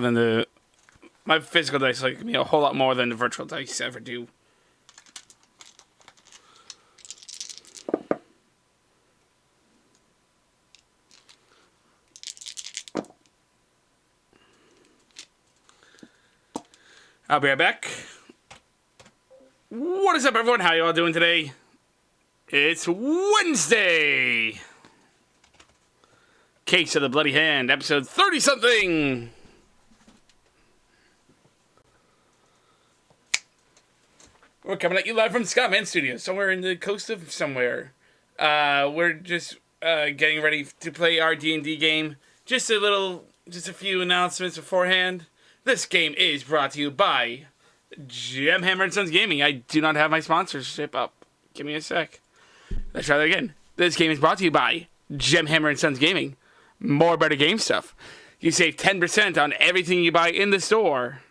than my physical dice like me a whole lot more than the virtual dice ever do. I'll be right back. What is up, everyone? How you all doing today? It's Wednesday. Case of the Bloody Hand, episode 30-something. We're coming at you live from Scotman Studios, somewhere in the coast of somewhere. We're just getting ready to play our D&D game. Just a few announcements beforehand. This game is brought to you by Gemhammer & Sons Gaming. I do not have my sponsorship up. Give me a sec. Let's try that again. This game is brought to you by Gemhammer & Sons Gaming. More better game stuff. You save 10% on everything you buy in the store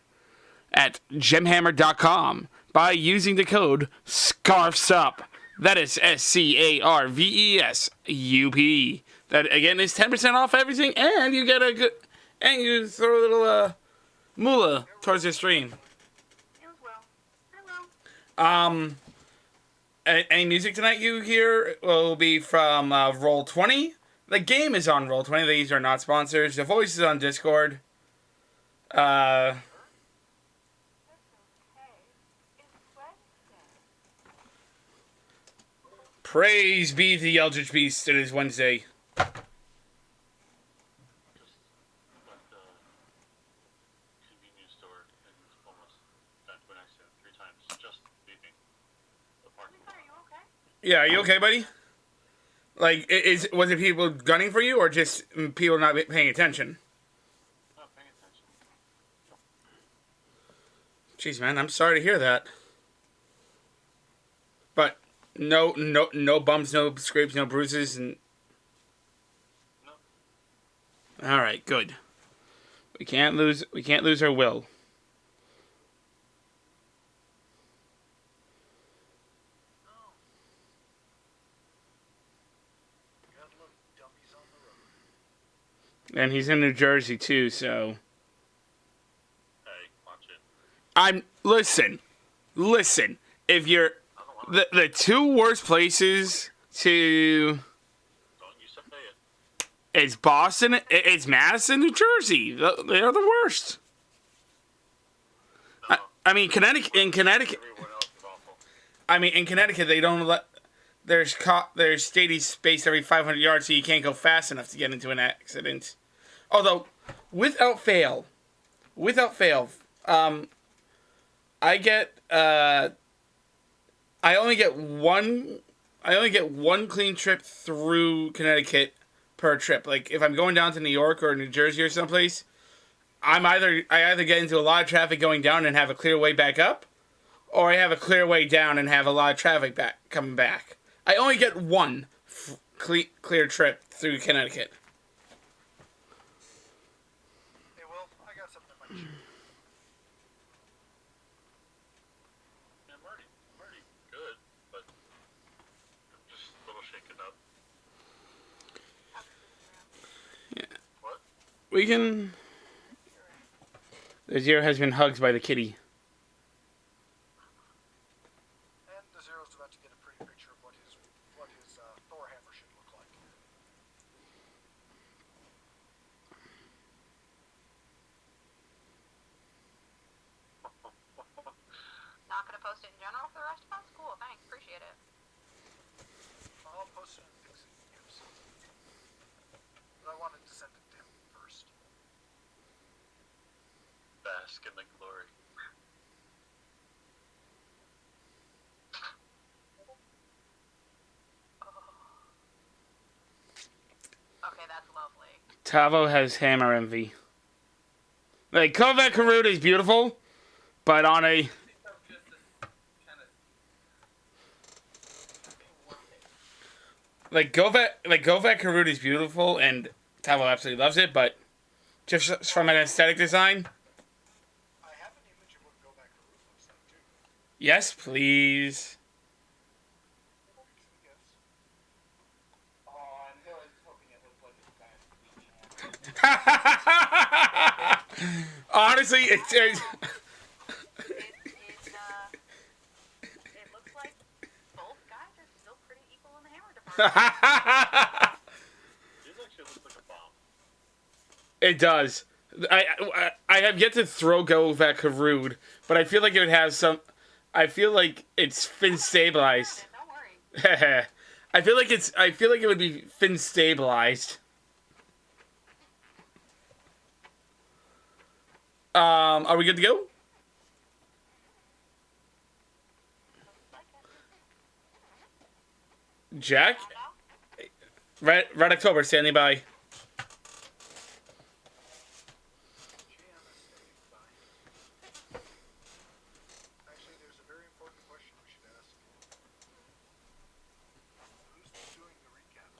at gemhammer.com by using the code SCARFSUP. That is SCARVESUP. That again is 10% off everything, and you get you throw a little moolah towards your stream. Any music tonight you hear will be from Roll20. The game is on Roll20. These are not sponsors. The voice is on Discord. Praise be to the Eldritch Beast. It is Wednesday. Yeah, are you okay, buddy? Like, was it people gunning for you, or just people not paying attention? Not paying attention. Jeez, man, I'm sorry to hear that. But no bumps, no scrapes, no bruises, and. No. All right, good. We can't lose our will. And he's in New Jersey, too, so... Hey, watch it. Listen. If you're... The two worst places to... Don't you say it. It's Boston... It's Madison, New Jersey. They're the worst. No. I mean, Connecticut... In Connecticut... Everyone else is awful. I mean, in Connecticut, they don't let... There's stadium spaced every 500 yards, so you can't go fast enough to get into an accident. Although, without fail, I only get one clean trip through Connecticut per trip. Like, if I'm going down to New York or New Jersey or someplace, I either get into a lot of traffic going down and have a clear way back up, or I have a clear way down and have a lot of traffic coming back. I only get one clear trip through Connecticut. Hey, Will, I got something that might shoot. I'm already good, but I'm just a little shaken up. Yeah. What? We can... The Zero has been hugged by the kitty. And the Zero's about to get a pretty picture of what his Thor hammer should look like. Not gonna post it in general for the rest of us? Cool, thanks, appreciate it. I'll post it in Pixie News. But I wanted to send it to him first. Bask in the glory. Okay, that's lovely. Tavo has hammer envy. Like, Kovac Karut is beautiful, but on a... Like, Govac Karut is beautiful, and Tavo absolutely loves it, but just from an aesthetic design... I have an image of what Go Back Roof looks like, too. Yes, please. Oh, and I was hoping it looked like this guy. Honestly, it's It looks like both guys are still pretty equal in the hammer department. His actually looks like a bomb. it does. I have yet to throw go that Karud, but I feel like it would have some. I feel like it's fin stabilized. Don't worry. I feel like it would be fin stabilized. Are we good to go? Looks like it. Jack? Found out? Red October, standing by. Actually, there's a very important question we should ask. Who's doing the recap?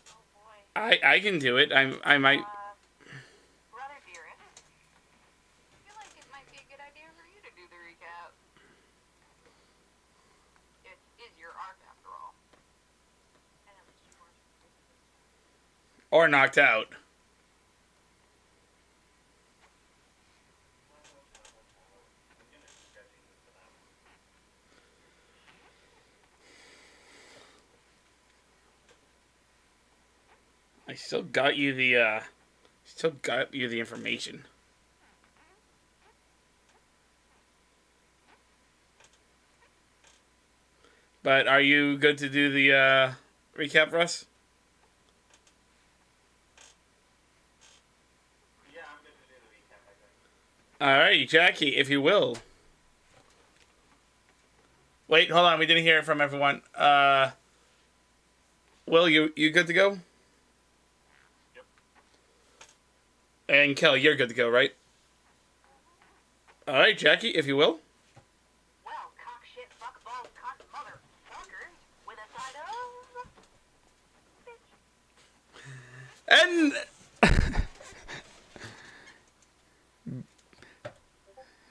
Oh boy. I can do it. I might. Brother dearest, I feel like it might be a good idea for you to do the recap. It is your arc after all. And at least you weren't Or knocked out. I still got you the information. But are you good to do the recap, Russ? Yeah, I'm good to do the recap, I think. Alright, Jackie, if you will. Wait, hold on, we didn't hear it from everyone. Will, you good to go? Yep. And Kelly, you're good to go, right? Alright, Jackie, if you will. well, cock shit, fuck balls, cunt, motherfuckers, with a side of bitch. And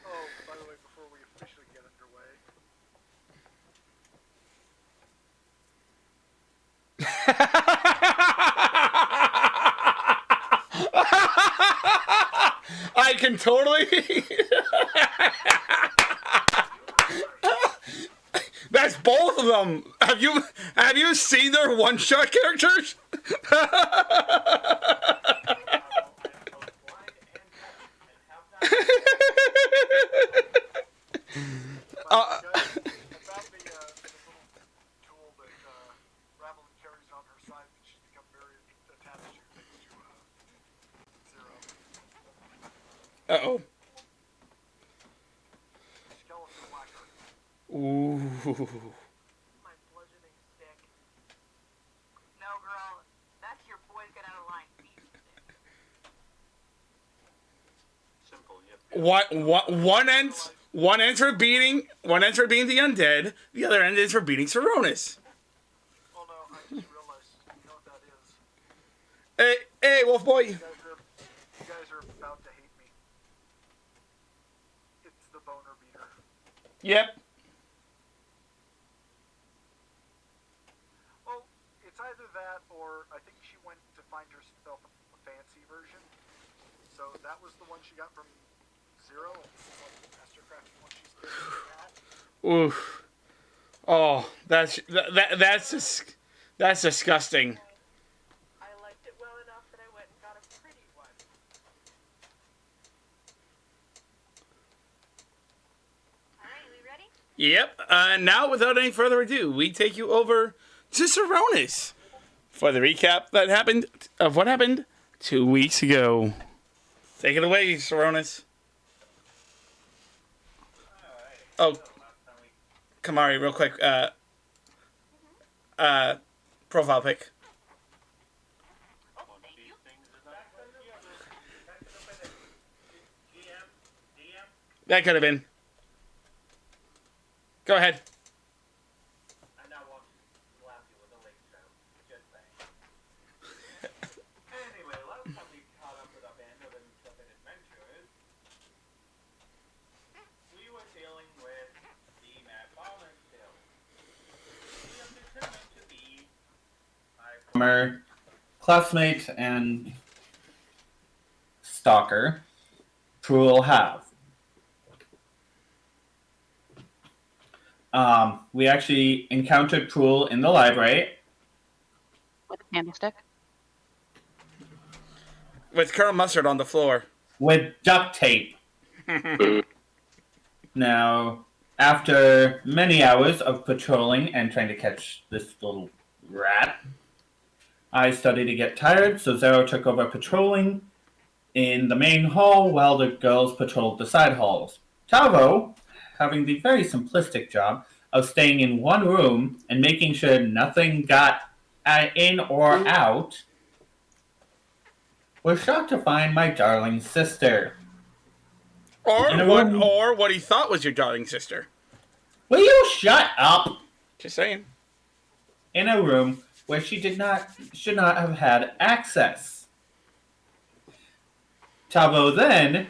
Oh, by the way, before we officially get underway, I can totally. That's both of them. Have you seen their one shot characters? about the little tool that Ravelin carries on her side that she's become very attached to, thanks to Zero. Uh-oh. Skeleton lacquer. Ooh. My bludgeoning stick. No, girl, that's your boys get out of line beat stick. Simple, yep. One end for beating the undead. The other end is for beating Saronis. Oh no, I just realized, you know what that is? Hey, Wolf Boy. You guys are about to hate me. It's the boner beater. Yep. Well, it's either that or I think she went to find herself a fancy version. So that was the one she got from Zero, and this is like the Mastercraft one she's getting at. Oof. Oh, that's disgusting. I liked it well enough that I went and got a pretty one. Alright, we ready? Yep. Now, without any further ado, we take you over to Saronis for the recap that happened of what happened 2 weeks ago. Take it away, Saronis. Oh, Kamari, real quick. Profile pic. Oh, thank you. That could have been. Go ahead. I now want to slap you with a lake trout. Just saying. Anyway, last time we caught up with our band of intrepid adventurers, we were dealing with the Mad Farmer still. We are determined to be, I former classmate and stalker, Prul have. We actually encountered Prul in the library. With a candlestick. With Colonel Mustard on the floor. With duct tape. Now, after many hours of patrolling and trying to catch this little rat, I started to get tired, so Zero took over patrolling in the main hall while the girls patrolled the side halls. Tavo, having the very simplistic job of staying in one room and making sure nothing got in or out, was shocked to find my darling sister. Or what he thought was your darling sister. Will you shut up? Just saying. In a room where she should not have had access. Tavo then,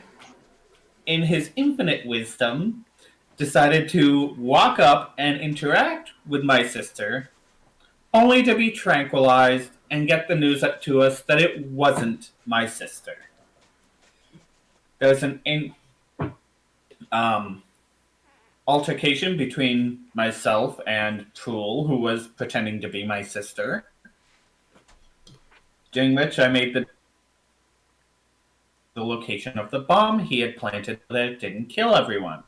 in his infinite wisdom, decided to walk up and interact with my sister, only to be tranquilized and get the news up to us that it wasn't my sister. There's an altercation between myself and Tool, who was pretending to be my sister, during which I made the location of the bomb he had planted so that it didn't kill everyone.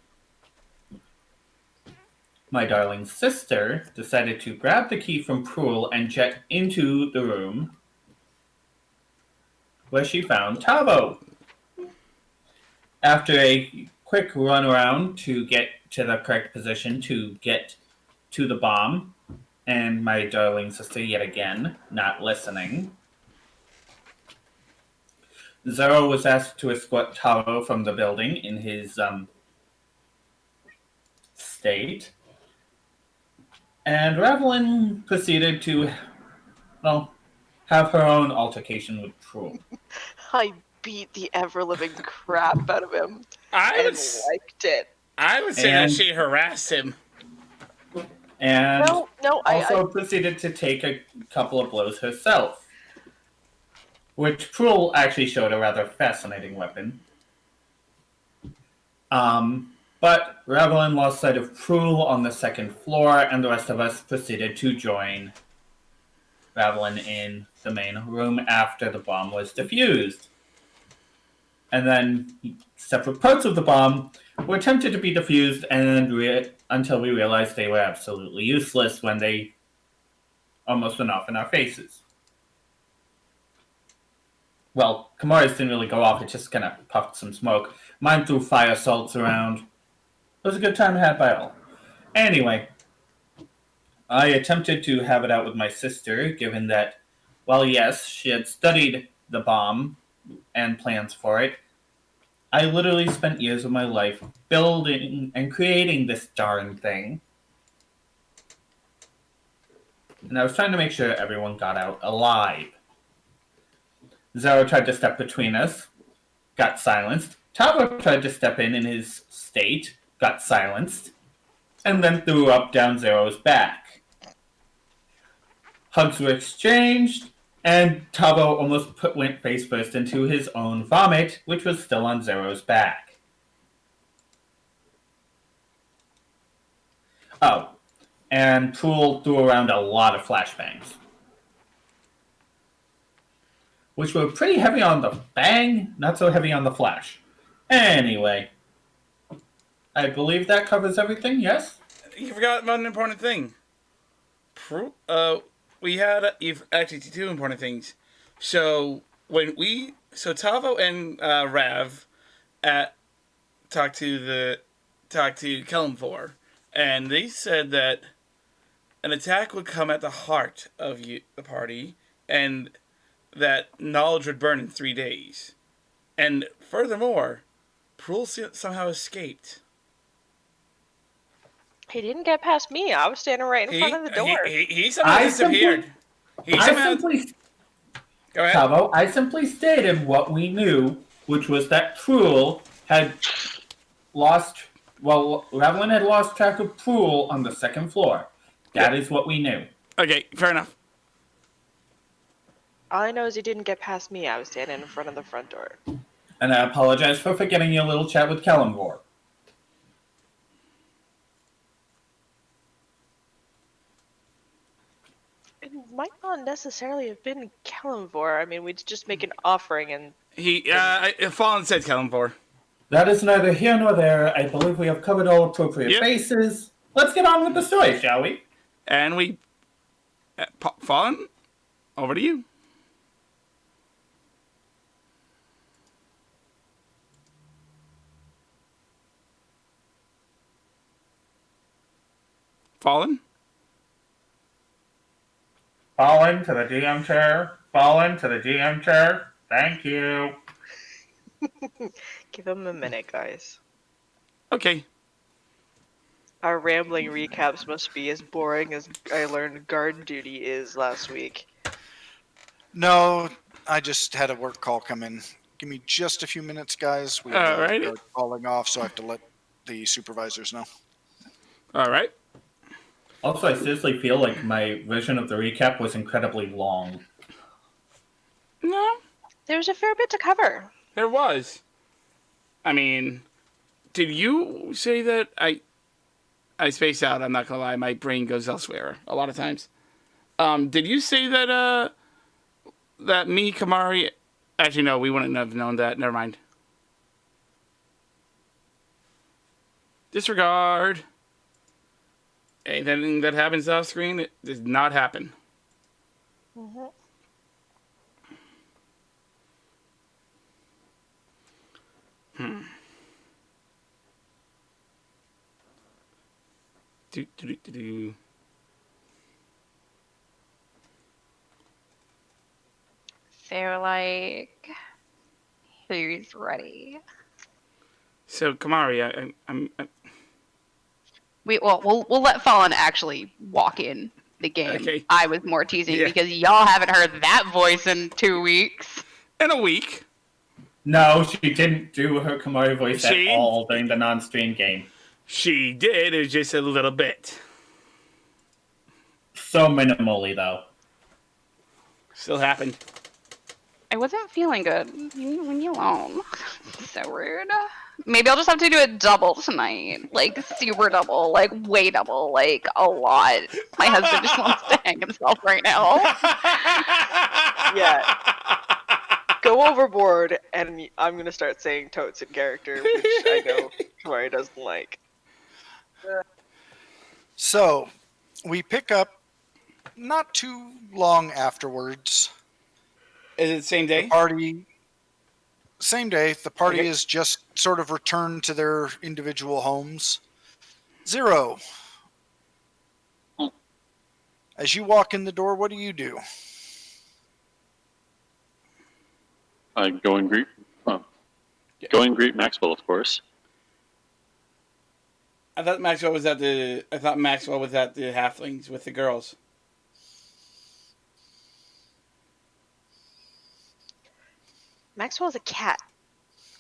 My darling sister decided to grab the key from Prul and jet into the room where she found Tavo. After a quick run around to get to the correct position to get to the bomb, and my darling sister yet again not listening, Zero was asked to escort Tavo from the building in his state, and Ravelin proceeded to, have her own altercation with Prul. I beat the ever-living crap out of him. I liked it. I would say that she harassed him. And no, also proceeded to take a couple of blows herself, which Prul actually showed a rather fascinating weapon. But Ravelin lost sight of Prul on the second floor, and the rest of us proceeded to join Ravelin in the main room after the bomb was defused. And then separate parts of the bomb were attempted to be defused until we realized they were absolutely useless when they almost went off in our faces. Well, Kamara's didn't really go off, it just kind of puffed some smoke. Mine threw fire salts around. It was a good time had by all. Anyway, I attempted to have it out with my sister, given that, well, yes, she had studied the bomb and plans for it. I literally spent years of my life building and creating this darn thing. And I was trying to make sure everyone got out alive. Zero tried to step between us, got silenced. Tavo tried to step in his state, got silenced, and then threw up down Zero's back. Hugs were exchanged, and Tavo almost went face first into his own vomit, which was still on Zero's back. Oh, and Pool threw around a lot of flashbangs, which were pretty heavy on the bang, not so heavy on the flash. Anyway, I believe that covers everything, yes? You forgot about an important thing. We had actually two important things. So Tavo and Rav talked to Kelmfor, and they said that an attack would come at the heart of the party, and that knowledge would burn in 3 days. And furthermore, Prul somehow escaped. He didn't get past me. I was standing right in front of the door. He somehow disappeared. Go ahead. Tavo, I simply stated what we knew, which was that Prul had lost... Well, Ravelin had lost track of Prul on the second floor. That is what we knew. Okay, fair enough. All I know is he didn't get past me. I was standing in front of the front door. And I apologize for forgetting your little chat with Kalimvor. It might not necessarily have been Kalimvor. I mean, we'd just make an offering and... Fallen said Kalimvor. That is neither here nor there. I believe we have covered all appropriate bases. Let's get on with the story, shall we? And we... Fallen, over to you. Fallen? Fallen to the GM chair. Fallen to the GM chair. Thank you. Give him a minute, guys. Okay. Our rambling recaps must be as boring as I learned guard duty is last week. No, I just had a work call come in. Give me just a few minutes, guys. We have a Alrighty. guard calling off, so I have to let the supervisors know. All right. Also, I seriously feel like my version of the recap was incredibly long. No, There's a fair bit to cover. there was. I mean, did you say that I space out? I'm not gonna lie, my brain goes elsewhere a lot of times. Did you say that that me, Kamari... Actually, no, we wouldn't have known that. Never mind. Disregard. Anything that happens off screen, it does not happen. Mm-hmm. Do. They're like, who's ready? So, Kamari, I'm We'll let Fallen actually walk in the game. Okay. I was more teasing Yeah. because y'all haven't heard that voice in 2 weeks. in a week. No, she didn't do her Kamari voice She- at all during the non-stream game. She did. It was just a little bit. So minimally, though. Still happened. I wasn't feeling good. Leave me alone. So rude. Maybe I'll just have to do it double tonight. Like, super double. Like, way double. Like, a lot. My husband just wants to hang himself right now. Yeah. Go overboard, and I'm gonna start saying totes in character, which I know Kamari doesn't like. So, we pick up not too long afterwards. Is it the same day? Party, same day. The party Okay. is just sort of returned to their individual homes. Zero. As you walk in the door, what do you do? I go and greet. Go and greet Maxwell, of course. I thought Maxwell was at the halflings with the girls. Maxwell's a cat.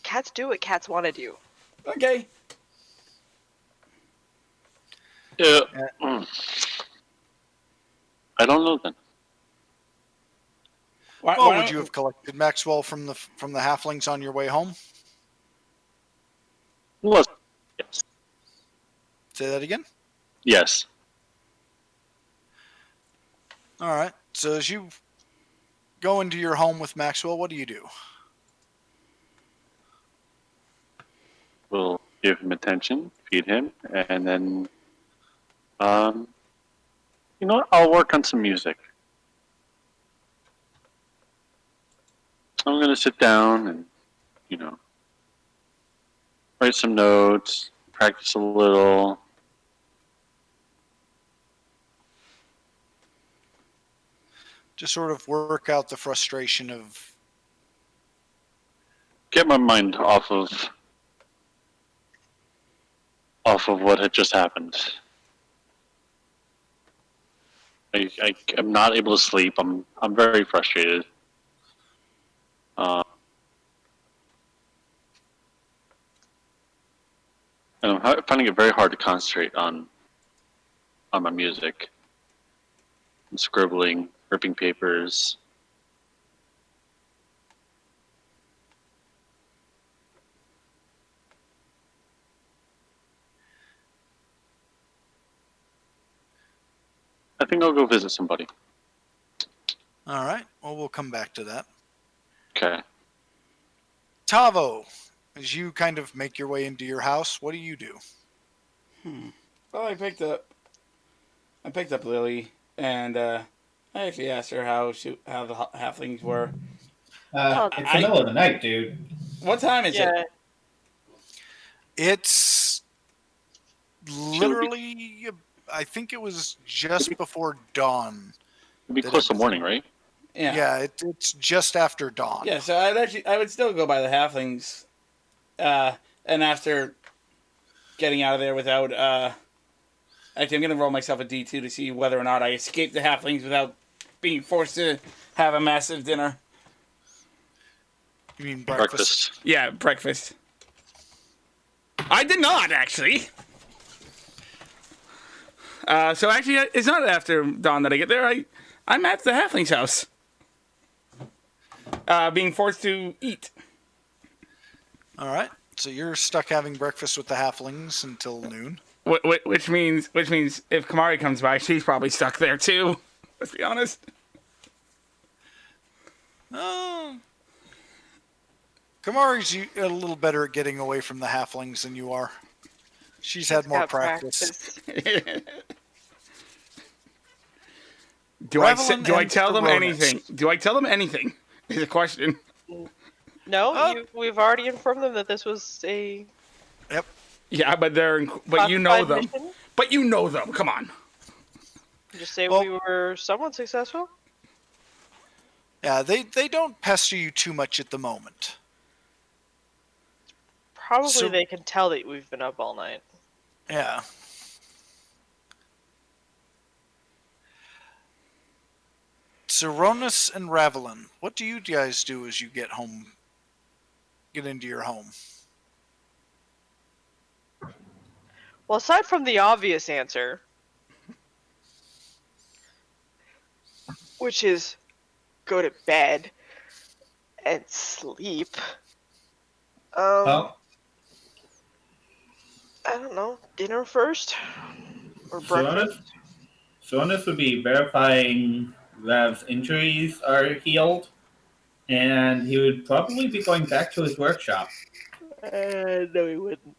Cats do what cats want to do. Okay. Yeah. I don't know then. Why Well, don't- would you have collected Maxwell from the halflings on your way home? Yes. Say that again. Yes. All right. So as you go into your home with Maxwell, what do you do? We'll give him attention, feed him, and then, you know what? I'll work on some music. I'm gonna sit down and, you know, write some notes, practice a little. Just sort of work out the frustration of Get my mind off of what had just happened. I'm not able to sleep. I'm very frustrated. And I'm finding it very hard to concentrate on my music. I'm scribbling, ripping papers, think I'll go visit somebody. All right. Well, we'll come back to that. Okay. Tavo, as you kind of make your way into your house, what do you do? Well, I picked up Lily, and I actually asked her how the halflings were. It's the middle of the night, dude. What time is Yeah. it? It's literally, I think it was just before dawn. It'd be close to morning, right? Yeah, it's just after dawn. Yeah, so I would still go by the halflings, and after getting out of there without, actually, I'm gonna roll myself a D2 to see whether or not I escaped the halflings without being forced to have a massive dinner. You mean breakfast? Yeah, breakfast. I did not actually. So actually, it's not after dawn that I get there. I'm at the halflings' house, being forced to eat. All right. So you're stuck having breakfast with the halflings until noon. Which means if Kamari comes by, she's probably stuck there too. Let's be honest. Oh. Kamari's a little better at getting away from the halflings than you are. She's had more got practice. Do I Revelin tell them and anything? Do I tell them anything? Is the question. No, we've already informed them that this was a Yep. Yeah, but you know classified them. mission. But you know them. Come on. Just say Well- we were somewhat successful. Yeah, they don't pester you too much at the moment. Probably So- they can tell that we've been up all night. Yeah. Seronis and Ravelin, what do you guys do as you get into your home? Well, aside from the obvious answer, which is go to bed and sleep. Well, I don't know, dinner first or breakfast. Jonas would be verifying Rav's injuries are healed, and he would probably be going back to his workshop. No, he wouldn't.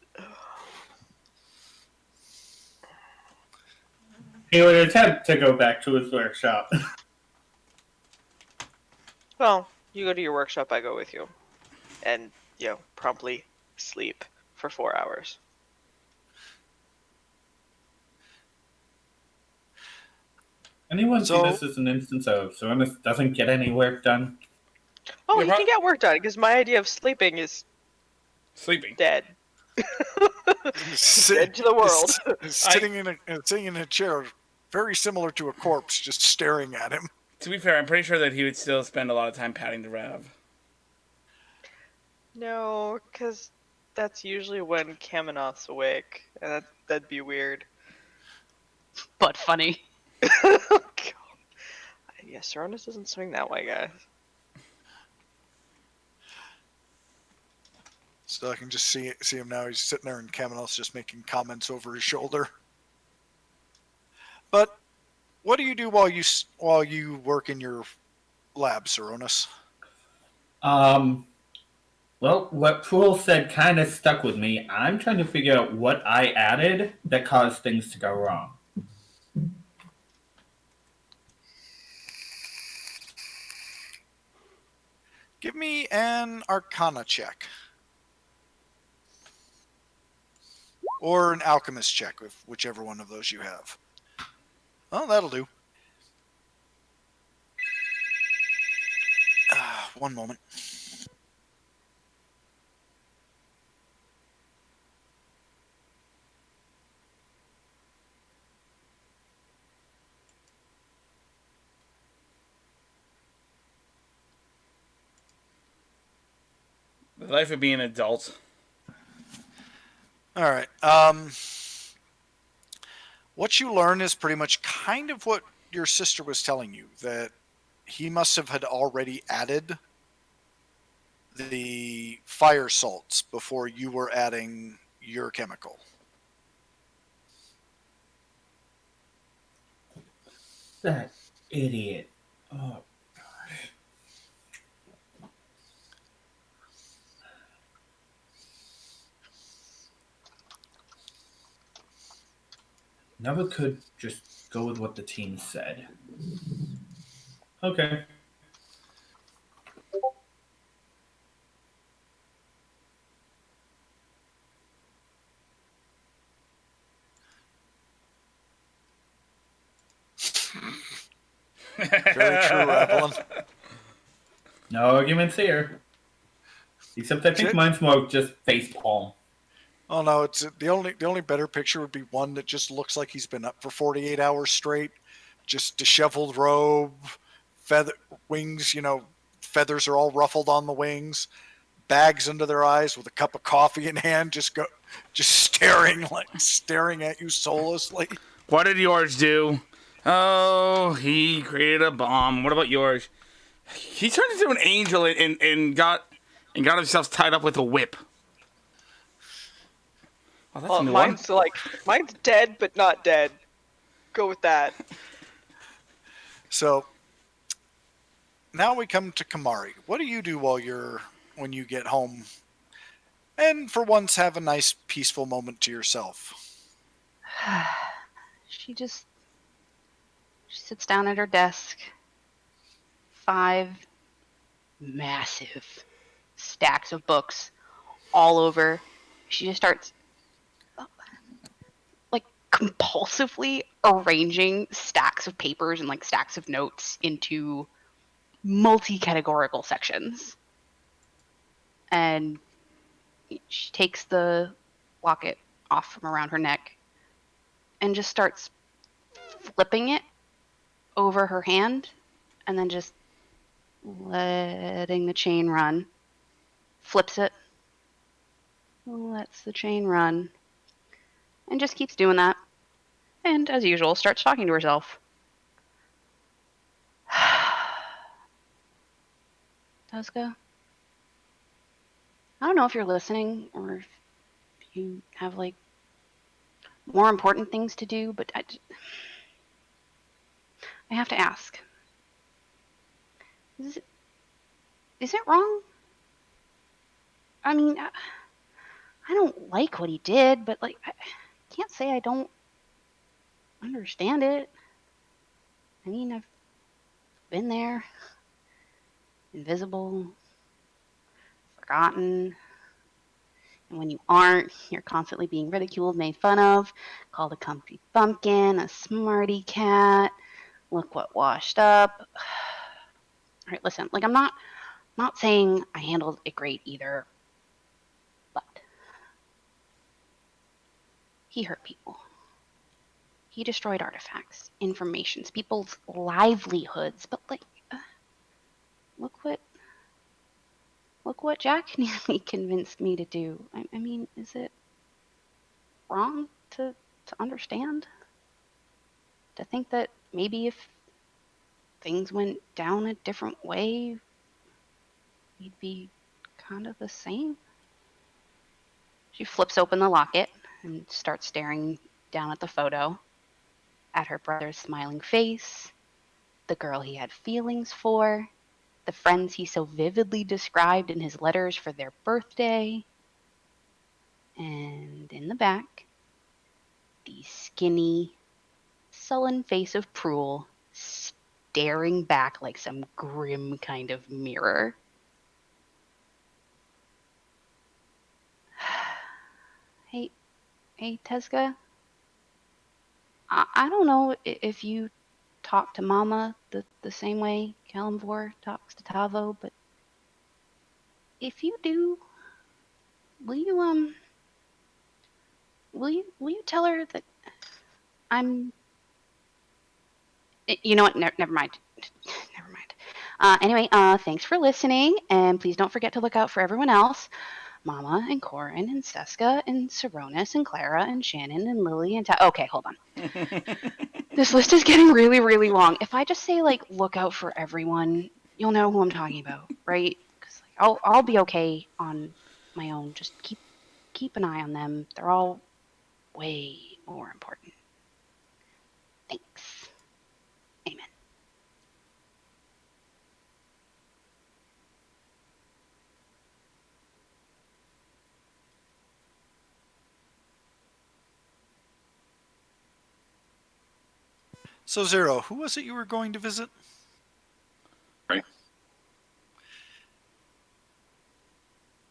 He would attempt to go back to his workshop. Well, you go to your workshop, I go with you, and promptly sleep for 4 hours. Anyone So- see this as an instance of Jonas doesn't get any work done? Oh, Yeah, you can get work done because my idea of sleeping is Sleeping. dead. Dead to the world. Sitting in a chair, very similar to a corpse, just staring at him. To be fair, I'm pretty sure that he would still spend a lot of time patting the Rav. No, because that's usually when Kaminoth's awake, and that'd be weird. But funny. God. Yeah, Seronis doesn't swing that way, guys. So I can just see him now. He's sitting there, and Kaminoth's just making comments over his shoulder. But what do you do while you work in your lab, Seronis? Well, what Poole said kind of stuck with me. I'm trying to figure out what I added that caused things to go wrong. Give me an Arcana check. Or an Alchemist check, whichever one of those you have. Oh, that'll do. One moment. The life of being an adult. All right. What you learn is pretty much kind of what your sister was telling you, that he must have had already added the fire salts before you were adding your chemical. That idiot. Oh, never could just go with what the team said. Okay. Very true, Evelyn. No arguments here. Except I think Shit. mine's more just facepalm. Oh no, it's the only better picture would be one that just looks like he's been up for 48 hours straight, just disheveled robe, feather wings, feathers are all ruffled on the wings, bags under their eyes with a cup of coffee in hand, just staring at you soullessly. What did yours do? Oh, he created a bomb. What about yours? He turned into an angel and got himself tied up with a whip. Oh, that's a new one. Mine's dead but not dead. Go with that. So now we come to Kamari. What do you do when you get home? And for once have a nice peaceful moment to yourself. She sits down at her desk. 5 massive stacks of books all over. She just starts like compulsively arranging stacks of papers and like stacks of notes into multi-categorical sections. And she takes the locket off from around her neck and just starts flipping it over her hand and then just letting the chain run. Flips it, lets the chain run, and just keeps doing that. And as usual, starts talking to herself. Tuska, I don't know if you're listening or if you have like more important things to do, but I have to ask. Is it wrong? I mean, I don't like what he did, but like, I can't say I don't understand it. I mean, I've been there, invisible, forgotten. And when you aren't, you're constantly being ridiculed, made fun of, called a comfy bumpkin, a smarty cat. Look what washed up. All right, listen, like I'm not saying I handled it great either, but he hurt people. He destroyed artifacts, informations, people's livelihoods. But like, look what Jack nearly convinced me to do. I mean, is it wrong to understand? To think that maybe if things went down a different way, we'd be kind of the same? She flips open the locket and starts staring down at the photo, at her brother's smiling face, the girl he had feelings for, the friends he so vividly described in his letters for their birthday. And in the back, the skinny, sullen face of Prule staring back like some grim kind of mirror. Hey, Teska. I don't know if you talk to Mama the same way Kalimvor talks to Tavo, but if you do, will you tell her that I'm? You know what? Never mind. Never mind. Anyway, thanks for listening, and please don't forget to look out for everyone else. Mama and Corin and Seska and Saronis and Clara and Shannon and Lily and okay, hold on. This list is getting really, really long. If I just say like look out for everyone, you'll know who I'm talking about, right? Because like, I'll be okay on my own. Just keep an eye on them. They're all way more important. Thanks. Amen. So, Zero, who was it you were going to visit? Right.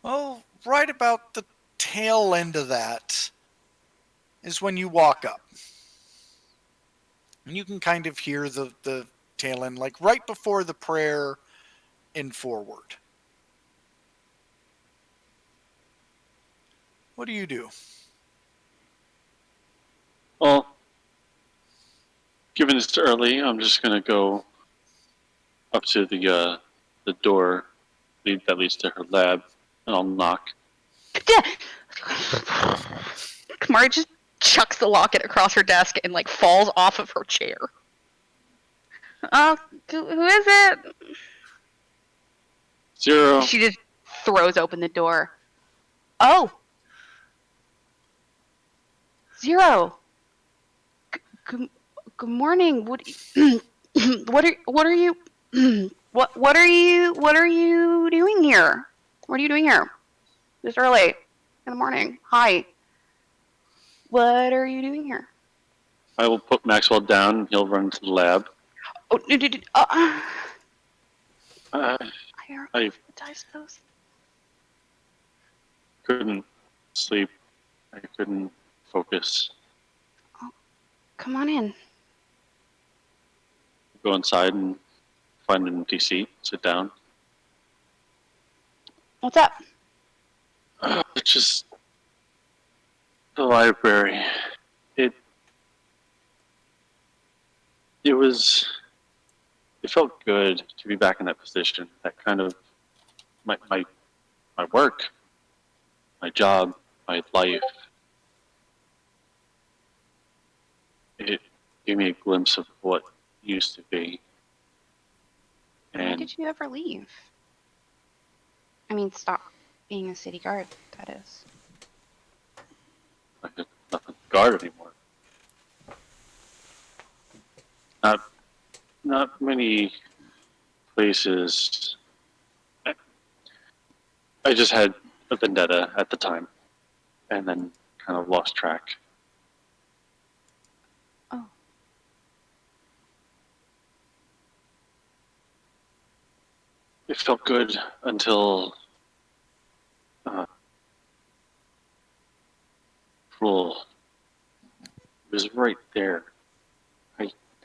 Well, right about the tail end of that is when you walk up. And you can kind of hear the tail end, like right before the prayer and forward. What do you do? Well, given it's early, I'm just gonna go up to the door that leads to her lab, and I'll knock. Kamari just chucks the locket across her desk and like falls off of her chair. Who is it? Zero. She just throws open the door. Oh, Zero. Good morning. What what are you what are you doing here? What are you doing here? This early in the morning. Hi. What are you doing here? I will put Maxwell down, and he'll run to the lab. Oh, I I suppose. couldn't sleep. I couldn't focus. Come on in. Go inside and find an empty seat. Sit down. What's up? It's just the library. It felt good to be back in that position. That kind of my work, my job, my life. It gave me a glimpse of what used to be. Why And did you ever leave? I mean, stop being a city guard, that is. I could nothing to guard anymore. Not many places. I just had a vendetta at the time, and then kind of lost track. Oh. It felt good until Cruel was right there.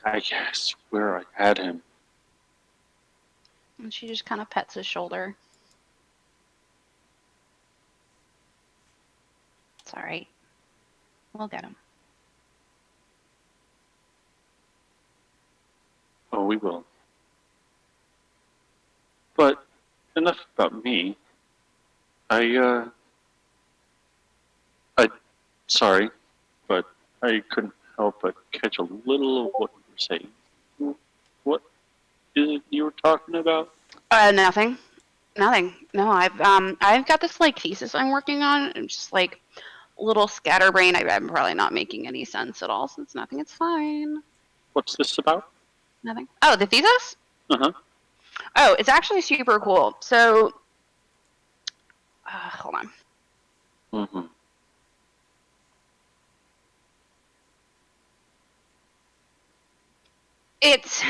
I swear I had him. And she just kind of pets his shoulder. It's alright. We'll get him. Oh, we will. But enough about me. Sorry, but I couldn't help but catch a little of what you were saying. What is it you were talking about? Nothing. Nothing. No, I've got this like thesis I'm working on. I'm just like a little scatterbrain. I'm probably not making any sense at all, so it's nothing. It's fine. What's this about? Nothing. Oh, the thesis? Uh-huh. Oh, it's actually super cool. So, hold on. Mm-hmm. It's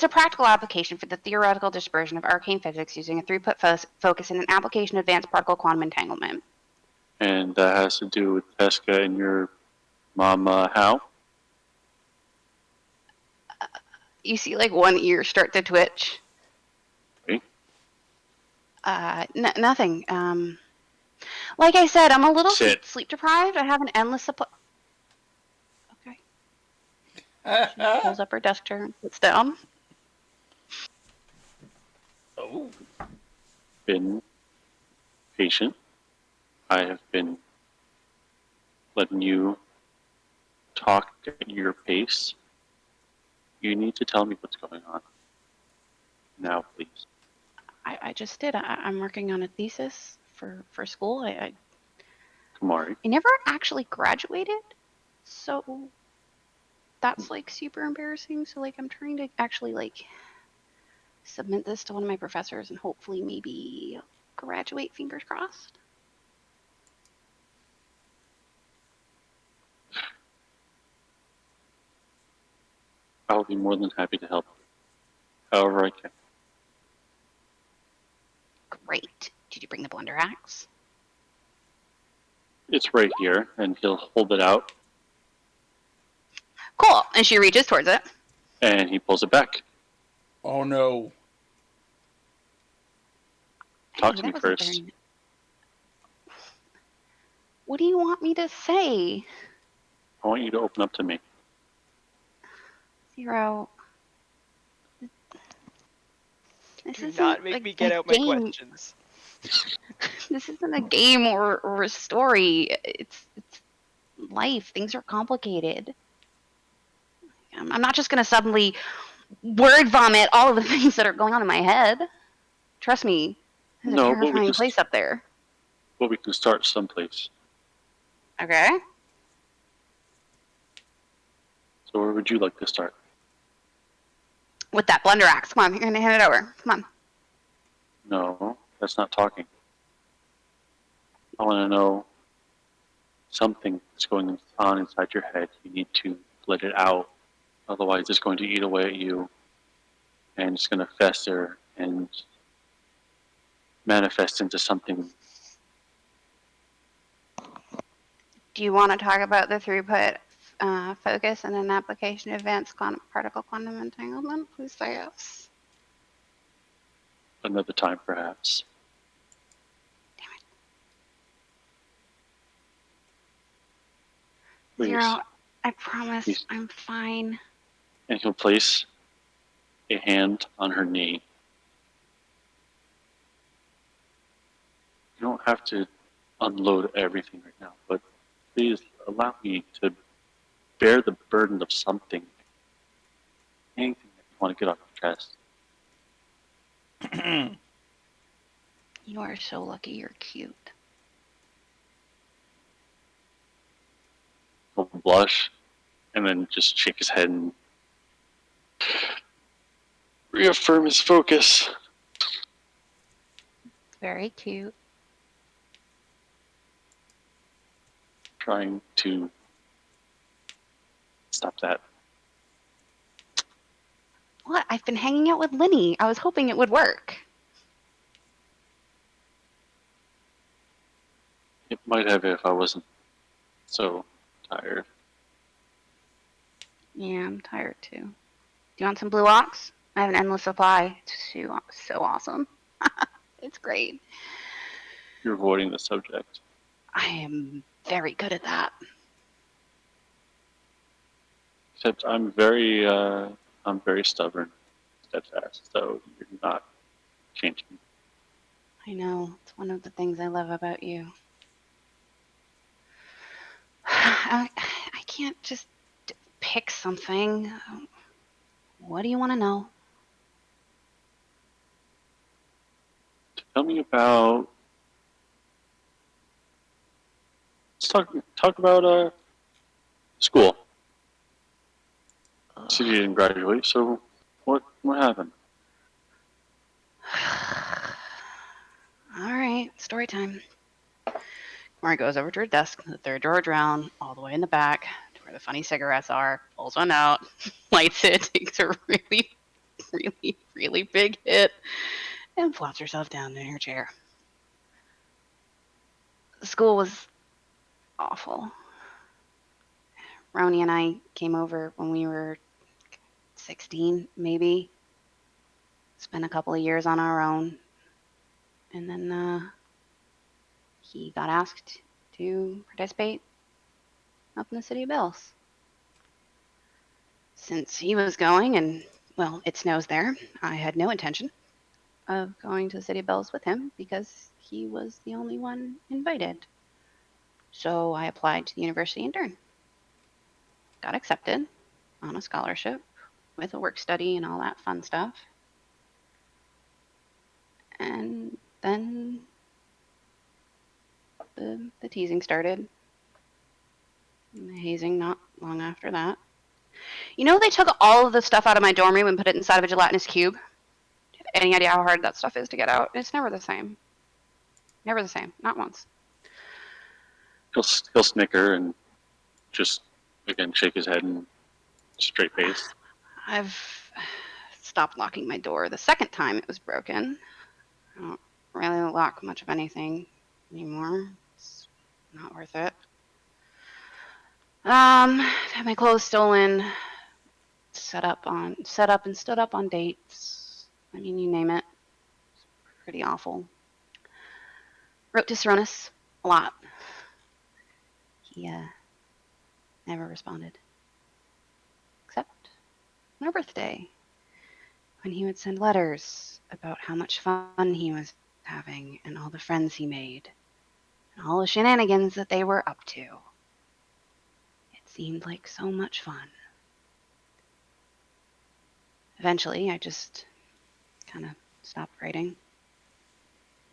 a practical application for the theoretical dispersion of arcane physics using a throughput focus in an application of advanced particle quantum entanglement. And that has to do with Pesca and your mama how? You see like one ear start to twitch. Okay. Nothing. Like I said, I'm a little Sit. sleep deprived. I have an endless supply. Okay. She pulls up her desk chair and sits down. Oh. Been patient. I have been letting you talk at your pace. You need to tell me what's going on. Now, please. I just did. I'm working on a thesis for school. Kamari. I never actually graduated, so that's like super embarrassing. So like I'm trying to actually like submit this to one of my professors and hopefully maybe graduate, fingers crossed. will be more than happy to help however I can. Great. Did you bring the blender axe? It's right here, and he'll hold it out, Cool. And she reaches towards it. and he pulls it back. Oh no. Talk Hey, to that me was first. What do you want me to say? I want you to open up to me. Zero. This Do isn't not make like me get a out my game. questions. This isn't a game or a story. It's life. Things are complicated. I'm not just gonna suddenly word vomit all of the things that are going on in my head. Trust me, it's a No, terrifying place up there. but we can start someplace. Okay. So where would you like to start? With that blender axe. Come on, you're gonna hand it over. Come on. No, that's not talking. I want to know something that's going on inside your head. You need to let it out. Otherwise, it's going to eat away at you, and it's going to fester and manifest into something. Do you want to talk about the throughput focus and an application of advanced particle quantum entanglement? Please say yes. Another time, perhaps. Please. Zero, I promise Please. I'm fine. And he'll place a hand on her knee. You don't have to unload everything right now, but please allow me to bear the burden of something. Anything that you want to get off your chest. You are so lucky you're cute. He'll blush and then just shake his head and reaffirm his focus. Very cute. Trying to stop that. What? I've been hanging out with Linny. I was hoping it would work. It might have if I wasn't so tired. Yeah, I'm tired too. Do you want some blue ox? I have an endless supply. It's so awesome. It's great. You're avoiding the subject. I am very good at that. Except I'm very stubborn, steadfast. So you're not changing. I know. It's one of the things I love about you. I can't just pick something. What do you want to know? Tell me about. Let's talk about school. So you didn't graduate. So what happened? All right, story time. Mari goes over to her desk, the third drawer down, all the way in the back, to where the funny cigarettes are, pulls one out, lights it, takes a really, really, really big hit, and flops herself down in her chair. The school was awful. Roni and I came over when we were 16, maybe. Spent a couple of years on our own. And then he got asked to participate up in the City of Bells. Since he was going, and, well, it snows there, I had no intention of going to the City of Bells with him because he was the only one invited. So I applied to the university in Durham. Got accepted on a scholarship with a work study and all that fun stuff. And then the teasing started. And the hazing not long after that. You know, they took all of the stuff out of my dorm room and put it inside of a gelatinous cube. Do you have any idea how hard that stuff is to get out? It's never the same. Never the same. Not once. He'll snicker and just again shake his head and straight face. I've stopped locking my door the second time it was broken. I don't really lock much of anything anymore. It's not worth it. I've had my clothes stolen, set up and stood up on dates. I mean, you name it. It's pretty awful. Wrote to Sarunas a lot. He never responded. Except on her birthday, when he would send letters about how much fun he was having and all the friends he made and all the shenanigans that they were up to. It seemed like so much fun. Eventually, I just kind of stopped writing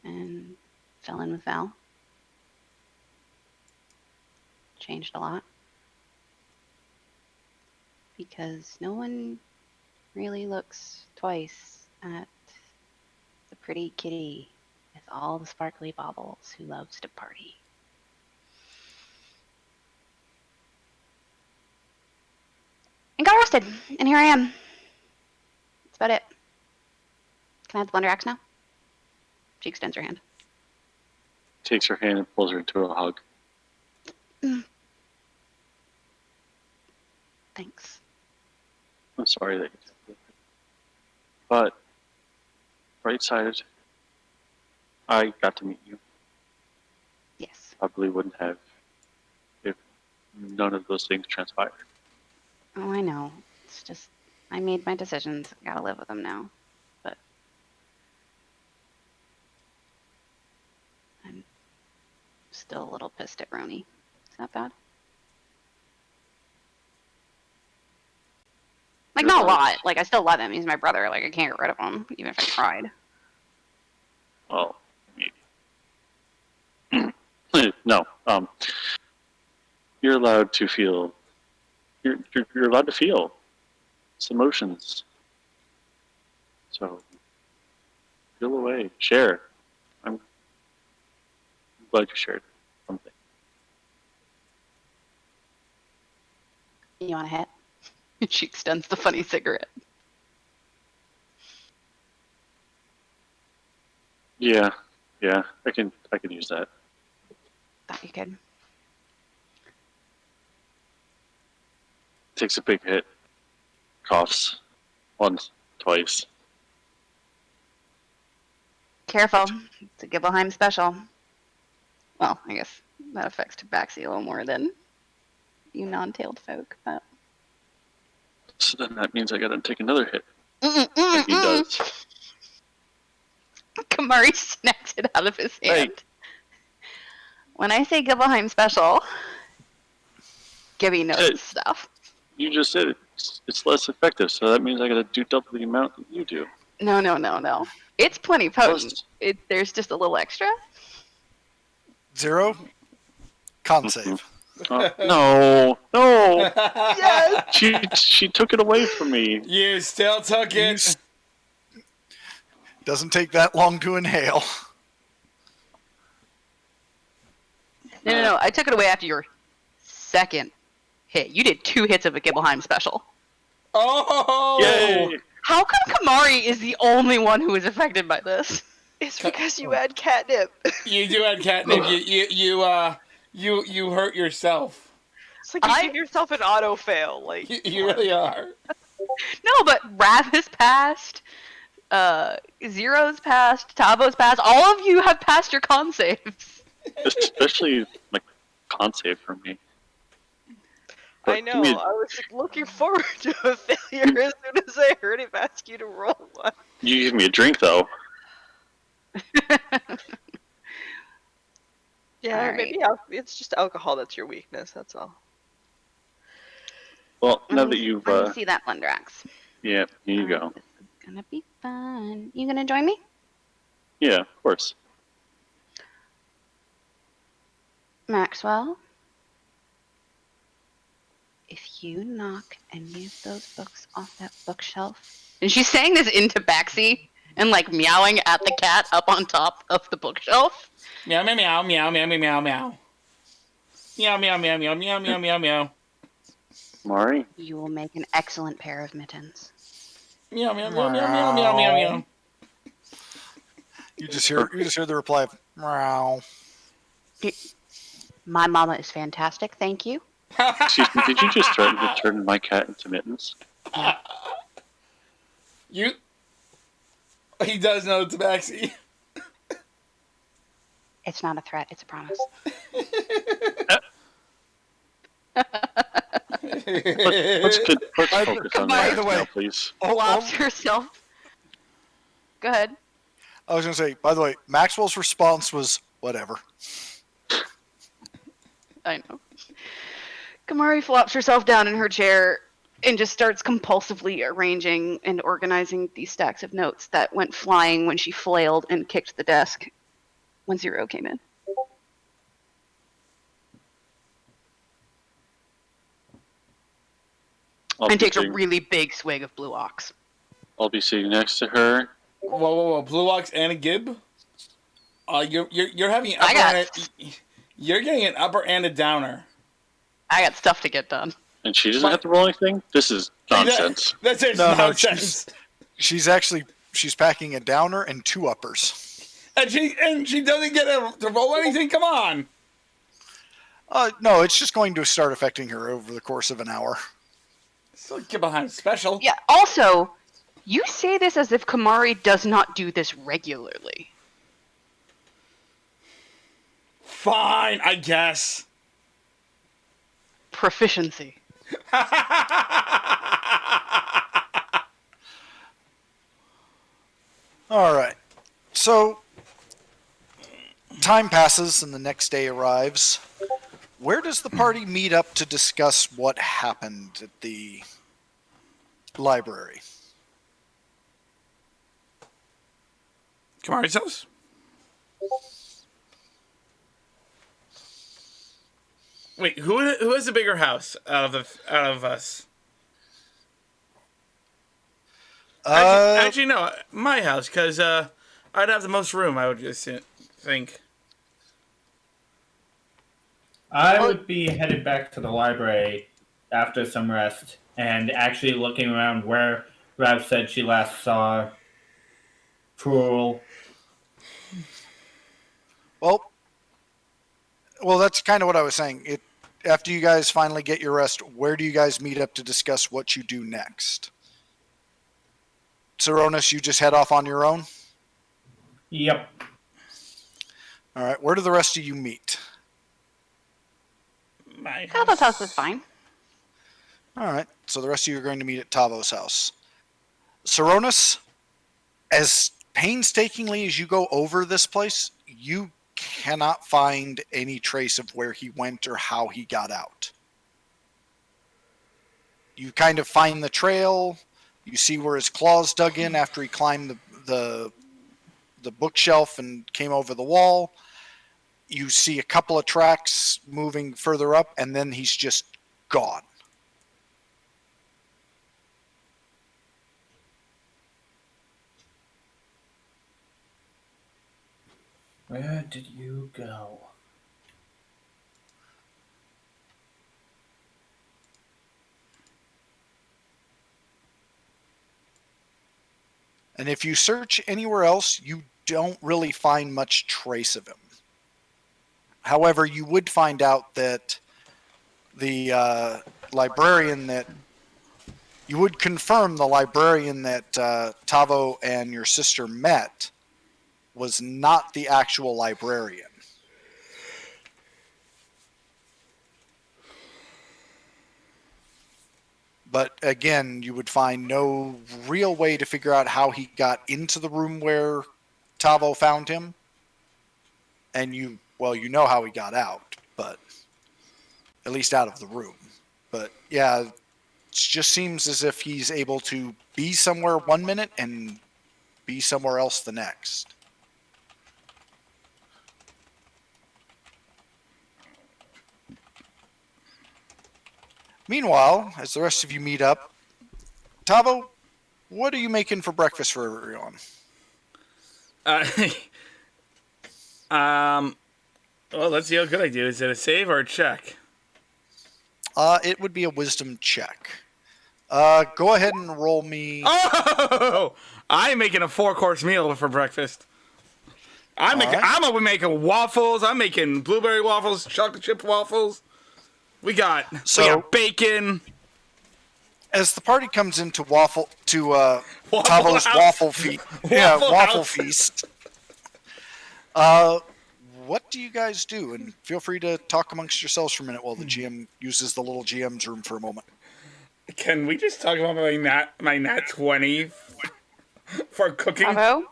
and fell in with Val. Changed a lot. Because no one really looks twice at the pretty kitty with all the sparkly baubles who loves to party. And got arrested, and here I am. That's about it. Can I have the blender axe now? She extends her hand. Takes her hand and pulls her into a hug. Thanks. I'm sorry that you did that. But, right-sided, I got to meet you. Yes. Probably wouldn't have if none of those things transpired. Oh, I know. It's just, I made my decisions. I gotta live with them now. But I'm still a little pissed at Roni. Is that bad? Like, not a lot. Like, I still love him. He's my brother. Like, I can't get rid of him, even if I tried. Well, maybe. No. You're allowed to feel. You're allowed to feel. It's emotions. So feel away. Share. I'm glad you shared something. You want a hit? She extends the funny cigarette. Yeah. I can use that. Thought you could. Takes a big hit. Coughs. Once, twice. Careful. It's a Gibelheim special. Well, I guess that affects Tabaxi a little more than you non-tailed folk, but... So then that means I gotta take another hit. And he does. Kamari snacks it out of his hand. Hey. When I say Gibelheim special, Gibby knows Hey. his stuff. You just said it's less effective, so that means I gotta do double the amount that you do. No. It's plenty potent. Plus, There's just a little extra. 0. Con save. No. Yes! She took it away from me. You still took it. Doesn't take that long to inhale. No. I took it away after your second hit. You did 2 hits of a Gibelheim special. Oh! Yay! How come Kamari is the only one who is affected by this? It's because you had catnip. You do have catnip. You hurt yourself. It's like you give yourself an auto fail. Like You really are. No, but Rav has passed. Zero's passed. Tavo's passed. All of you have passed your con saves. Especially like con save for me. But I know. I was like, looking forward to a failure as soon as I heard him ask you to roll one. You give me a drink though. Yeah, All maybe it's just alcohol that's your weakness. That's all. Well, now that you've Let me see that blender axe. yeah, here you go. This is gonna be fun. You gonna join me? Yeah, of course. Maxwell, if you knock any of those books off that bookshelf. And she's saying this into Baxi and like meowing at the cat up on top of the bookshelf. Meow meow meow meow meow meow meow meow. Meow meow meow meow meow meow meow meow. Mari, You will make an excellent pair of mittens. Meow meow meow meow meow meow meow meow. You just hear the reply of meow. My mama is fantastic, thank you. excuse me, did you just threaten to turn my cat into mittens? You. He does know it's Maxie. It's not a threat, it's a promise. Let's focus on By that the way- now, please. Flops herself. Go ahead. I was going to say, by the way, Maxwell's response was whatever. I know. Kamari flops herself down in her chair and just starts compulsively arranging and organizing these stacks of notes that went flying when she flailed and kicked the desk when Zero came in. And takes a really big swig of Blue Ox. I'll be sitting next to her. Whoa! Blue Ox and a Gib. You're having an upper you're getting an upper and a downer. I got stuff to get done. And she doesn't have to roll anything? This is nonsense. That's it. No, Nonsense. she's packing a downer and 2 uppers. And she doesn't get to roll anything. Come on. No, it's just going to start affecting her over the course of an hour. Still get behind special. Yeah, also, you say this as if Kamari does not do this regularly. Fine, I guess. Proficiency. All right. So, time passes and the next day arrives. Where does the party meet up to discuss what happened at the library? Kamari's house. Wait, who has a bigger house out of us? Actually, no, my house, because I'd have the most room. I would just think. I would be headed back to the library after some rest and actually looking around where Rav said she last saw Cruel. Well, that's kind of what I was saying. After you guys finally get your rest, where do you guys meet up to discuss what you do next? Saronis, you just head off on your own? Yep. All right. Where do the rest of you meet? My Tavo's house is fine. All right. So the rest of you are going to meet at Tavo's house. Saronis, as painstakingly as you go over this place, you cannot find any trace of where he went or how he got out. You kind of find the trail. You see where his claws dug in after he climbed the bookshelf and came over the wall. You see a couple of tracks moving further up, and then he's just gone. Where did you go? And if you search anywhere else, you don't really find much trace of him. However, you would find out that the librarian that you would confirm the librarian that Tavo and your sister met was not the actual librarian. But again, you would find no real way to figure out how he got into the room where Tavo found him. And you know how he got out, but at least out of the room. But yeah, it just seems as if he's able to be somewhere one minute and be somewhere else the next. Meanwhile, as the rest of you meet up, Tavo, what are you making for breakfast for everyone? Well, let's see how good I do. Is it a save or a check? It would be a wisdom check. Go ahead and roll me. Oh, I'm making a 4-course meal for breakfast. I'm gonna be making waffles. I'm making blueberry waffles, chocolate chip waffles. We got bacon. As the party comes into Waffle Tavo's House. waffle feast. Waffle Waffle House. feast. What do you guys do? And feel free to talk amongst yourselves for a minute while the GM uses the little GM's room for a moment. Can we just talk about my nat 20 for cooking? Bravo.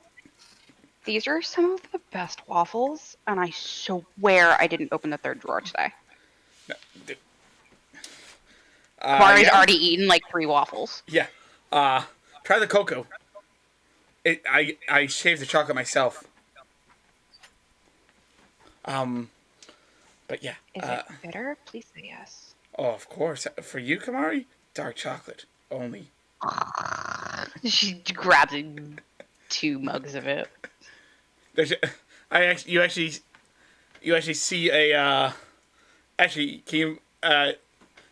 These are some of the best waffles, and I swear I didn't open the third drawer today. Mari's yeah. already eaten like 3 waffles. Yeah. Try the cocoa. I shaved the chocolate myself. But yeah. Is it bitter? Please say yes. Oh, of course. For you, Kamari, dark chocolate only. She grabs 2 mugs of it. You actually see a actually can you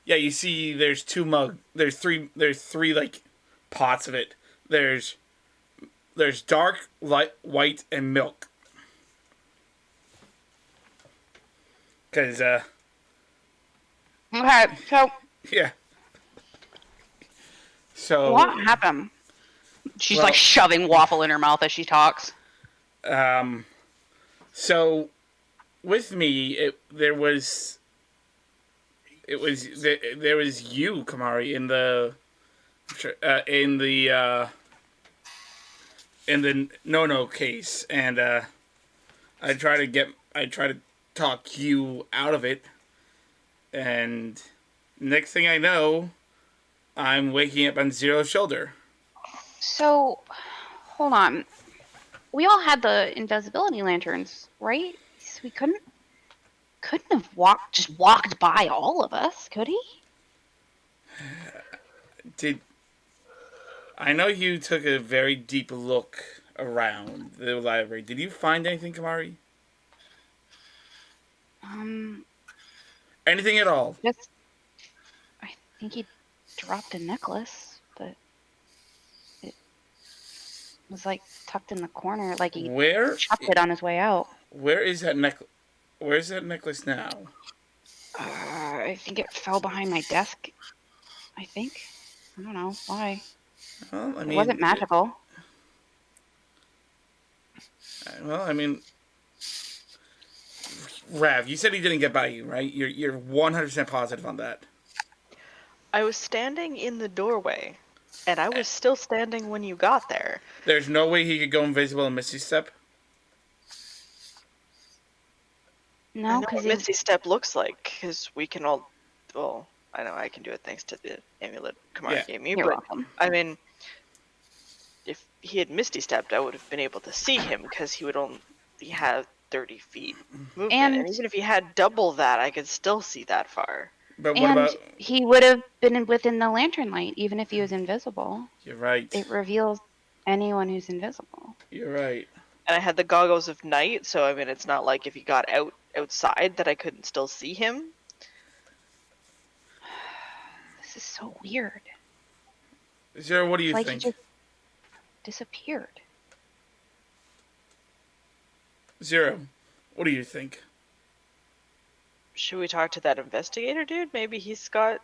yeah, you see there's 2 mug. There's three like pots of it. There's dark, light, white, and milk. Cause Okay, so yeah. So what happened? She's like shoving waffle in her mouth as she talks. So with me, there was you, Kamari, in the no case, and I try to talk you out of it, and next thing I know, I'm waking up on Zero's shoulder. So, hold on. We all had the invisibility lanterns, right? So we couldn't have walked by all of us, could he? I know you took a very deep look around the library. Did you find anything, Kamari? Anything at all? I think he dropped a necklace, but it was like tucked in the corner, like he chopped it on his way out. Where is that necklace? Where is that necklace now? I think it fell behind my desk. I think. I don't know why. Well, I mean, it wasn't magical. Well, I mean, Rav, you said he didn't get by you, right? You're 100% positive on that. I was standing in the doorway, and I was still standing when you got there. There's no way he could go invisible and Misty Step? No, I know what Misty Step looks like, because we can all... Well, I know I can do it thanks to the amulet Kamari gave me, You're but, welcome. I mean, if he had Misty Stepped, I would have been able to see him, because he would only have 30 feet movement. And even if he had double that, I could still see that far. But what about... he would have been within the lantern light, even if he was invisible. You're right. It reveals anyone who's invisible. You're right. And I had the goggles of night, so I mean, it's not like if he got outside that I couldn't still see him. This is so weird. Zero, what do you think? think? He just disappeared. Zero, what do you think? Should we talk to that investigator dude? Maybe he's got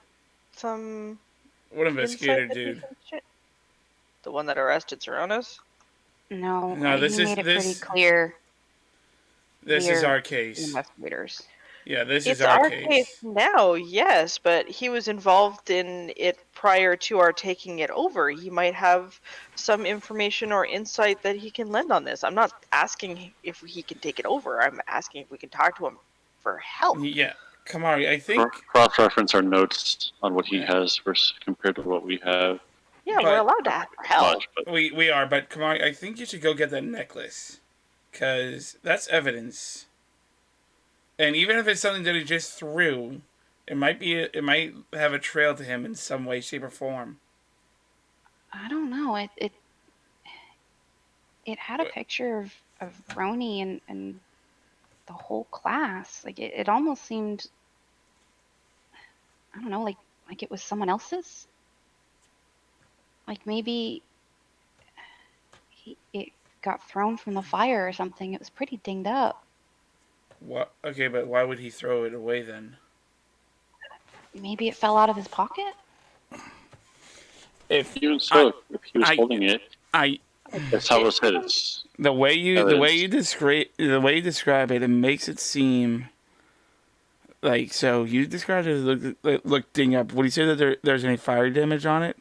some... What investigator dude? The one that arrested Zeronis? No, this he is made it pretty clear. This is our case. Investigators. Yeah, this is It's our case. case now, yes, but he was involved in it prior to our taking it over. He might have some information or insight that he can lend on this. I'm not asking if he can take it over. I'm asking if we can talk to him for help. Yeah, Kamari, I think... Cross-reference our notes on what he has versus compared to what we have. Yeah, we're allowed to ask for help. We are, but Kamari, I think you should go get that necklace. Because that's evidence. And even if it's something that he just threw, it might have a trail to him in some way, shape, or form. I don't know. It had a picture of Roni and the whole class. Like it almost seemed I don't know, like it was someone else's. Like maybe it got thrown from the fire or something. It was pretty dinged up. What? Okay, but why would he throw it away then? Maybe it fell out of his pocket. If Even so, if he was I- holding it, I that's how it said. It's the way you describe it, it makes it seem like so. You described it as look ding up. Would you say that there's any fire damage on it?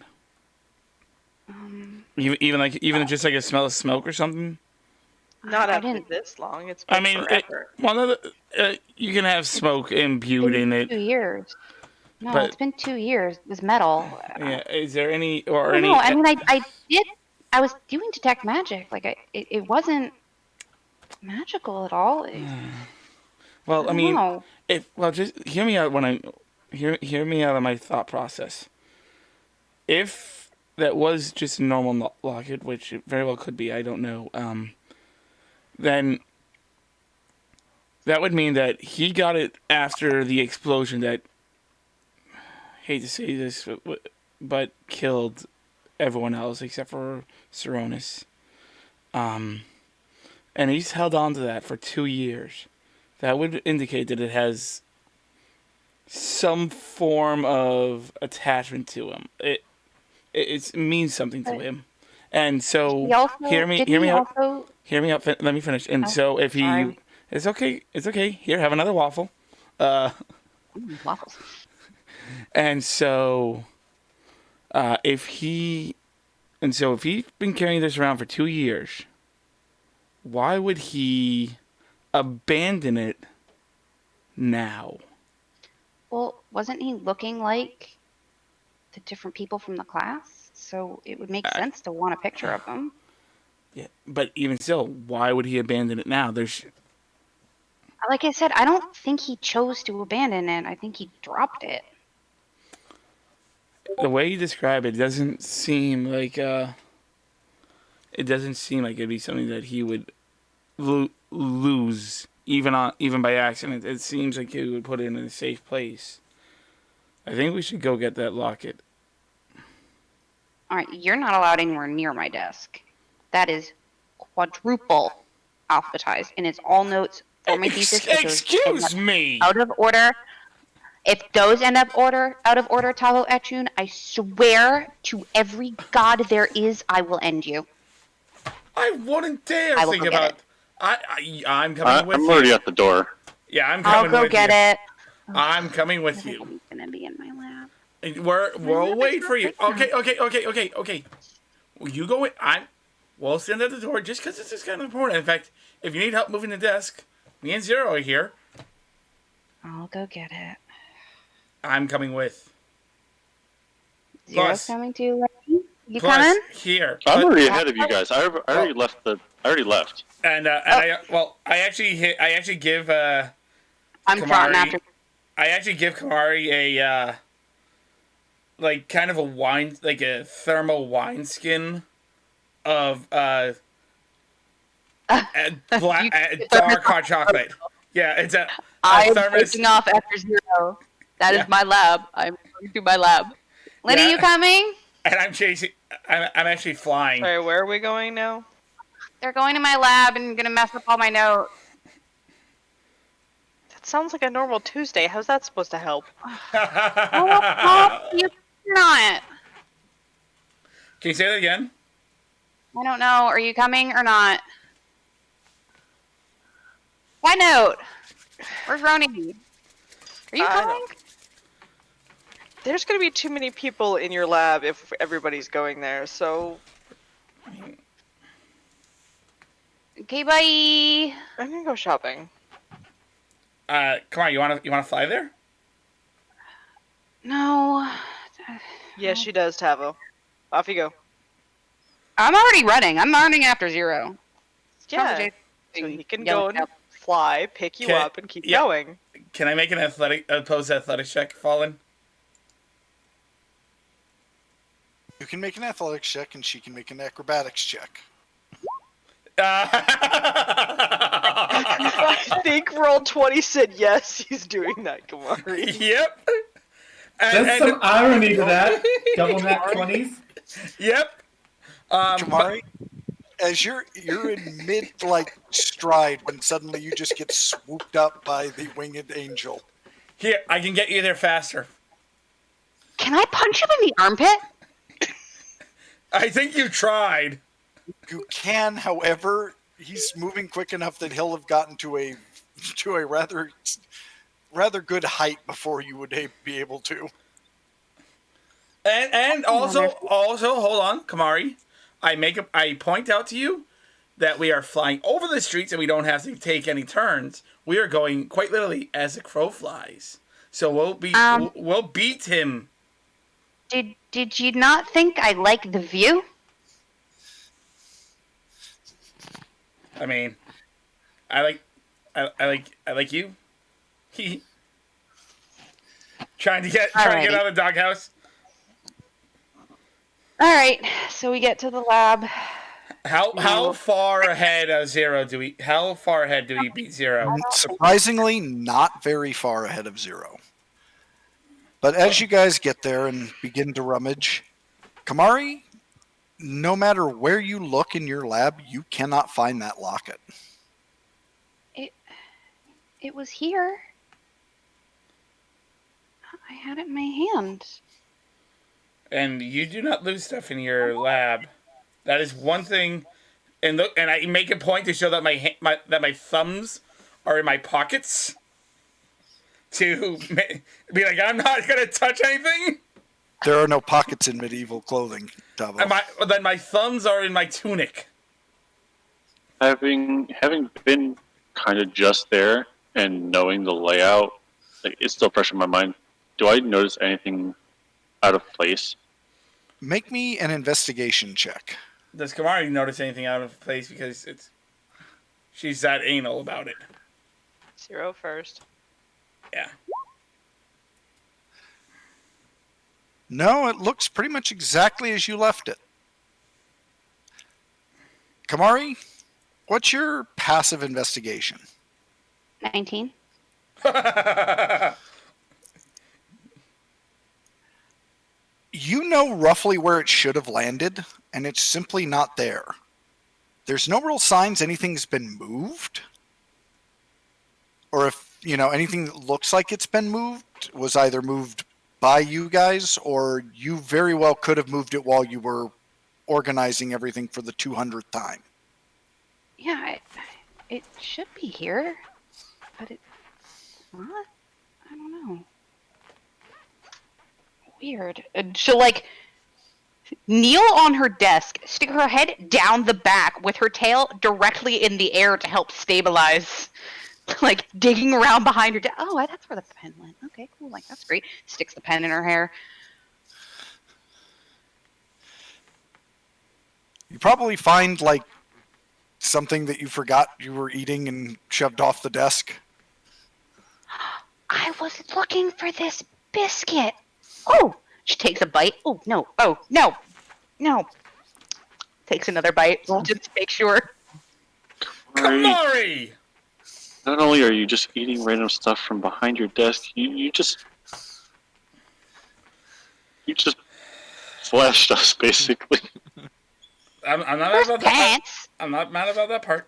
Even just like a smell of smoke or something. Not I after didn't- this long. It's I been mean, forever. you can have smoke imbued in it. 2 years. No, But- it's been 2 years. It was metal. Yeah. Is there any I or don't any? know. I mean, I did. I was doing detect magic. Like it wasn't magical at all. Well, I don't mean, know. just hear me out when I hear me out of my thought process. If that was just a normal locket, which it very well could be, I don't know. Then that would mean that he got it after the explosion that, hate to say this, but killed everyone else except for Saronis. And he's held on to that for 2 years. That would indicate that it has some form of attachment to him. It means something to him. And so He also, hear me didn't he out. also- Hear me out. Let me finish. And Oh, so if he, sorry. it's okay. Here, have another waffle. Waffles. And so, if he's been carrying this around for 2 years, why would he abandon it now? Well, wasn't he looking like the different people from the class? So it would make sense to want a picture of him. Yeah, but even still, why would he abandon it now? Like I said, I don't think he chose to abandon it. I think he dropped it. The way you describe it doesn't seem like it'd be something that he would lose even by accident. It seems like he would put it in a safe place. I think we should go get that locket. All right, you're not allowed anywhere near my desk. That is quadruple alphabetized, and it's all notes for my thesis. Excuse me. Out of order. If those end up out of order, Tahoe Etchun, I swear to every god there is, I will end you. I wouldn't dare I will think go get about. I'm coming with I'm you. already at the door. Yeah, I'm I'll coming go with get you. it. I'm coming with you. He's gonna be in my lab. We'll wait for you. Okay. Well, you go in. We'll stand at the door just because this is kind of important. In fact, if you need help moving the desk, me and Zero are here. I'll go get it. I'm coming with. Zero's Plus- coming too, Lenny? You Plus, coming? here. I'm already ahead of you guys. I already left. I already left. And I actually give I'm Kamari- trotting after. I actually give Kamari a like kind of a wine, like a thermal wine skin of dark hot chocolate. Yeah, it's a I'm thermos. taking off after Zero. That Yeah. is my lab. I'm going to my lab. Lenny, Yeah. you coming? And I'm chasing. I'm actually flying. Sorry, where are we going now? They're going to my lab and gonna mess up all my notes. That sounds like a normal Tuesday. How's that supposed to help? Oh, you're not. Can you say that again? I don't know. Are you coming or not? Why note? Where's Roni? Are you I coming? There's going to be too many people in your lab if everybody's going there, so Okay, bye. I'm going to go shopping. Come on, you wanna fly there? No. Yes, she does, Tavo. Off you go. I'm already running. I'm running after Zero. Yeah, so he can go Yelling and fly, pick you Okay, up, and keep yeah. going. Can I make an opposed athletics check, Fallen? You can make an athletics check, and she can make an acrobatics check. I think roll 20 said yes, he's doing that, Kamari. Yep. There's some irony to that. Double nat 20s. Yep. Kamari, as you're in mid stride when suddenly you just get swooped up by the winged angel. Here, I can get you there faster. Can I punch him in the armpit? I think you tried. You can, however, he's moving quick enough that he'll have gotten to a rather good height before you would be able to. And also hold on, Kamari. I point out to you that we are flying over the streets and we don't have to take any turns. We are going quite literally as the crow flies. So we'll beat him. Did you not think I like the view? I mean, I like you. Trying to get out of the doghouse. All right, so we get to the lab. How far ahead of Zero do we? How far ahead do we beat Zero? Surprisingly, not very far ahead of Zero. But as you guys get there and begin to rummage, Kamari, no matter where you look in your lab, you cannot find that locket. It was here. I had it in my hand. And you do not lose stuff in your lab. That is one thing. And look, and I make a point to show that my thumbs are in my pockets. To be like, I'm not gonna touch anything. There are no pockets in medieval clothing, Tavo. Then my thumbs are in my tunic. Having been kind of just there and knowing the layout, it's still fresh in my mind. Do I notice anything out of place? Make me an investigation check. Does Kamari notice anything out of place because she's that anal about it? 0 first. Yeah. No, it looks pretty much exactly as you left it. Kamari, what's your passive investigation? 19. You know roughly where it should have landed, and it's simply not there. There's no real signs anything's been moved. Or if, anything that looks like it's been moved was either moved by you guys, or you very well could have moved it while you were organizing everything for the 200th time. Yeah, it should be here, but it's not. I don't know. Weird. She'll kneel on her desk, stick her head down the back with her tail directly in the air to help stabilize. Digging around behind her. Oh, that's where the pen went. Okay, cool. That's great. Sticks the pen in her hair. You probably find, something that you forgot you were eating and shoved off the desk. I was looking for this biscuit. Oh, she takes a bite. Oh, no. Oh, no. No. Takes another bite just to make sure. Kamari! Not only are you just eating random stuff from behind your desk, you just flashed us, basically. I'm not mad Where's about pants? that. I'm not mad about that part.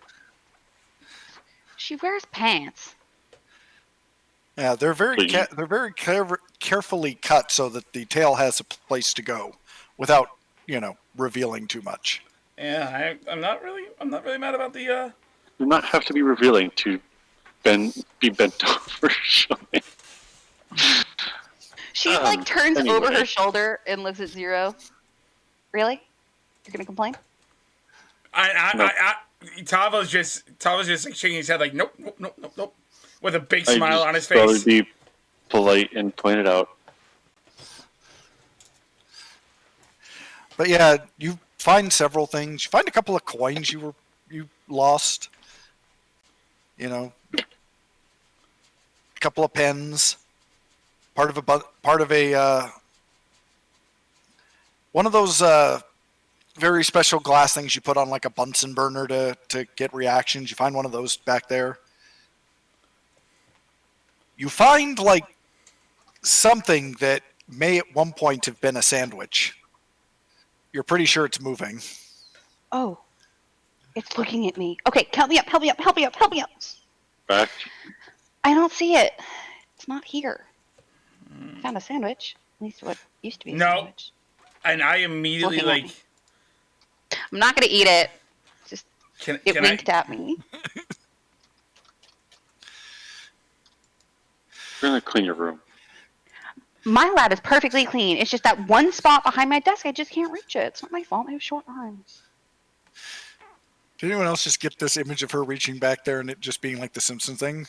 She wears pants. Yeah, they're very carefully cut so that the tail has a place to go, without revealing ttoo much. Yeah, I'm not really mad about the. Do not have to be revealing to be bent over showing. She turns over her shoulder and looks at Zero. Really? You're gonna complain? Tavo's just shaking his head nope, with a big smile on his face. Probably be polite and point it out. But yeah, you find several things. You find a couple of coins you lost. A couple of pens. Part of a one of those very special glass things you put on a Bunsen burner to get reactions. You find one of those back there. You find something that may at one point have been a sandwich. You're pretty sure it's moving. Oh, it's looking at me. Okay, help me up, help me up, help me up, help me up. Back. I don't see it. It's not here. Found a sandwich. At least what used to be a No. sandwich. And I immediately Looking at like. me. I'm not gonna eat it. Just Can it I? winked at me. We're gonna clean your room. My lab is perfectly clean. It's just that one spot behind my desk. I just can't reach it. It's not my fault. I have short arms. Did anyone else just get this image of her reaching back there and it just being like the Simpsons thing?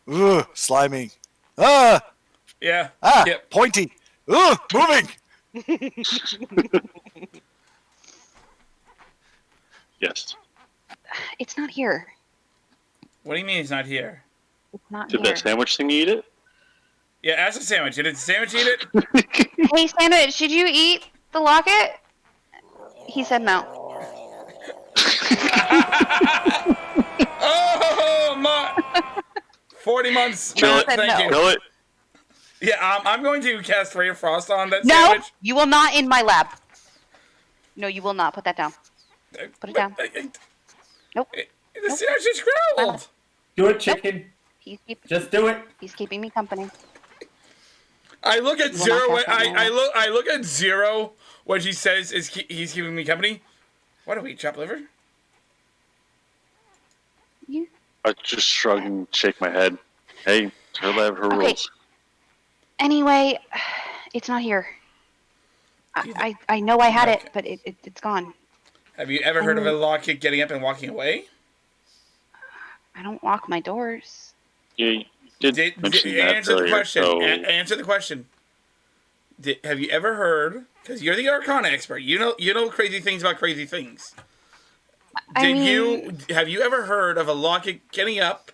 Ugh, slimy. Ah! Yeah. Ah! Yep. Pointy. Ugh, moving! Yes. It's not here. What do you mean he's not here? It's not Did here. that sandwich thing eat it? Yeah, ask the sandwich. Did the sandwich eat it? Hey, Sandwich, did you eat the locket? He said no. Oh my! 40 months. Kill Matt, it. thank no. you. Kill it. Yeah, I'm going to cast Ray of Frost on that No, sandwich. you will not in my lab. No, you will not. Put that down. Put it down. Nope. The sandwich is grilled. Do it, chicken. Just do it. He's keeping me company. I look at You will Zero. not When, cast that I look at Zero when she says he's keeping me company. What do we chop liver? You. I just shrug and shake my head. Hey, her lab, her Okay. rules. Anyway, it's not here. I know I had it, but it's gone. Have you ever heard of a locket getting up and walking away? I don't lock my doors. Yeah, you did mention that answer the earlier, question. so Answer the question. Have you ever heard? Because you're the Arcana expert. You know crazy things about crazy things. I mean, Have you ever heard of a locket getting up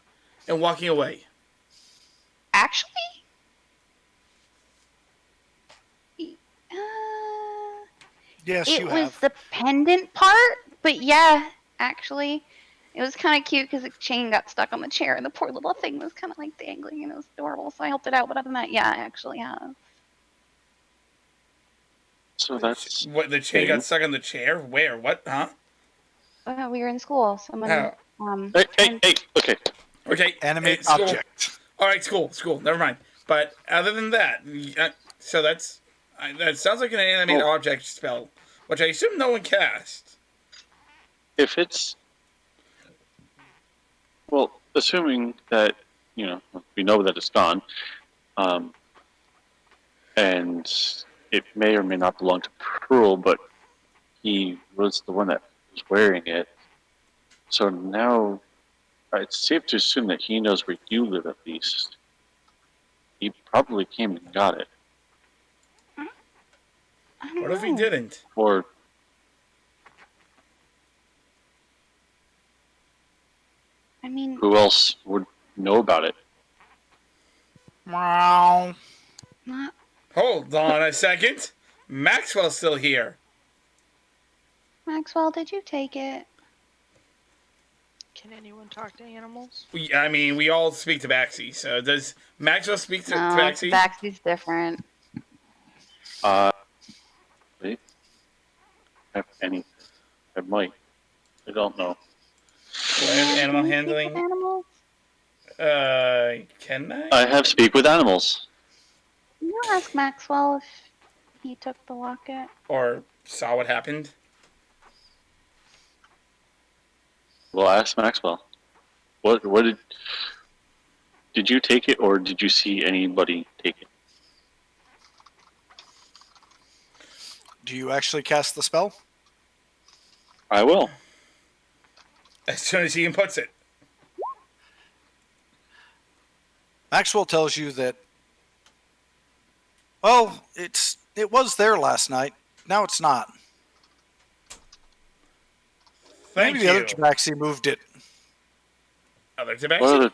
and walking away? actually, Yes, it you was have. the pendant part, but yeah, actually, it was kind of cute because the chain got stuck on the chair and the poor little thing was kind of like dangling and it was adorable. So I helped it out. But other than that, yeah, I actually have. so that's What, the chain got stuck on the chair? Where? What? Huh? We were in school. Someone. Oh. hey, okay. Okay. Animate school. object. All right, school. Never mind. But other than that, so that sounds like an animate object spell, which I assume no one cast. If it's assuming that we know that it's gone, and it may or may not belong to Pearl, but he was the one that was wearing it. So now it's safe to assume that he knows where you live at least. He probably came and got it. I don't What if he know. didn't? Or I mean, who else would know about it? Meow. not. Hold on a second. Maxwell's still here. Maxwell, did you take it? Can anyone talk to animals? We all speak to Baxi. So does Maxwell speak to No, Baxi? Baxi's different. Wait. Have any? I might. I don't know. Do I have animal Can you speak handling? with animals? Can I? I have speak with animals. Can you ask Maxwell if he took the locket? Or saw what happened? Well, ask Maxwell. What did you take it, or did you see anybody take it? Do you actually cast the spell? I will. As soon as he inputs it. Maxwell tells you that, well, it was there last night. Now it's not. Thank Maybe you. the other Tabaxi moved it. Other What are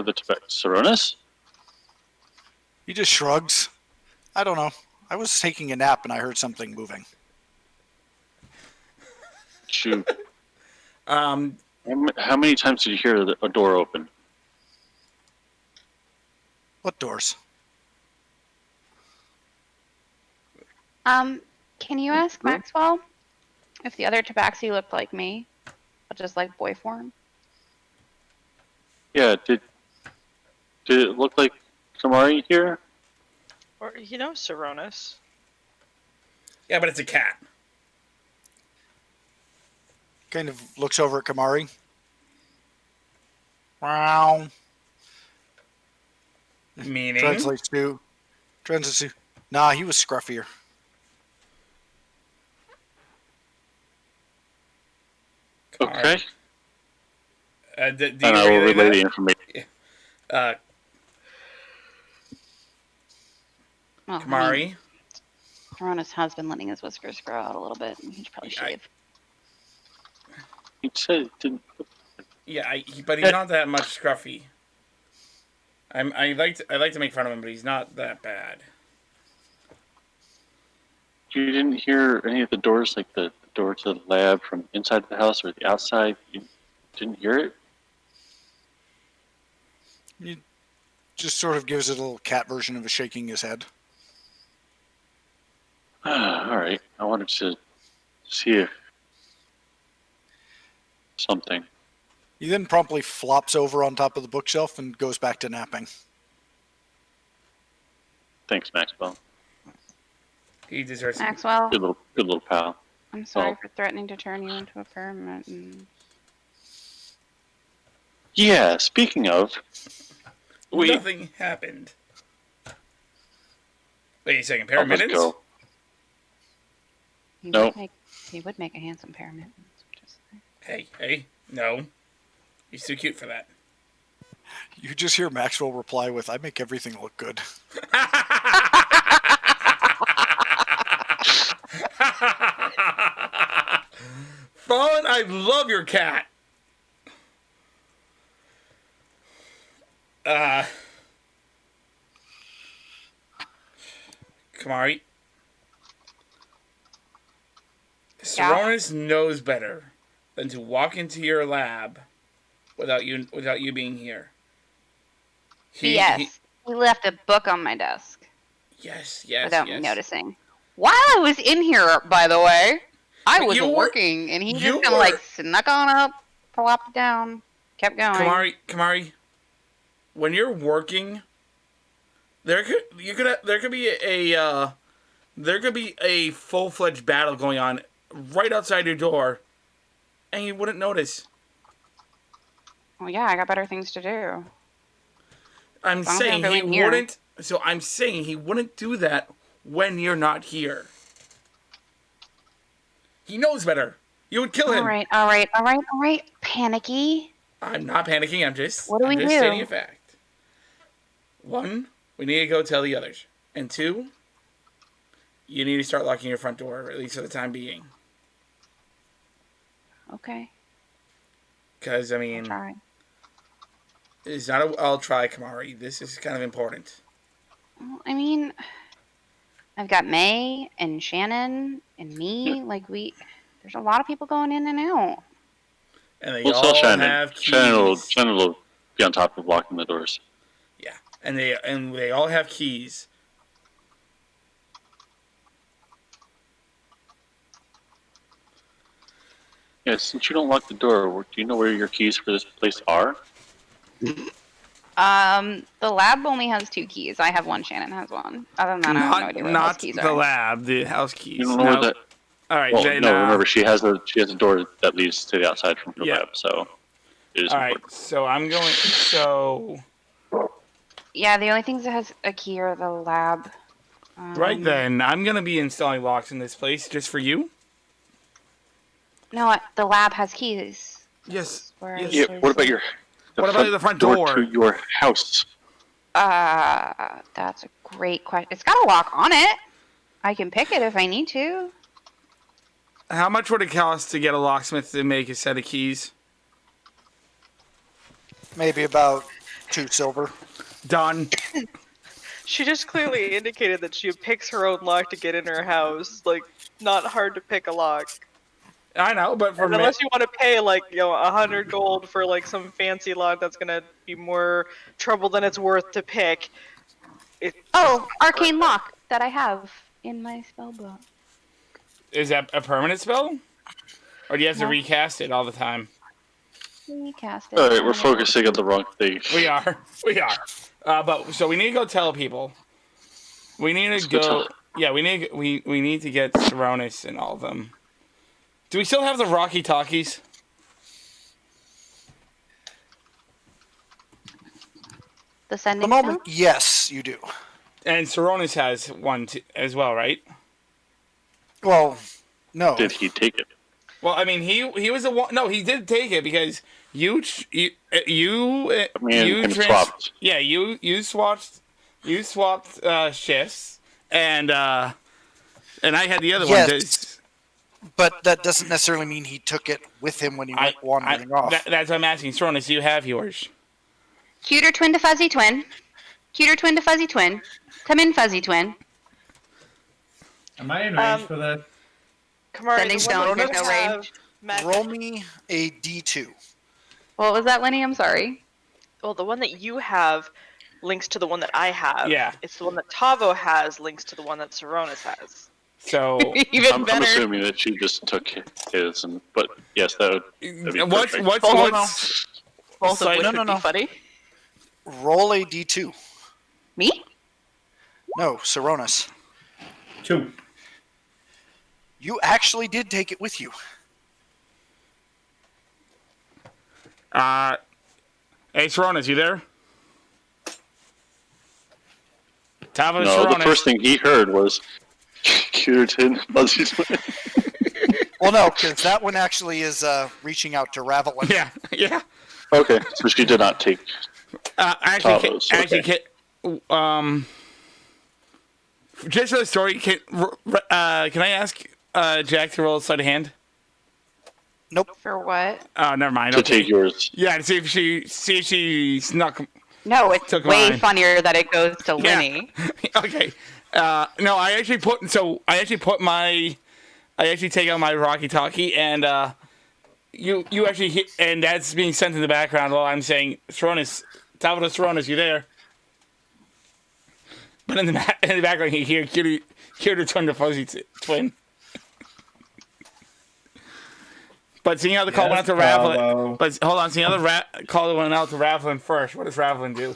Tabaxi? the Saronis? He just shrugs. I don't know. I was taking a nap and I heard something moving. Shoot. How How many times did you hear a door open? What doors? Can you ask Maxwell if the other tabaxi looked like me, but just like boy form? Yeah, did it look like Kamari here? Or, Saronis. Yeah, but it's a cat. Kind of looks over at Kamari. Wow. Meaning? Translates to. Nah, he was scruffier. Okay. Do you And I will relay the information. Well, Kamari? Saronis has been letting his whiskers grow out a little bit, and he should probably shave. He said it didn't. Yeah, but he's not that much scruffy. I like to make fun of him, but he's not that bad. You didn't hear any of the doors, like the door to the lab from inside the house or the outside? You didn't hear it? He just sort of gives it a little cat version of a shaking his head. All right. I wanted to see if something. He then promptly flops over on top of the bookshelf and goes back to napping. Thanks, Maxwell. He deserves Maxwell, Good little pal. I'm sorry Oh. for threatening to turn you into a permanent. And... Yeah. Speaking of, Nothing happened. Wait a second, I'll just paramittens? go. He No. would make a handsome paramedic. Just Hey, no. He's too cute for that. You just hear Maxwell reply with, "I make everything look good." Fallen, I love your cat. Kamari. Saronis knows better than to walk into your lab without you being here. He left a book on my desk Yes. without me noticing. While I was in here, by the way, I was you were- working, and he you just kind of like were- snuck on up, plopped down, kept going. Kamari, when you're working, there could be a full-fledged battle going on right outside your door, and you wouldn't notice. Well, yeah, I got better things to do. I'm As long as saying I'm he going here. wouldn't. So I'm saying he wouldn't do that when you're not here. He knows better. You would kill him. All right. Panicky. I'm not panicking. I'm just What do? stating a fact. 1, we need to go tell the others, and 2, you need to start locking your front door, at least for the time being. Okay. Because I mean, All right. it's not a I'll try, Kamari. This is kind of important. Well, I mean, I've got May and Shannon and me. Like there's a lot of people going in and out. And they We'll all tell Shannon. have keys. Shannon will be on top of locking the doors. Yeah, and they all have keys. Yeah, since you don't lock the door, do you know where your keys for this place are? The lab only has 2 keys. I have one. Shannon has one. Other than that, I have no idea where the house keys the are. lab, the house keys. You don't know where that. All right, Well, then, no. Remember, she has a door that leads to the outside from her Yeah. lab, so it is all right, important. so I'm going. So Yeah, the only things that has a key are the lab. right then, I'm gonna be installing locks in this place just for you. No, the lab has keys. Yes. Where yes. Yeah. What about the front door to your house? That's a great question. It's got a lock on it. I can pick it if I need to. How much would it cost to get a locksmith to make a set of keys? Maybe about 2 silver. Done. She just clearly indicated that she picks her own lock to get in her house. Like, not hard to pick a lock. I know, but for And me, unless you want to pay, like, 100 gold for, like, some fancy lock that's gonna be more trouble than it's worth to pick. Oh, arcane lock that I have in my spell book. Is that a permanent spell? Or do you have to No. recast it all the time? Recast it. All right, we're and it'll- focusing on the wrong thing. We are. We are. But so we need to go tell people. We need to Let's go go. tell. Yeah, we need to get Saronis and all of them. Do we still have the Rocky Talkies? The At sending the moment, stone? yes, you do. And Saronis has one as well, right? Well, no. Did he take it? Well, I mean, he was the one. No, he did take it because you Me and him swapped. Yeah, you swapped shifts, and I had the other one. Yes. But that doesn't necessarily mean he took it with him when he went wandering off. That's what I'm asking. Saronis, do you have yours? Cuter twin to fuzzy twin. Cuter twin to fuzzy twin. Come in, fuzzy twin. Am I in range for that? Kamari, Sending the stone, one there's that no you have range. magic- Roll me a D2. What was that, Lenny? I'm sorry. Well, the one that you have links to the one that I have. Yeah. It's the one that Tavo has links to the one that Saronis has. So Even I'm better. assuming that she just took his, but yes, that'd be what's perfect. what's Oh, what's Both of Like- which No, would no, be no. funny. Roll a D2. Me? No, Saronis. 2. You actually did take it with you. Hey, Saronis, you there? Tava No, Saronis. the first thing he heard was Cuterton Fuzzy Twin. Well, no, because that one actually is reaching out to Ravelin. Yeah. Okay, so she did not take. Tavos, okay. Just for the story, can I ask Jack to roll a sleight of hand? Nope. For what? Oh, never mind. To Okay. take yours. Yeah, to see if she snuck. No, it's Took way mine. funnier that it goes to Yeah. Lenny. Okay. No, I actually take out my Rocky Talkie, and you actually hit, and that's being sent in the background while I'm saying, Saronis, Tavos Saronis, you there? But in the background, you hear Cuter turn to Fuzzy Twin. But seeing how the call went out to Ravelin. Bravo. But hold on, seeing how the call went out to Ravelin first. What does Ravelin do?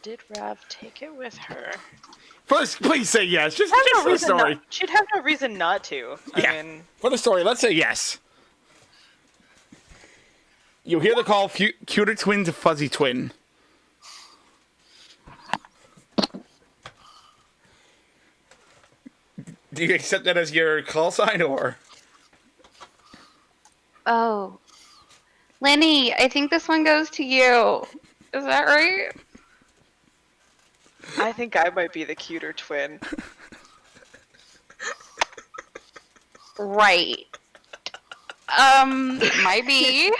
Did Rav take it with her? First, please say yes. Just Has no for the reason story. not- she'd have no reason not to. Yeah. I mean, For the story, let's say yes. You hear the call, Cuter Twin to Fuzzy Twin. Do you accept that as your call sign, or? Oh. Lenny, I think this one goes to you. Is that right? I think I might be the cuter twin. Right. Might be.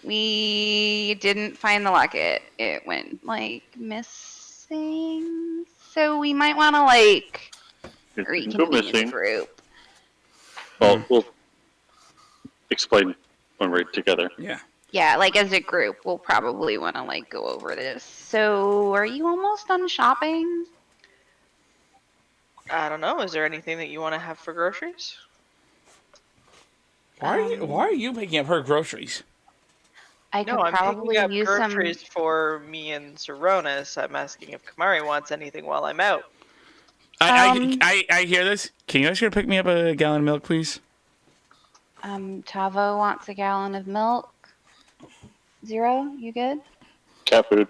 We didn't find the locket. It went, missing. So we might want to, It didn't go reconvene the missing. group. Well, we'll explain when we're together. Yeah. Yeah, as a group, we'll probably want to, go over this. So, are you almost done shopping? I don't know. Is there anything that you want to have for groceries? Why are you picking up her groceries? I could No, I'm probably picking up use some. groceries for me and Saronis. I'm asking if Kamari wants anything while I'm out. I hear this. Can you guys pick me up a gallon of milk, please? Tavo wants a gallon of milk. Zero, you good? Cat food.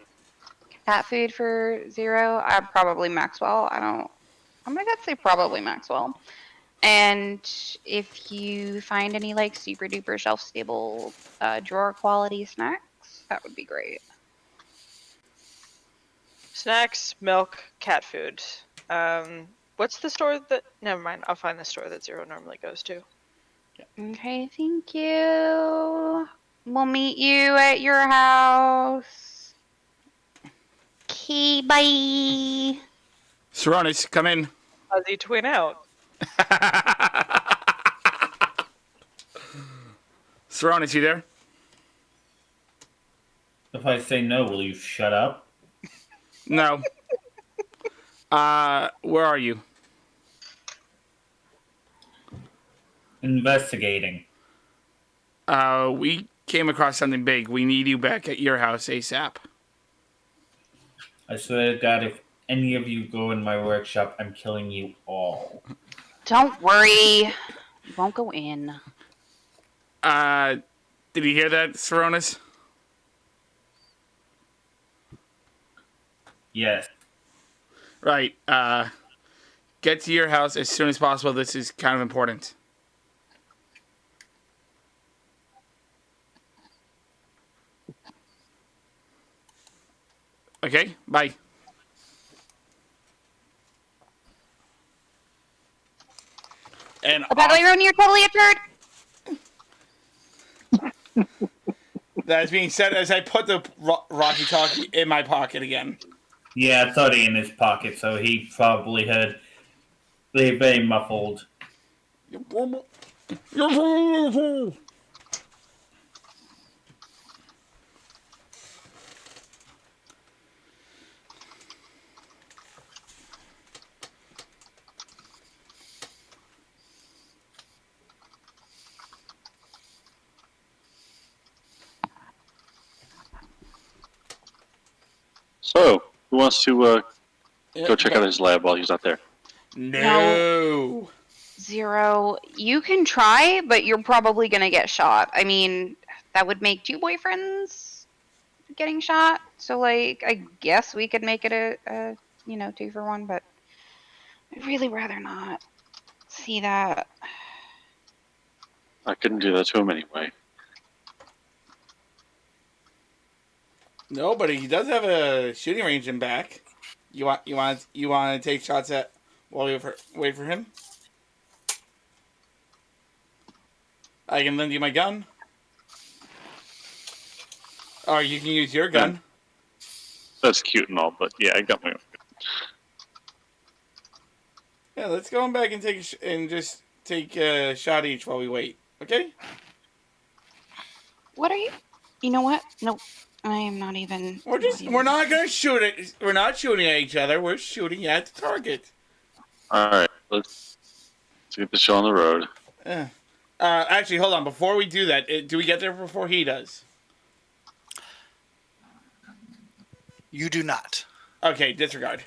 Cat food for Zero. Probably Maxwell. I'm gonna say probably Maxwell. And if you find any super duper shelf stable drawer quality snacks, that would be great. Snacks, milk, cat food. What's the store that? Never mind. I'll find the store that Zero normally goes to. Okay, thank you. We'll meet you at your house. Okay, bye. Saronis, come in. Fuzzy twin out. Saronis, you there? If I say no, will you shut up? No. Where are you? Investigating. We came across something big. We need you back at your house ASAP. I swear to God, if any of you go in my workshop, I'm killing you all. Don't worry. You won't go in. Did you hear that, Saronis? Yes. Right. Get to your house as soon as possible. This is kind of important. Okay, bye. And By the way, Ron, you're totally a turd. that is being said as I put the Rocky Talkie in my pocket again. Yeah, it's already in his pocket, so he probably heard the very muffled. So, who wants to go check out his lab while he's not there? No. Zero. You can try, but you're probably gonna get shot. I mean, that would make 2 boyfriends getting shot. So, like, I guess we could make it a 2 for 1, but I'd really rather not see that. I couldn't do that to him anyway. No, but he does have a shooting range in back. You want to take shots at while we wait for him? I can lend you my gun. Or you can use your gun. That's cute and all, but yeah, I got my own gun. Yeah, let's go on back and just take a shot each while we wait. Okay? What are you? You know what? No, I am not even. We're not gonna shoot it. We're not shooting at each other. We're shooting at the target. All right, let's get the show on the road. Actually, hold on. Before we do that, do we get there before he does? You do not. Okay, disregard.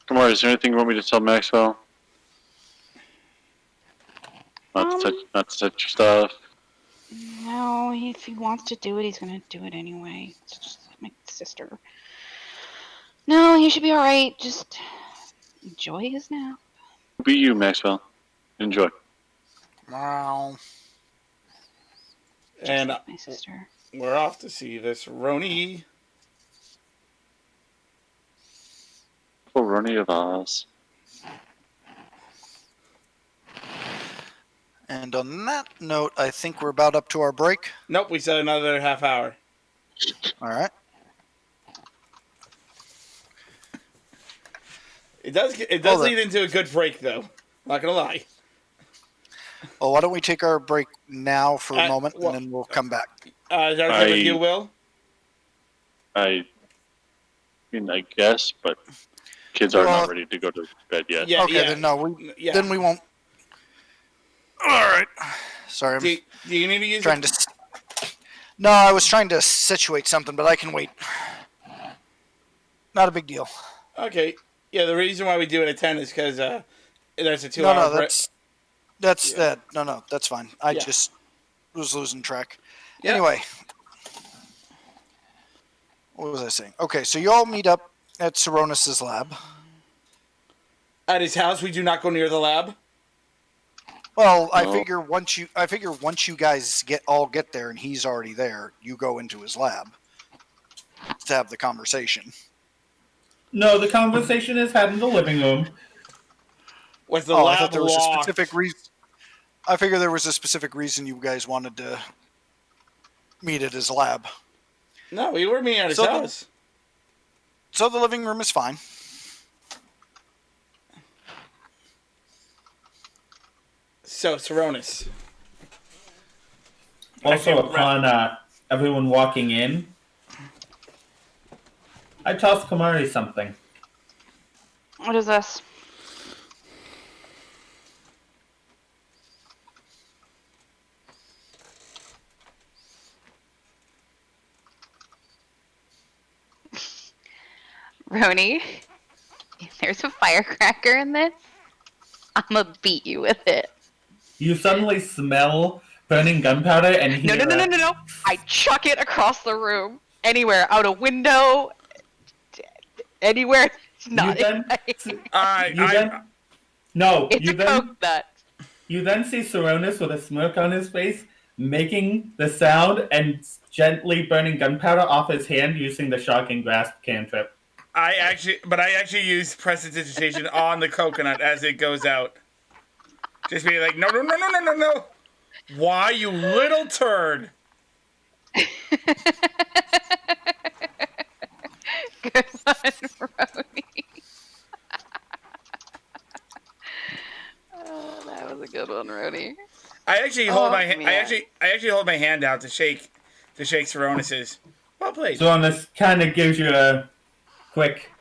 Come on, is there anything you want me to tell Maxwell? Not to touch your stuff. No, if he wants to do it, he's gonna do it anyway. It's just like my sister. No, he should be all right. Just enjoy his nap. Be you, Maxwell. Enjoy. Wow. Just And like my sister. we're off to see this Roni. For Ronnie of Oz. And on that note, I think we're about up to our break. Nope, we said another half hour. All right. It does lead into a good break, though. Not gonna lie. Well, why don't we take our break now for a moment, well, and then we'll come back. Is that okay with you, Will? I mean, I guess, but kids are not ready to go to bed yet. Yeah, Okay, then no, then we won't. All right. Sorry, Do you need to use trying to. No, I was trying to situate something, but I can wait. Not a big deal. Okay. Yeah, the reason why we do it at 10 is because there's a 2 No, hour break. that's that. No, that's fine. I just was losing track. Anyway, what was I saying? Okay, so you all meet up at Saronis' lab. At his house, we do not go near the lab. Well, I figure once you guys get there and he's already there, you go into his lab to have the conversation. No, the conversation is had in the living room. Was the lab I thought there was locked? a specific reason. I figure there was a specific reason you guys wanted to meet at his lab. No, we were meeting at his house. So the living room is fine. So, Saronis. Also, Actually, upon everyone walking in, I tossed Kamari something. What is this? Roni, if there's a firecracker in this, I'm gonna beat you with it. You suddenly smell burning gunpowder and hear No. I chuck it across the room. Anywhere. Out a window. Anywhere. It's not You then, It's a coconut. You then see Saronis with a smirk on his face, making the sound and gently burning gunpowder off his hand using the shocking grasp cantrip. I actually use prestidigitation on the coconut as it goes out. Just be like, no. Why, you little turd? Good one, Roni. Oh, that was a good one, Roni. I actually hold my I actually hold my hand out to shake Saronis's. Well played. Saronis kind of gives you a quick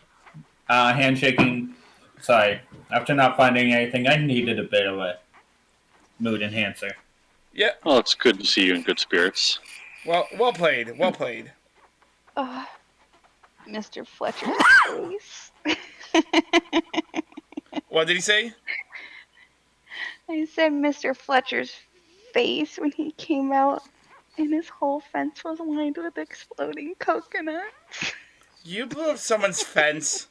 handshaking. Sorry, after not finding anything, I needed a bit of a mood enhancer. Yeah. Well, it's good to see you in good spirits. Well played. Well played. Mr. Fletcher's face. What did he say? I said Mr. Fletcher's face when he came out and his whole fence was lined with exploding coconuts. You blew up someone's fence.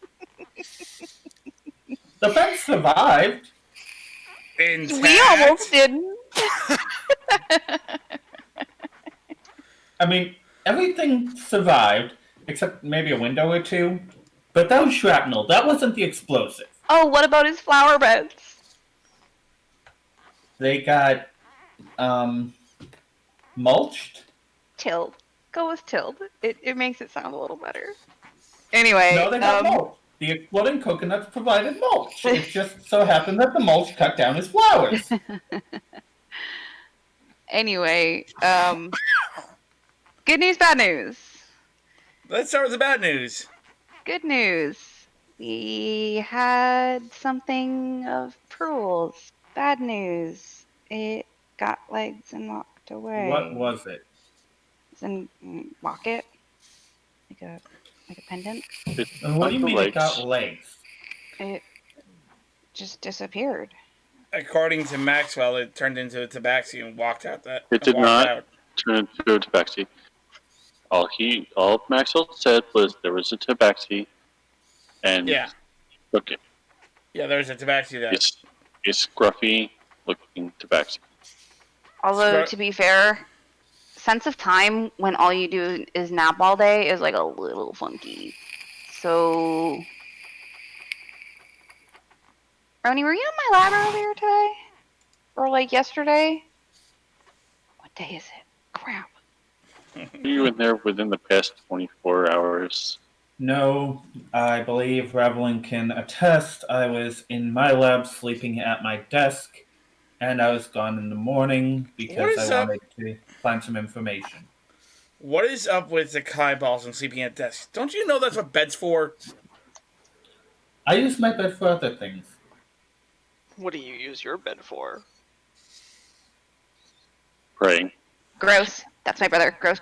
The fence survived. Intact. We almost didn't. I mean, everything survived, except maybe a window or two. But that was shrapnel. That wasn't the explosive. Oh, what about his flower beds? They got, mulched? Tilled. Go with tilled. It makes it sound a little better. Anyway. No, they got mulch. The exploding coconuts provided mulch. It just so happened that the mulch cut down his flowers. Anyway, good news, bad news. Let's start with the bad news. Good news. We had something of Prule's. Bad news. It got legs and walked away. What was it? It's a locket. Like a pendant. And what do you mean it got legs? It just disappeared. According to Maxwell, it turned into a tabaxi and walked out. It did not turn into a tabaxi. All Maxwell said was there was a tabaxi, and took it. Yeah, there's a tabaxi there. It's scruffy looking tabaxi. Although, to be fair, sense of time when all you do is nap all day is like a little funky. So, Roni, were you in my lab earlier today? Or like yesterday? What day is it? Crap. You in there within the past 24 hours? No, I believe Ravelin can attest. I was in my lab sleeping at my desk, and I was gone in the morning because I wanted to find some information. What is up with the Kai balls and sleeping at desks? Don't you know that's what bed's for? I use my bed for other things. What do you use your bed for? Praying. Gross. That's my brother. Gross.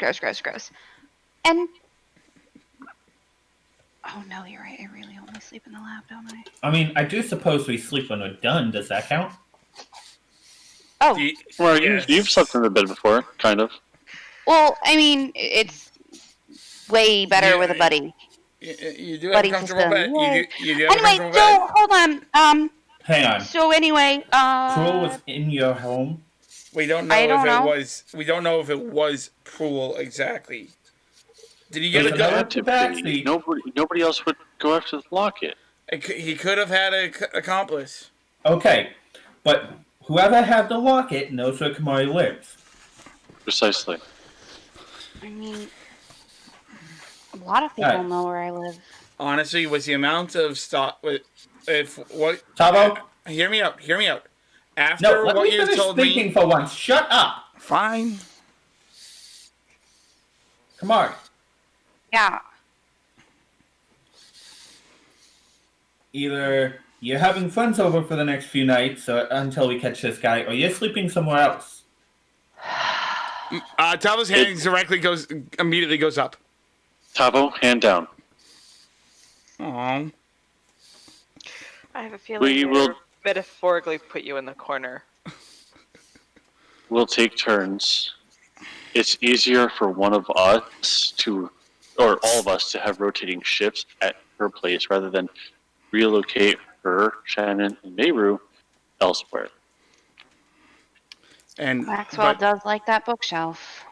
And... Oh no, you're right. I really only sleep in the lab, don't I? I mean, I do suppose we sleep when we're done. Does that count? Oh. Well, you've slept in the bed before, kind of. Well, I mean, it's way better with a buddy. You do have a comfortable bed. You do have a anyway, comfortable so bed. hold on. Hang on. So anyway, Prule was in your home. We don't know We don't know if it was Prule exactly. Did he get a gun? Nobody else would go after the locket. He could have had an accomplice. Okay, but whoever had the locket knows where Kamari lives. Precisely. I mean, a lot of people know where I live. Honestly, was the amount of stock... Tavo? Hear me out. After No, let what me you finish told speaking me... for once. Shut up. Fine. Kamari, Yeah. either you're having friends over for the next few nights until we catch this guy, or you're sleeping somewhere else. Tavo's hand immediately goes up. Tavo, hand down. Aww. I have a feeling We they're will- metaphorically put you in the corner. We'll take turns. It's easier for one of us or all of us to have rotating shifts at her place rather than relocate her, Shannon, and Mayru elsewhere. And Maxwell does like that bookshelf.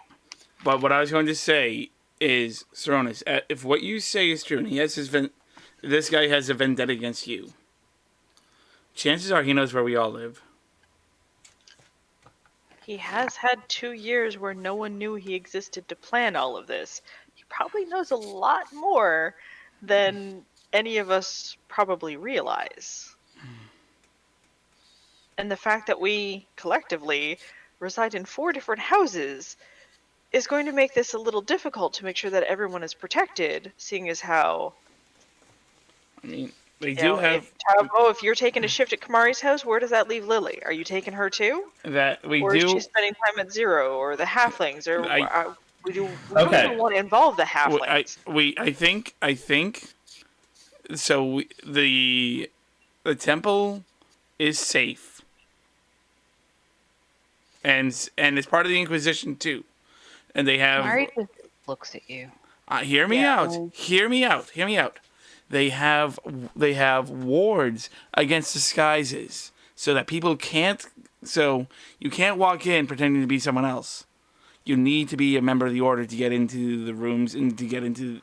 But what I was going to say is, Saronis, if what you say is true, and he has this guy has a vendetta against you, chances are he knows where we all live. He has had 2 years where no one knew he existed to plan all of this. He probably knows a lot more than any of us probably realize. And the fact that we, collectively, reside in 4 different houses is going to make this a little difficult to make sure that everyone is protected, seeing as how... I mean, they do have... If you're taking a shift at Kamari's house, where does that leave Lily? Are you taking her too? That we or do... is she spending time at Zero, or the halflings, or... we don't Okay. even want to involve the halflings. I think... So, the temple is safe. And it's part of the Inquisition, too. And they have... Mari just looks at you. Hear me out. Hear me out. They have wards against disguises, so that people can't. So you can't walk in pretending to be someone else. You need to be a member of the order to get into the rooms and to get into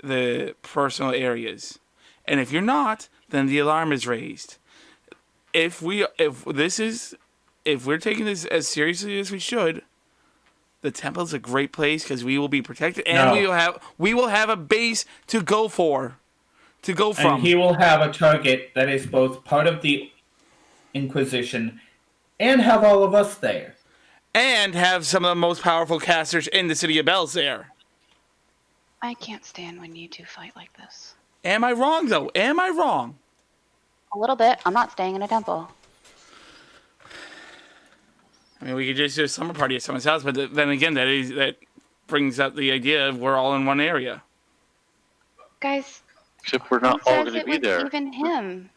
the personal areas. And if you're not, then the alarm is raised. If we're taking this as seriously as we should, the temple's a great place because we will be protected, and we will have a base to go from. And he will have a target that is both part of the Inquisition and have all of us there. And have some of the most powerful casters in the City of Bells there. I can't stand when you two fight like this. Am I wrong, though? Am I wrong? A little bit. I'm not staying in a temple. I mean, we could just do a summer party at someone's house, but then again, that brings up the idea of we're all in one area. Guys, Except we're not who all says going to it be was there. even him?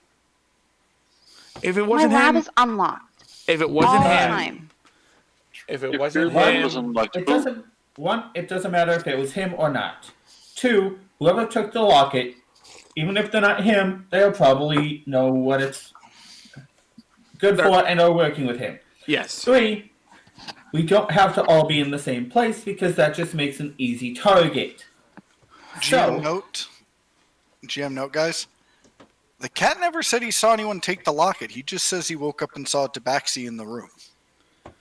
If it wasn't My lab him, is unlocked. if it wasn't all the him, time. if it If wasn't your line him, wasn't like It doesn't matter if it was him or not. 2, whoever took the locket, even if they're not him, they'll probably know what it's good for and are working with him. yes. 3, we don't have to all be in the same place because that just makes an easy target. GM note, guys. The cat never said he saw anyone take the locket. He just says he woke up and saw a tabaxi in the room.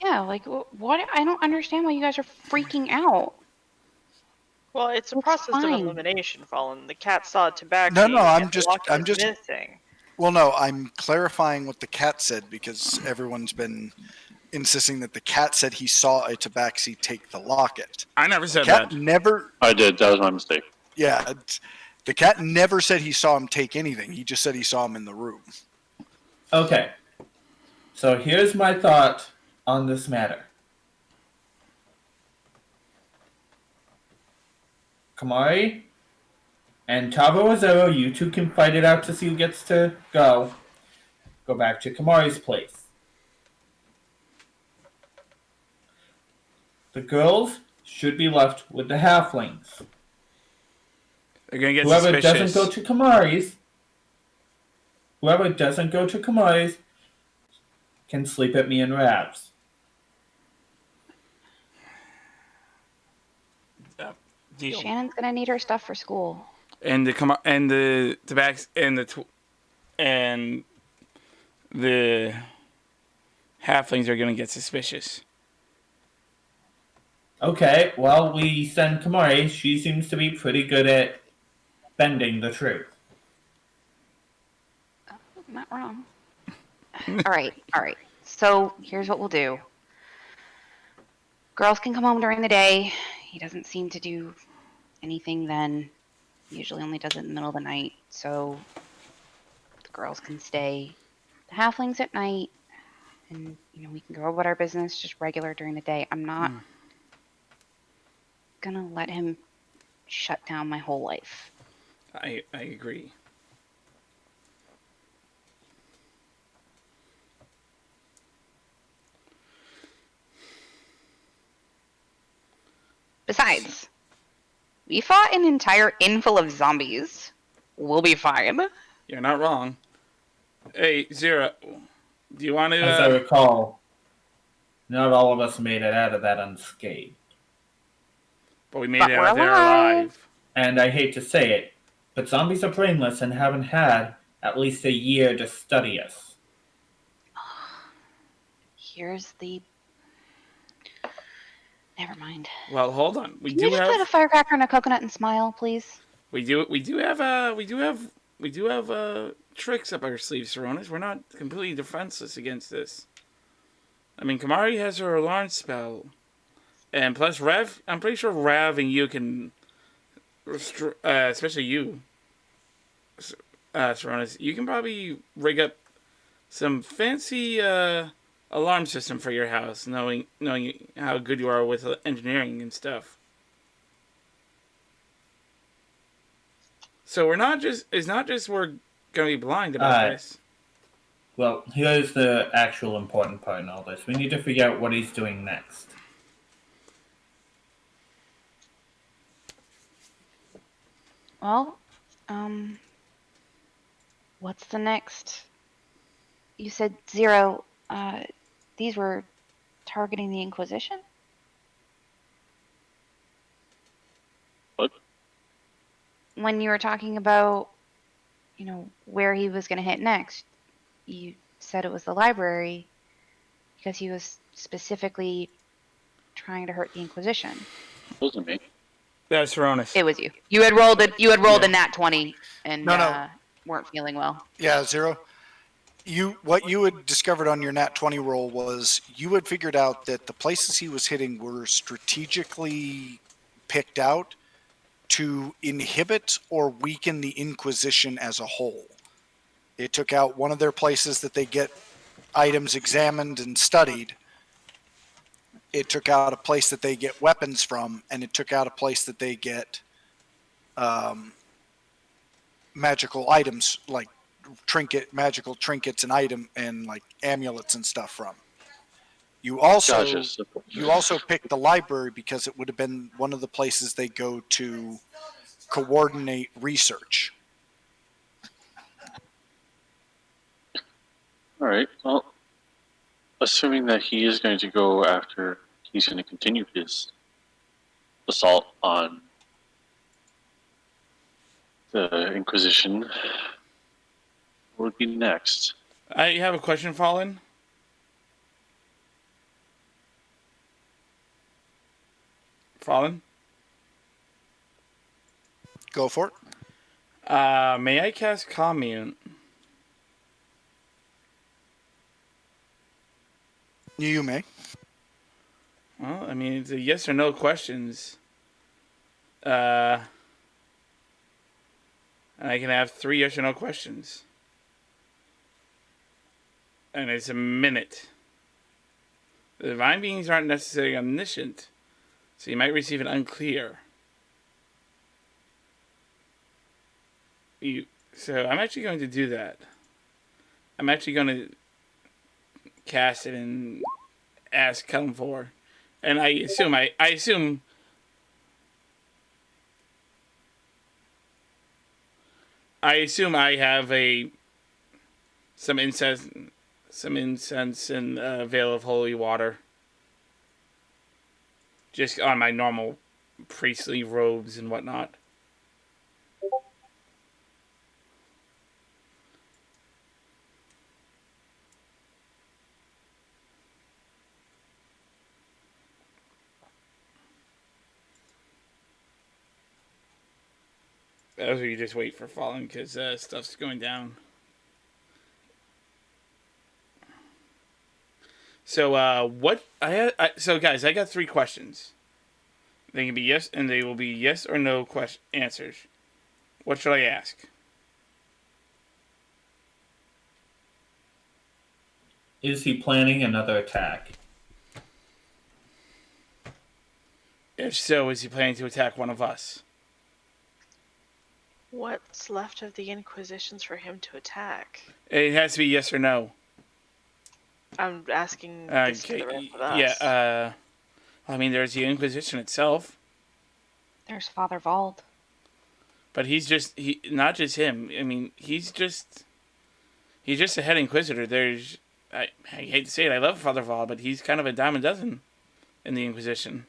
Yeah, like, what? I don't understand why you guys are freaking out. Well, it's a It's process fine. of elimination, Fallen. The cat saw tobacco. No, I'm and the just- locket I'm is just- missing. Well, no, I'm clarifying what the cat said because everyone's been insisting that the cat said he saw a tabaxi take the locket. I never said Cat that. never. I did. That was my mistake. Yeah, the cat never said he saw him take anything. He just said he saw him in the room. Okay. So here's my thought on this matter. Kamari and Tavo Azero, you two can fight it out to see who gets to go. Go back to Kamari's place. The girls should be left with the halflings. They're gonna get Whoever suspicious. doesn't go to Kamari's can sleep at me and Rabs. Deal. Shannon's gonna need her stuff for school. And the tobacco and the halflings are gonna get suspicious. Okay, well, we send Kamari. She seems to be pretty good at bending the truth. I'm not wrong. All right. So here's what we'll do. Girls can come home during the day. he doesn't seem to do anything then. He usually only does it in the middle of the night, so the girls can stay the halflings at night, and we can go about our business just regular during the day. I'm not gonna let him shut down my whole life. I agree. Besides, we fought an entire inn full of zombies. We'll be fine. You're not wrong. Hey, Zero, do you want to? As I recall, not all of us made it out of that unscathed. But we made But it we're out there alive. alive. And I hate to say it, but zombies are brainless and haven't had at least a year to study us. Here's the. Never mind. Well, hold on. We Can do you just have. put a firecracker in a coconut and smile, please? We do have tricks up our sleeves, Saronis. We're not completely defenseless against this. I mean, Kamari has her alarm spell, and plus Rev. I'm pretty sure Rev and you can, especially you, Saronis. You can probably rig up some fancy alarm system for your house, knowing how good you are with engineering and stuff. So it's not just we're gonna be blind about this. Well, here's the actual important part in all this. We need to figure out what he's doing next. Well, what's the next? You said Zero. These were targeting the Inquisition? What? When you were talking about, where he was going to hit next, you said it was the library because he was specifically trying to hurt the Inquisition. Wasn't me. That's Saronis. It was you. You had rolled it. You had rolled a nat 20 and No. weren't feeling well. Yeah, Zero. What you had discovered on your nat 20 roll was you had figured out that the places he was hitting were strategically picked out to inhibit or weaken the Inquisition as a whole. It took out one of their places that they get items examined and studied. It took out a place that they get weapons from, and it took out a place that they get magical items like magical trinkets and like amulets and stuff from. You also picked the library because it would have been one of the places they go to coordinate research. All right. Well, assuming that he is going to go after, he's going to continue his assault on the Inquisition. What would be next? I have a question, Fallen. Fallen? Go for it. May I cast Commune? You may. Well, I mean, it's a yes or no questions. And I can have 3 yes or no questions. And it's a minute. The divine beings aren't necessarily omniscient, so you might receive an unclear. So I'm actually going to do that. I'm actually going to cast it and ask come for, and I assume I have some incense and a veil of holy water, just on my normal priestly robes and whatnot. Those are you just wait for falling because stuff's going down. So what so guys, I got 3 questions. They can be yes, and they will be yes or no answers. What should I ask? Is he planning another attack? If so, is he planning to attack one of us? What's left of the Inquisitions for him to attack? It has to be yes or no. I'm asking this for the rest of us. Yeah, I mean, there's the Inquisition itself. There's Father Vald. But not just him. I mean, he's just a head Inquisitor. I hate to say it, I love Father Vald, but he's kind of a dime a dozen in the Inquisition.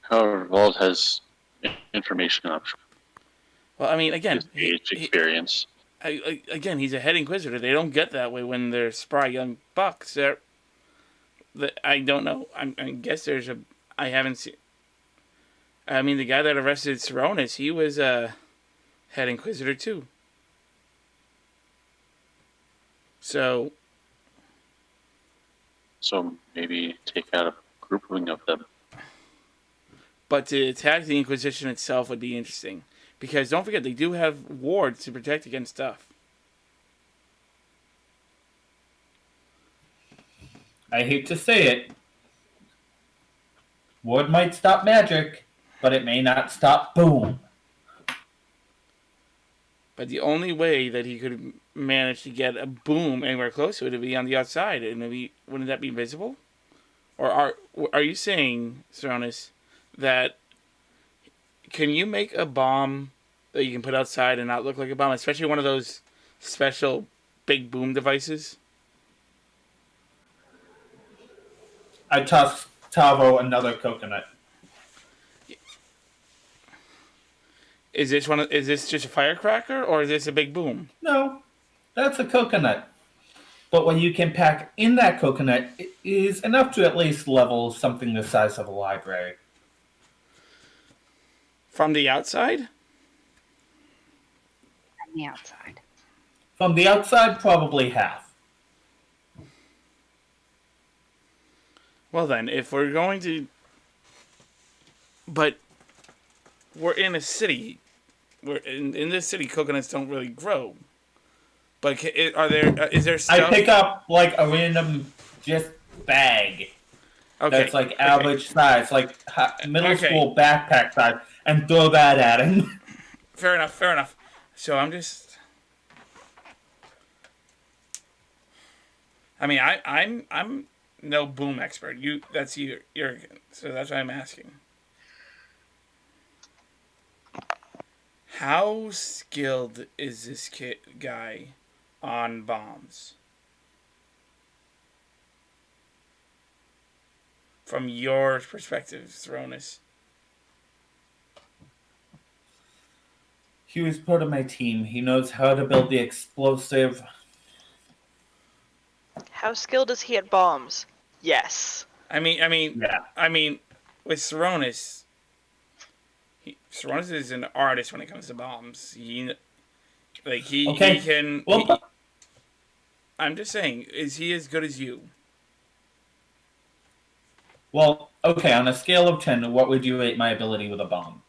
However, Vault has information on Well, I mean, again, his age, experience. Again, he's a head Inquisitor. They don't get that way when they're spry young bucks. I don't know. I guess there's a. I haven't seen. I mean, the guy that arrested Saronis, he was a head Inquisitor too. So maybe take out a grouping of them. But to attack the Inquisition itself would be interesting. Because don't forget, they do have wards to protect against stuff. I hate to say it. Ward might stop magic, but it may not stop boom. But the only way that he could manage to get a boom anywhere close to it would be on the outside. And wouldn't that be visible? Or are you saying, Saronis, that can you make a bomb that you can put outside and not look like a bomb, especially one of those special big boom devices? I toss Tavo another coconut. Is this just a firecracker or is this a big boom? No, that's a coconut. But what you can pack in that coconut is enough to at least level something the size of a library. From the outside? From the outside. From the outside, probably half. Well then, if we're going to... But we're in a city. We're in this city, coconuts don't really grow. But is there stuff... I pick up like a random just bag. Okay. That's like average size, like middle school backpack size, and throw that at him. Fair enough. So I'm just... I mean, I'm no boom expert. That's you. So that's what I'm asking. How skilled is this guy on bombs? From your perspective, Saronis. He was part of my team. He knows how to build the explosive. How skilled is he at bombs? Yes. I mean, Yeah. I mean, with Saronis, Saronis is an artist when it comes to bombs. He can. Well, I'm just saying, is he as good as you? Well, okay, on a scale of 10, what would you rate my ability with a bomb?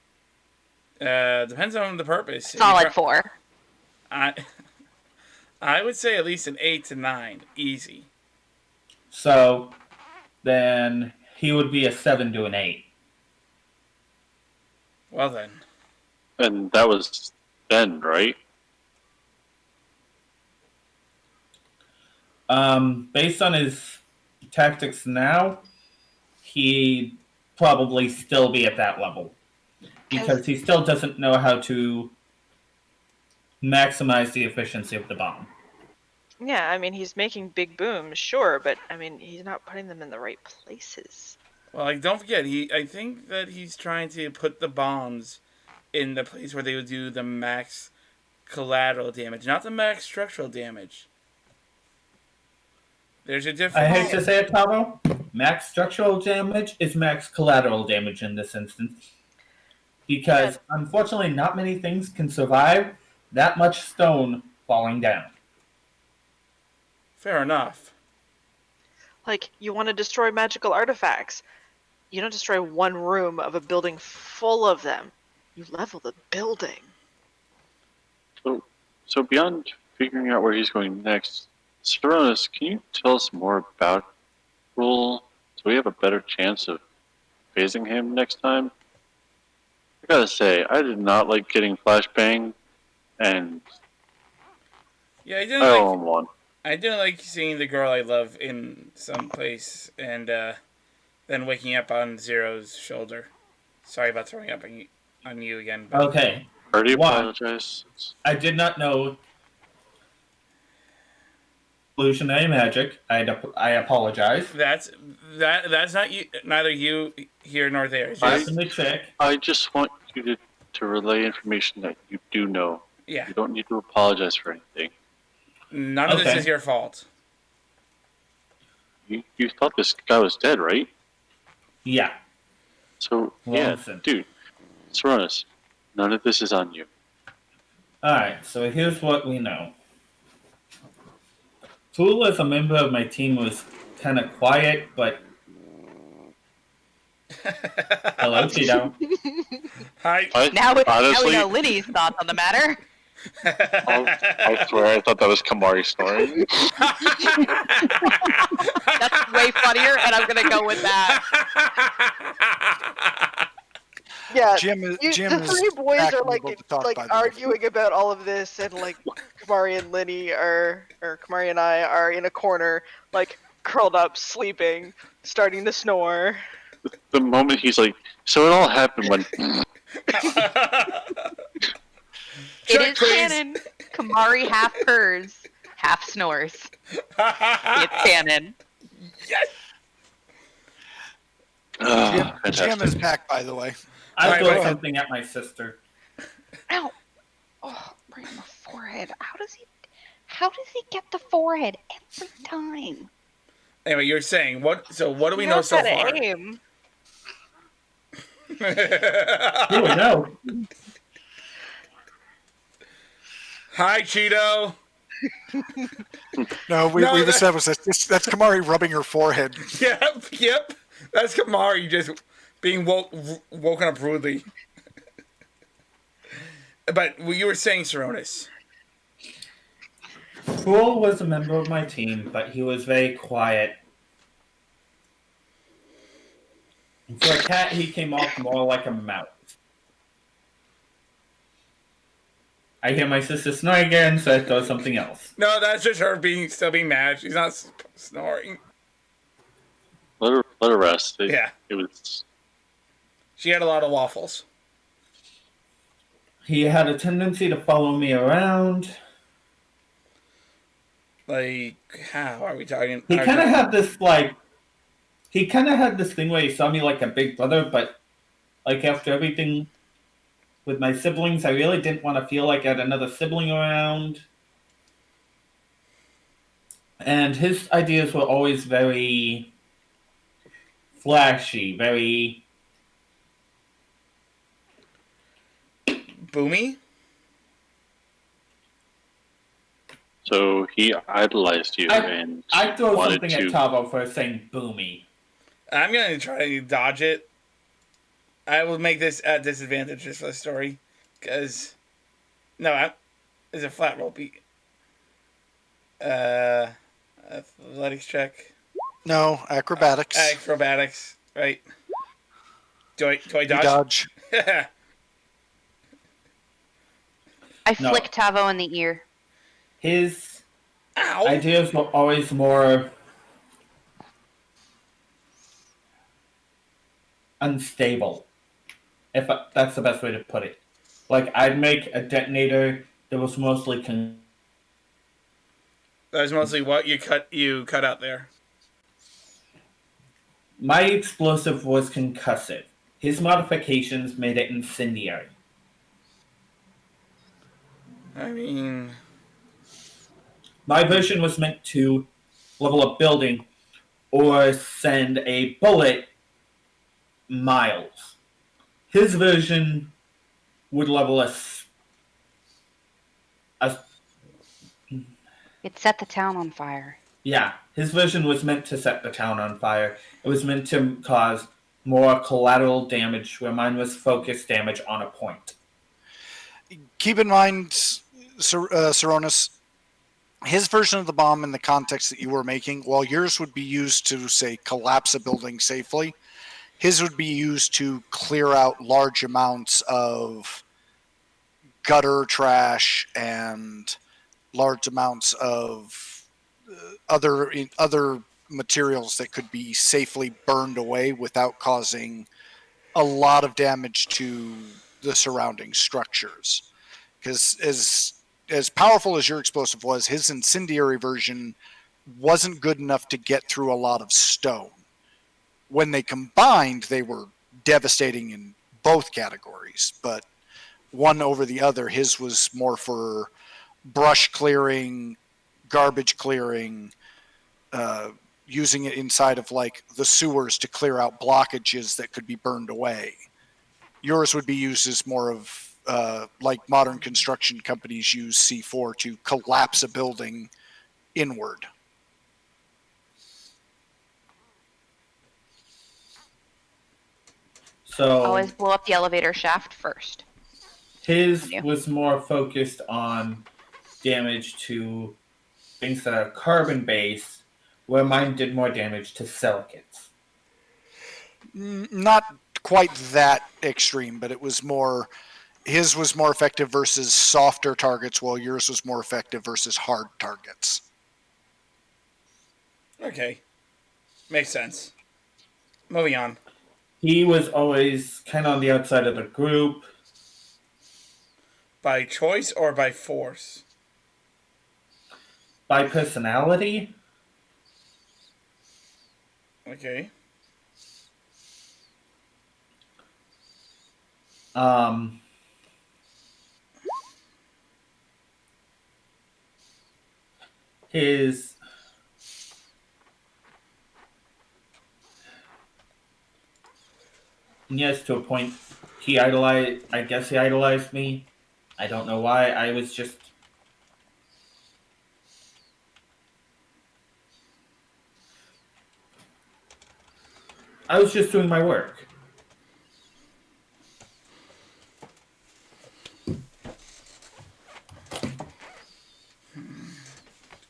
Depends on the purpose. Solid 4. I would say at least an 8 to 9. Easy. So, then he would be a 7 to an 8. Well then. And that was then, right? Based on his tactics now, he'd probably still be at that level. Because he still doesn't know how to maximize the efficiency of the bomb. Yeah, I mean, he's making big booms, sure, but I mean, he's not putting them in the right places. Well, like, don't forget, I think that he's trying to put the bombs in the place where they would do the max collateral damage, not the max structural damage. There's a difference. I hate to say it, Pablo. Max structural damage is max collateral damage in this instance. Because, unfortunately, not many things can survive that much stone falling down. Fair enough. Like, you want to destroy magical artifacts. You don't destroy one room of a building full of them. You level the building. So beyond figuring out where he's going next, Seronis, can you tell us more about Rule so we have a better chance of phasing him next time? I gotta say, I did not like getting flashbang, and Yeah, I I didn't owe like. him one. I didn't like seeing the girl I love in some place and then waking up on Zero's shoulder. Sorry about throwing up on you again. But Okay. Already One. apologize. I did not know illusionary magic. I apologize. that's not you. Neither you here nor there. It's Pass just, in the check. I just want you to relay information that you do know. yeah. You don't need to apologize for anything. None of this Okay. is your fault. You thought this guy was dead, right? Yeah. So, Well, yeah, listen. dude, Seronis, none of this is on you. Alright, so here's what we know. Fool, as a member of my team, was kind of quiet, but. Hello, Cheeto. Hi. Now we honestly, know Linny's thoughts on the matter. I swear I thought that was Kamari snoring. That's way funnier, and I'm gonna go with that. Yeah, Jim the is three boys back are and like able to talk, by the way. arguing about all of this, and like Kamari and Linny or Kamari and I are in a corner, like curled up, sleeping, starting to snore. The moment he's like, so it all happened when. It Check, is please. canon. Kamari half purrs, half snores. It's canon. Yes. Jim Fantastic. is back, by the way. I Alright, threw go ahead. something at my sister. Ow! Oh, right on the forehead. How does he get the forehead every time? Anyway, you're saying what? So what do we You know so how to far? aim. Who would know? Hi, Cheeto. No, we've that- established that's Kamari rubbing her forehead. Yep. That's Kamari just being woken up rudely. But you were saying, Seronis. Fool was a member of my team, but he was very quiet. And for a cat, he came off more like a mouse. I hear my sister snoring again, so I throw something else. No, that's just her still being mad. She's not snoring. Let her rest. Yeah. It was. She had a lot of waffles. He had a tendency to follow me around. Like, how are we talking? He kind of had this, like... He kind of had this thing where he saw me like a big brother, but, like, after everything with my siblings, I really didn't want to feel like I had another sibling around. And his ideas were always very flashy, very... Boomy? So he idolized you and I throw wanted something to. at Tavo for saying boomy. I'm going to try to dodge it. I will make this at disadvantage just for the story. Because... No, it's a flat roll beat. Athletics check. No, acrobatics. Acrobatics, right? Do I You dodge? dodge. I No. flick Tavo in the ear. His Ow! ideas were always more unstable, if that's the best way to put it. Like, I'd make a detonator that was mostly That was mostly what you cut out there. my explosive was concussive. His modifications made it incendiary. I mean, My version was meant to level a building or send a bullet miles. His version would level a It set the town on fire. yeah, his version was meant to set the town on fire. It was meant to cause more collateral damage, where mine was focused damage on a point. Keep in mind, Saronis, his version of the bomb in the context that you were making, while yours would be used to, say, collapse a building safely, his would be used to clear out large amounts of gutter trash and large amounts of other materials that could be safely burned away without causing a lot of damage to the surrounding structures. Because as powerful as your explosive was, his incendiary version wasn't good enough to get through a lot of stone. When they combined, they were devastating in both categories, but one over the other, his was more for brush clearing, garbage clearing, using it inside of like the sewers to clear out blockages that could be burned away. Yours would be used as more of like modern construction companies use C4 to collapse a building inward. So Always blow up the elevator shaft first. his Yeah. was more focused on damage to things that are carbon based, where mine did more damage to silicates. Not quite that extreme, but it was more. His was more effective versus softer targets, while yours was more effective versus hard targets. Okay. Makes sense. Moving on. He was always kind of on the outside of the group. By choice or by force? By personality, Okay. um, his yes, to a point, he idolized. I guess he idolized me. I don't know why. I was just. I was just doing my work.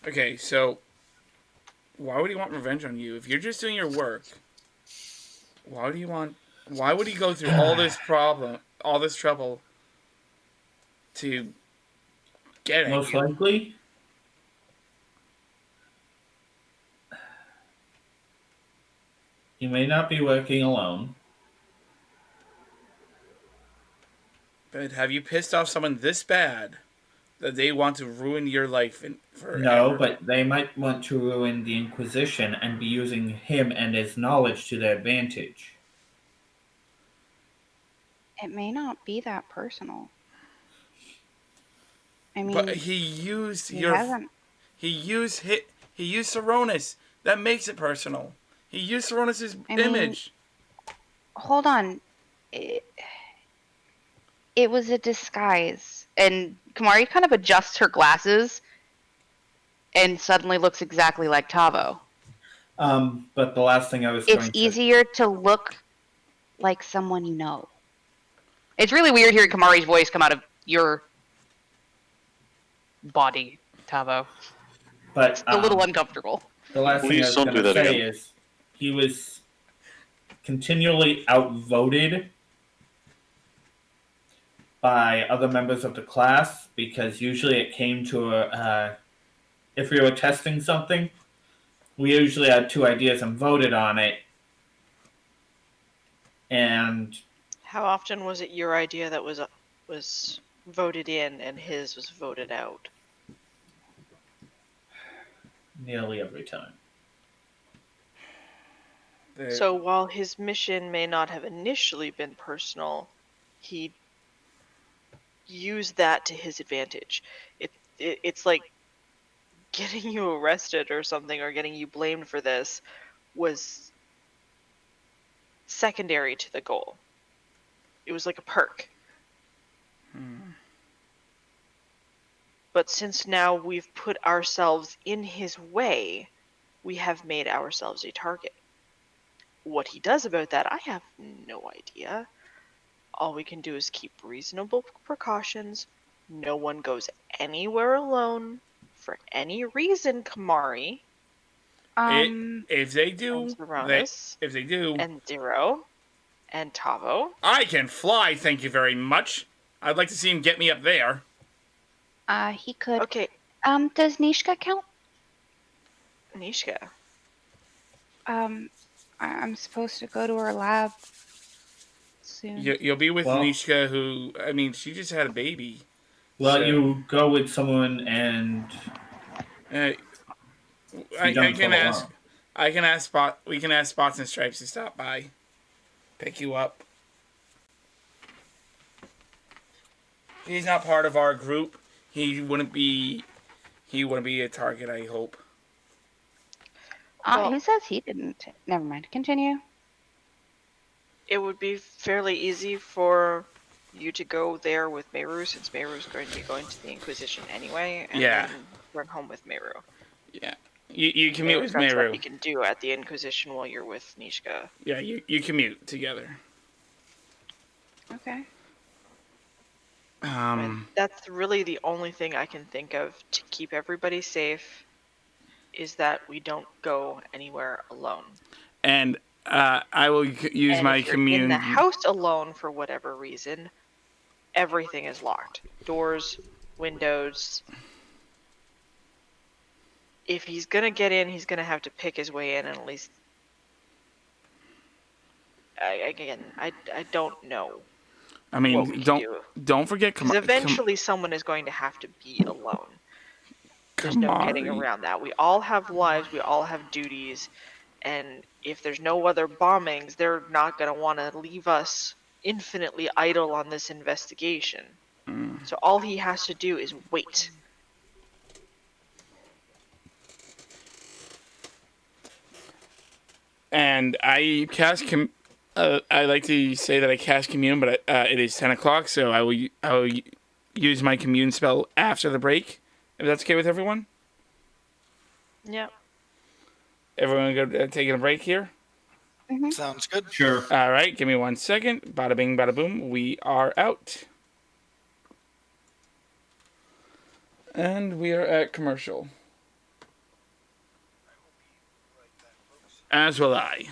Okay, so why would he want revenge on you? If you're just doing your work, why would he want? Why would he go through all this trouble to get at Most you? likely, he may not be working alone. But have you pissed off someone this bad that they want to ruin your life forever? No, but they might want to ruin the Inquisition and be using him and his knowledge to their advantage. It may not be that personal. I mean, But he used he your. hasn't. He used Saronis. That makes it personal. He used Saronis' I mean- image. Hold on. It was a disguise. And Kamari kind of adjusts her glasses and suddenly looks exactly like Tavo. But the last thing I was It's going to easier to look like someone you know. It's really weird hearing Kamari's voice come out of your body, Tavo. but It's a little uncomfortable. the last thing I Please was don't going do to that say again. is he was continually outvoted by other members of the class, because usually it came to if we were testing something, we usually had two ideas and voted on it. And How often was it your idea that was voted in and his was voted out? nearly every time. So while his mission may not have initially been personal, he used that to his advantage. It's like getting you arrested or something, or getting you blamed for this was secondary to the goal. It was like a perk. But since now we've put ourselves in his way, we have made ourselves a target. What he does about that, I have no idea. All we can do is keep reasonable precautions. No one goes anywhere alone for any reason, Kamari If they and do, Zeronis if they do, and Zero and Tavo. I can fly. Thank you very much. I'd like to see him get me up there. He could. Okay, Does Nishka count? Nishka. I'm supposed to go to her lab soon. You'll be with Well- Nishka, who, I mean, she just had a baby. Well, So- you go with someone, and Uh, you don't can follow ask. along. I can ask Spot. We can ask Spots and Stripes to stop by, pick you up. He's not part of our group. He wouldn't be. He wouldn't be a target. I hope. Well- He says he didn't. Never mind. Continue. It would be fairly easy for you to go there with Meru, since Meru's going to be going to the Inquisition anyway, and Yeah. then run home with Meru. Yeah. You commute Meru's with got stuff Meru. you can do at the Inquisition while you're with Nishka. Yeah. You commute together. Okay. And that's really the only thing I can think of to keep everybody safe, is that we don't go anywhere alone. And I will use And my if you're commune. in the house alone for whatever reason, everything is locked. Doors, windows. If he's gonna get in, he's gonna have to pick his way in, and at least. I don't know I what we mean, can don't do. don't forget. Because eventually someone is going to have to be alone. There's no getting Kamari. around that. We all have lives, we all have duties, and if there's no other bombings, they're not going to want to leave us infinitely idle on this investigation. So all he has to do is wait. And I cast I like to say that I cast commune, but it is 10 o'clock, so I will use my commune spell after the break. If that's okay with everyone. Yep. Everyone go taking a break here. Sounds good. sure. All right, give me 1 second. Bada bing, bada boom. We are out. And we are at commercial. As will I.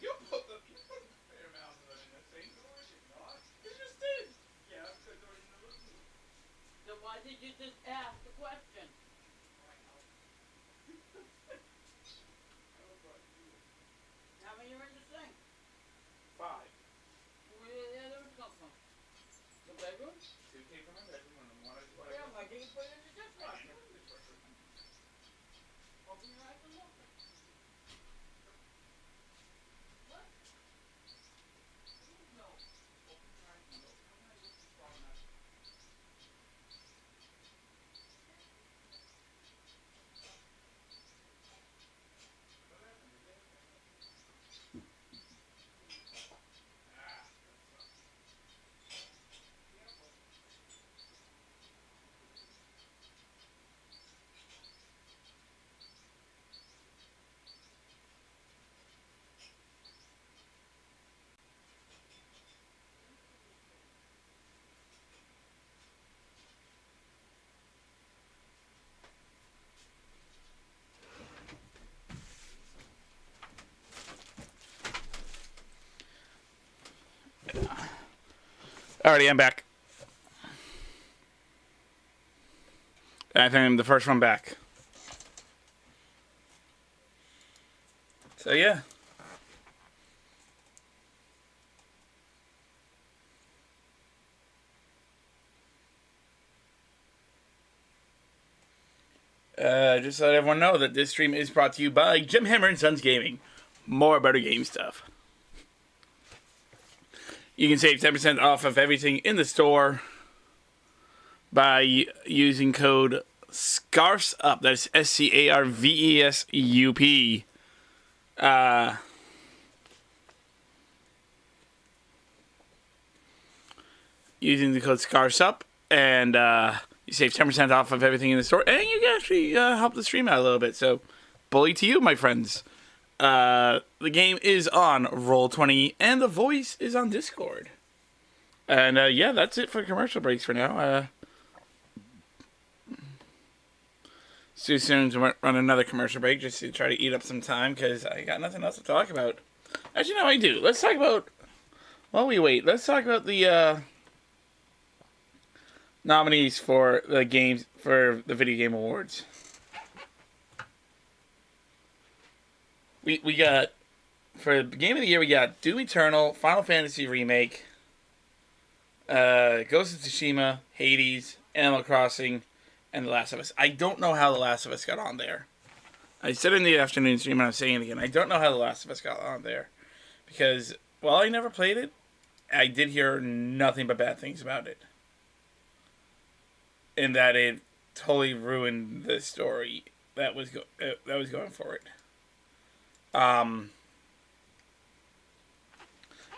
You put fair amount of them in the same door, I did not. You just did. Yeah, because there was no room. So why did you just ask the question? How many are in the sink? 5. Where did the others come from? The bedroom? 2 came from my bedroom and 1 is what I Yeah, got. why didn't you put it in the I dishwasher? didn't have a dishwasher. Open your eyes and look. What? No. Open your eyes and look. How can I look this far enough? What happened? Is that Ah, that sucks. Careful. Alrighty, I'm back. I think I'm the first one back. So yeah. Just to let everyone know that this stream is brought to you by Jim Hammer and Sons Gaming. More better game stuff. You can save 10% off of everything in the store by using code SCARVESUP. That's SCARVESUP. Using the code SCARVESUP, and you save 10% off of everything in the store, and you can actually help the stream out a little bit. So, bully to you, my friends. The game is on Roll20, and the voice is on Discord. And yeah, that's it for commercial breaks for now. Too soon to run another commercial break just to try to eat up some time because I got nothing else to talk about. Actually, no, I do. Let's talk about. While we wait, let's talk about the nominees for the games for the Video Game Awards. We got, for Game of the Year, we got Doom Eternal, Final Fantasy Remake, Ghost of Tsushima, Hades, Animal Crossing, and The Last of Us. I don't know how The Last of Us got on there. I said in the afternoon stream, and I'm saying it again, I don't know how The Last of Us got on there. Because, while I never played it, I did hear nothing but bad things about it. And that it totally ruined the story that was going for it.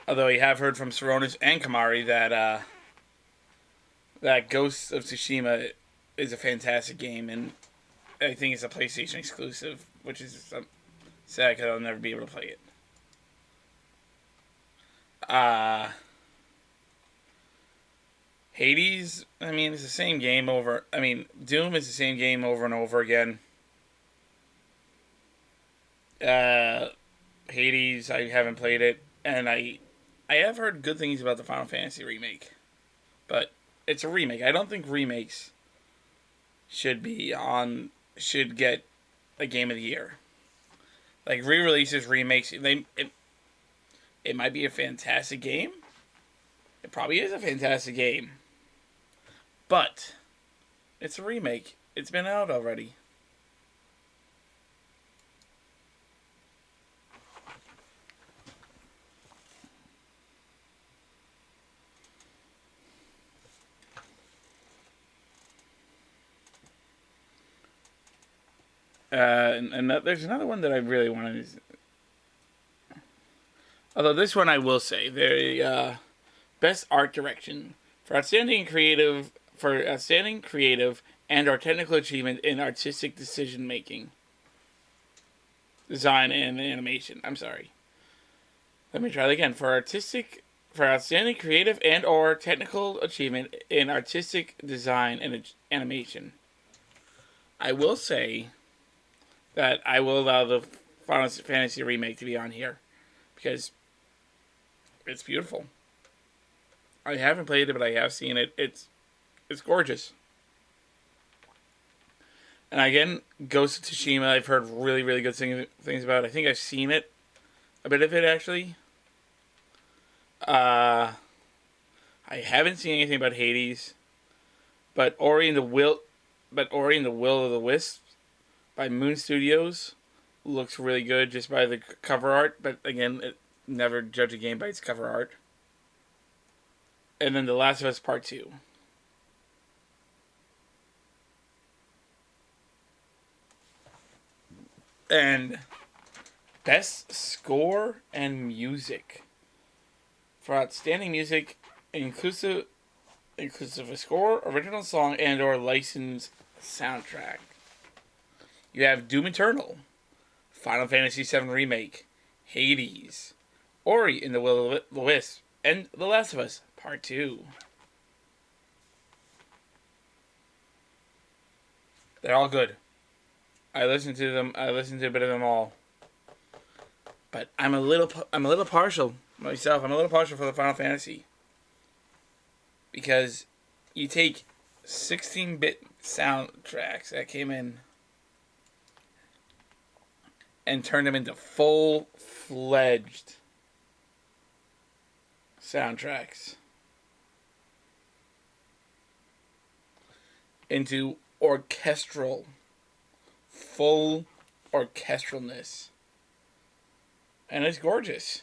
Although I have heard from Saronis and Kamari that that Ghost of Tsushima is a fantastic game, and I think it's a PlayStation exclusive, which is sad because I'll never be able to play it. Hades, I mean, it's the same game over. I mean, Doom is the same game over and over again. Hades, I haven't played it, and I have heard good things about the Final Fantasy remake, but it's a remake. I don't think remakes should get a Game of the Year. Like re-releases, remakes, it might be a fantastic game. It probably is a fantastic game, but it's a remake. It's been out already. And there's another one that I really wanted to... Although this one I will say, the best art direction for outstanding creative and or technical achievement in artistic decision making, design and animation. I'm sorry. Let me try that again. For outstanding creative and or technical achievement in artistic design and animation, I will say that I will allow the Final Fantasy remake to be on here, because it's beautiful. I haven't played it, but I have seen it. It's gorgeous. And again, Ghost of Tsushima, I've heard really, really good things about. I think I've seen it, a bit of it actually. I haven't seen anything about Hades, but Ori and the Will of the Wisps by Moon Studios looks really good just by the cover art. But again, never judge a game by its cover art. And then The Last of Us Part 2. And Best Score and Music. For outstanding music, inclusive of score, original song, and or licensed soundtrack. You have Doom Eternal, Final Fantasy VII Remake, Hades, Ori and the Will of the Wisp, and The Last of Us Part 2. They're all good. I listened to them. I listened to a bit of them all. But I'm a little partial myself. I'm a little partial for the Final Fantasy. Because you take 16-bit soundtracks that came in and turn them into full-fledged soundtracks. Into orchestral, full orchestralness. And it's gorgeous.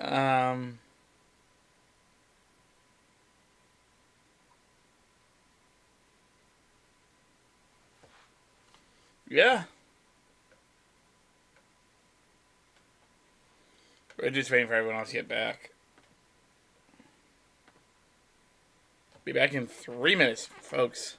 Um, yeah. We're just waiting for everyone else to get back. Be back in 3 minutes, folks.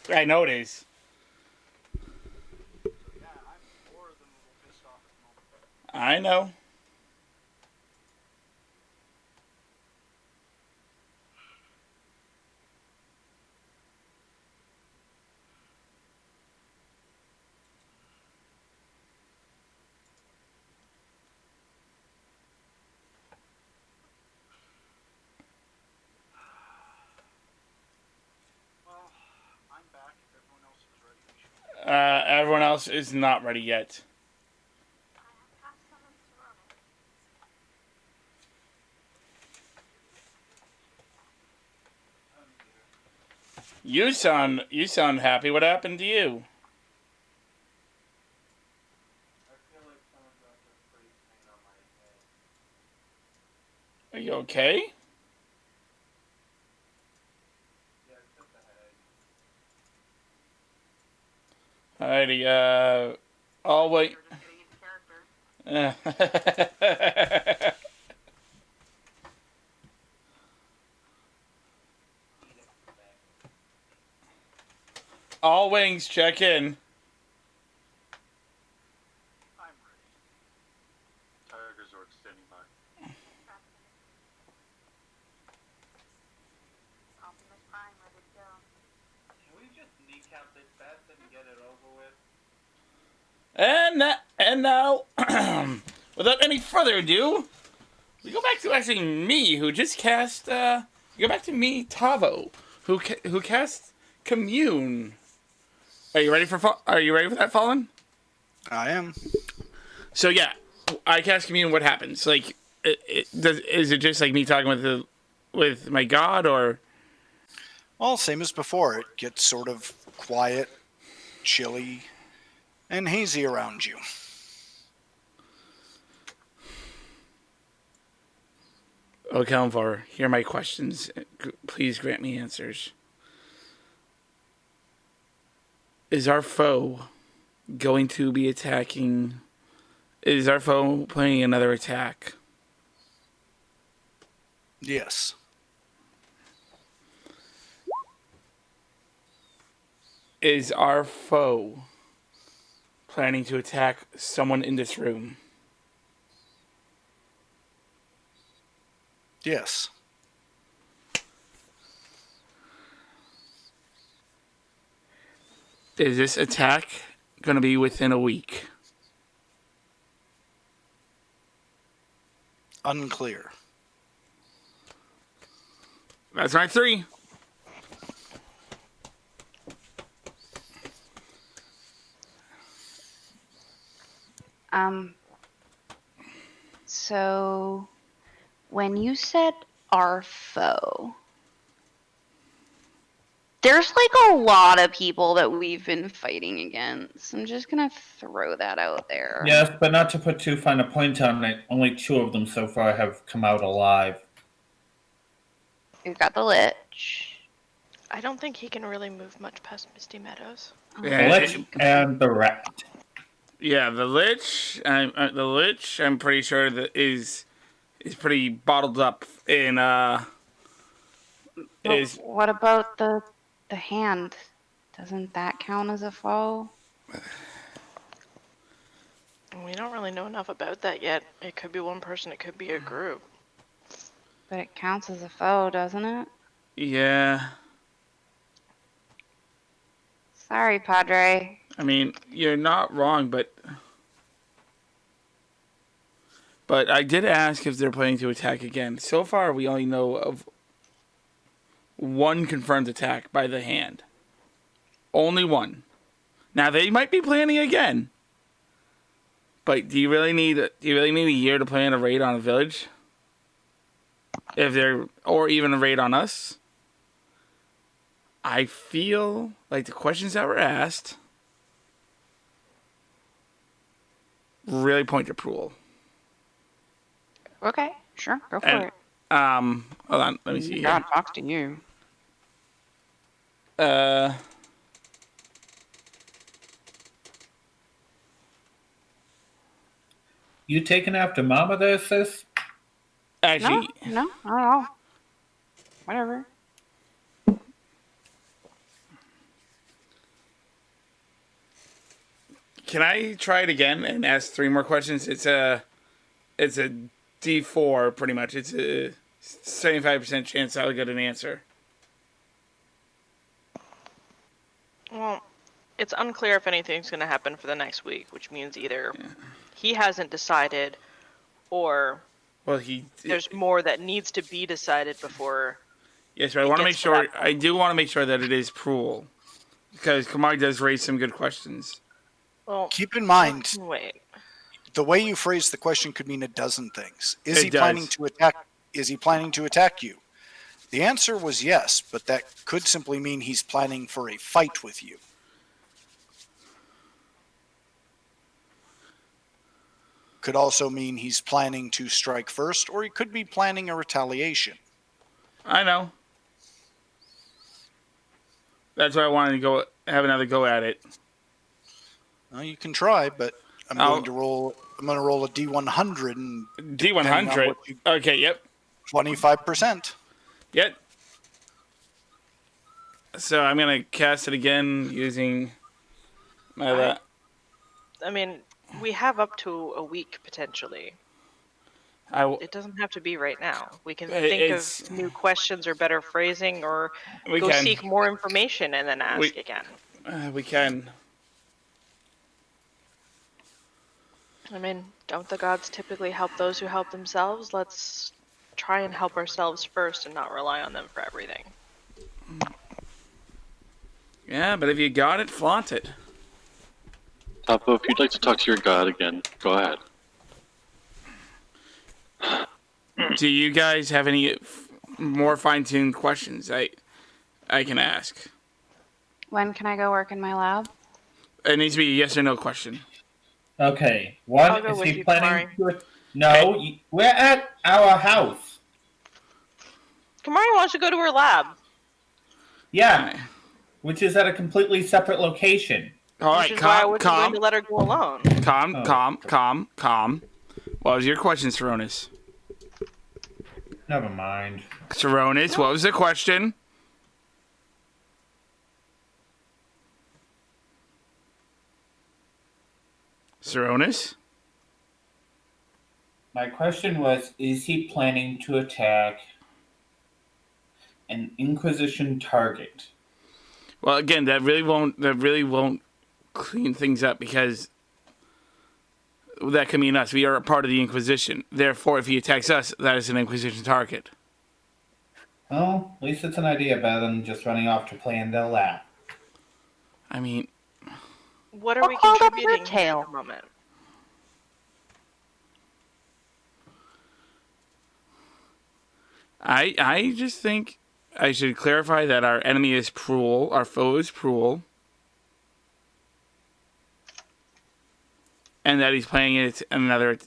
I know it is. So yeah, I'm more than a little pissed off at the moment. I know. Well, I'm back. If everyone else is ready, we should. Everyone else is not ready yet. You sound happy. What happened to you? I feel like someone dropped a spray paint on my head. Are you okay? Yeah, except the head. Alrighty, I'll wait. You're just getting into character. All wings, check in. I'm ready. Tiger Zork standing by. Optimus Prime, ready to go. Can we just kneecap this bastard and get it over with? And now, without any further ado, we go back to actually me, who just cast. We go back to me, Tavo, who cast Commune. Are you ready for that, Fallen? I am. So yeah, I cast Commune. What happens? Like, is it just like me talking with my god, or? Well, same as before. It gets sort of quiet, chilly, and hazy around you. O Kalmvar, hear my questions. Please grant me answers. Is our foe going to be attacking? Is our foe planning another attack? Yes. Is our foe planning to attack someone in this room? Yes. Is this attack going to be within a week? Unclear. That's my 3. So when you said our foe, there's like a lot of people that we've been fighting against. I'm just gonna throw that out there. Yes, but not to put too fine a point on it, only 2 of them so far have come out alive. We've got the Lich. I don't think he can really move much past Misty Meadows. The Lich and the Rat. Yeah, the Lich. I'm pretty sure that is pretty bottled up in. Is What about the hand? Doesn't that count as a foe? We don't really know enough about that yet. It could be one person, it could be a group. But it counts as a foe, doesn't it? yeah. Sorry, Padre. I mean, you're not wrong, but I did ask if they're planning to attack again. So far, we only know of one confirmed attack by the hand. Only one. Now they might be planning again. But do you really need a year to plan a raid on a village? Or even a raid on us? I feel like the questions that were asked really point to Prool. Okay, sure, go for And, it. Hold on, let me see God here. talks to you. You taking after Mama there, sis? Actually, No, not at all. Whatever. Can I try it again and ask 3 more questions? It's a D4 pretty much. It's a 75% chance I'll get an answer. Well, it's unclear if anything's going to happen for the next week, which means either he hasn't decided or Well, there's more that needs to be decided before. yes, but I want to make sure. I do want to make sure that it is Proul, because Kamari does raise some good questions. Well, Keep in mind, wait. the way you phrase the question could mean a dozen things. Is It he does. planning to attack? Is he planning to attack you? The answer was yes, but that could simply mean he's planning for a fight with you. Could also mean he's planning to strike first, or he could be planning a retaliation. I know. That's why I wanted to go have another go at it. Well, you can try, but I'm going to roll a D100 and D100. Okay, yep. 25%. Yep. So I'm gonna cast it again using my. I mean, we have up to a week potentially. It doesn't have to be right now. We can think of new questions or better phrasing, or go seek more information and then ask again. We can. I mean, don't the gods typically help those who help themselves? Let's try and help ourselves first and not rely on them for everything. Yeah, but if you got it, flaunt it. Tapo, if you'd like to talk to your god again, go ahead. Do you guys have any more fine-tuned questions I can ask? When can I go work in my lab? It needs to be a yes or no question. Okay. I'll One, go is with he you, planning to... No, we're at our house. Kamari wants to go to her lab. Yeah. Which is at a completely separate location. All right, Which is why I wasn't going to let her go alone. Calm. What was your question, Saronis? Never mind. Saronis, what was the question? Saronis? My question was, is he planning to attack an Inquisition target? Well, again, that really won't clean things up, because that can mean us. We are a part of the Inquisition. Therefore, if he attacks us, that is an Inquisition target. Well, at least it's an idea better than just running off to play in their lab. I mean, what are we contributing here at the moment? I just think I should clarify that our enemy is Proul, our foe is Proul, and that he's playing it another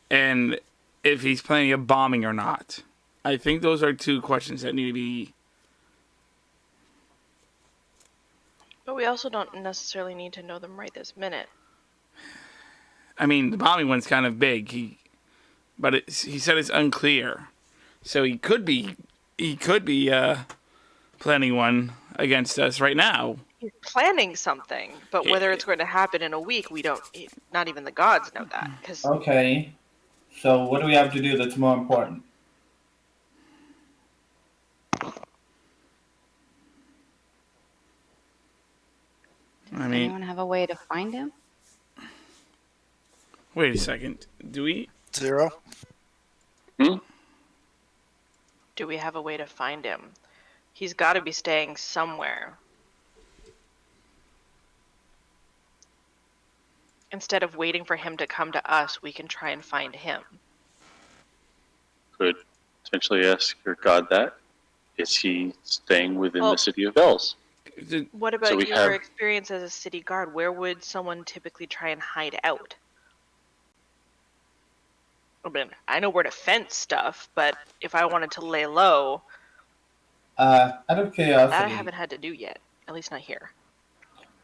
and if he's planning a bombing or not. I think those are 2 questions that need to be. But we also don't necessarily need to know them right this minute. I mean, the bombing one's kind of big. He said it's unclear, so he could be planning one against us right now. He's planning something, but whether it's going to happen in a week, we don't. Not even the gods know that. Okay, so what do we have to do that's more important? Does anyone have a way to find him? Wait a second. Do we? 0. Do we have a way to find him? He's got to be staying somewhere. Instead of waiting for him to come to us, we can try and find him. Could potentially ask your god that. Is he staying within the city of Bells? What about your experience as a city guard? Where would someone typically try and hide out? I mean, I know where to fence stuff, but if I wanted to lay low, Out of curiosity, that I haven't had to do yet. At least not here.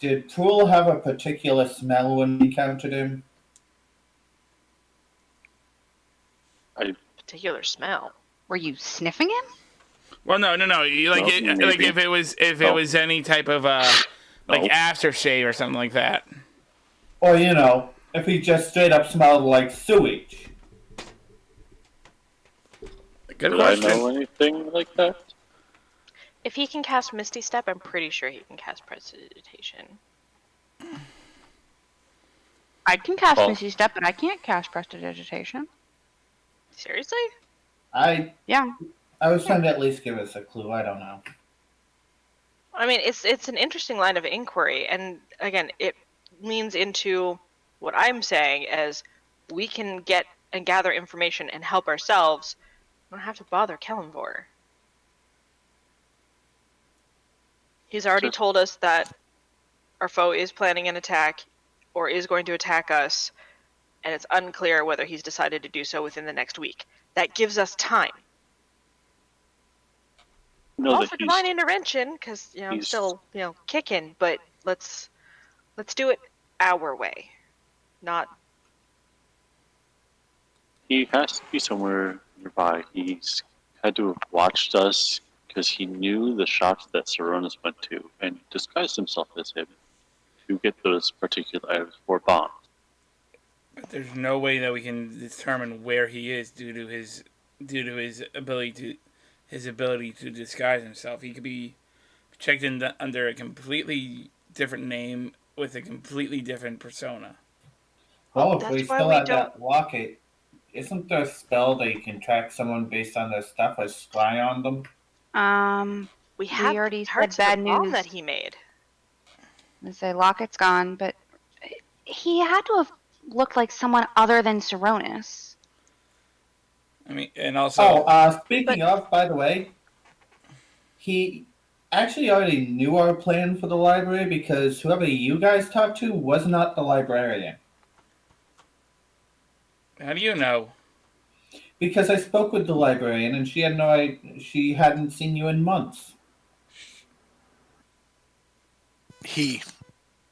did Proul have a particular smell when we encountered him? Particular smell. Were you sniffing him? Well, no. Like, Well, like if it was any type of Like Nope. aftershave or something like that. Or, if he just straight up smelled like sewage. Good Would question. I know anything like that? If he can cast Misty Step, I'm pretty sure he can cast Prestidigitation. I can cast Well- Misty Step, but I can't cast Prestidigitation. Seriously? Yeah. I was trying to at least give us a clue. I don't know. I mean, it's an interesting line of inquiry, and again, it leans into what I'm saying as we can get and gather information and help ourselves. We don't have to bother Kellenvor. He's already Just- told us that our foe is planning an attack or is going to attack us, and it's unclear whether he's decided to do so within the next week. That gives us time. Know All that for he's divine intervention, because I'm he's- still kicking, but let's do it our way, not. he has to be somewhere nearby. He's had to have watched us because he knew the shops that Saronis went to and disguised himself as him to get those particular items for bombs. But there's no way that we can determine where he is due to his ability to disguise himself. He could be checked in under a completely different name with a completely different persona. Well, if That's we why still we have don't- that locket, isn't there a spell that you can track someone based on their stuff or spy on them? We have already said parts bad of the bomb news. that he made. Let's say Locket's gone, but he had to have looked like someone other than Saronis. I mean, and also, Speaking of, by the way, he actually already knew our plan for the library because whoever you guys talked to was not the librarian. how do you know? Because I spoke with the librarian and she hadn't seen you in months.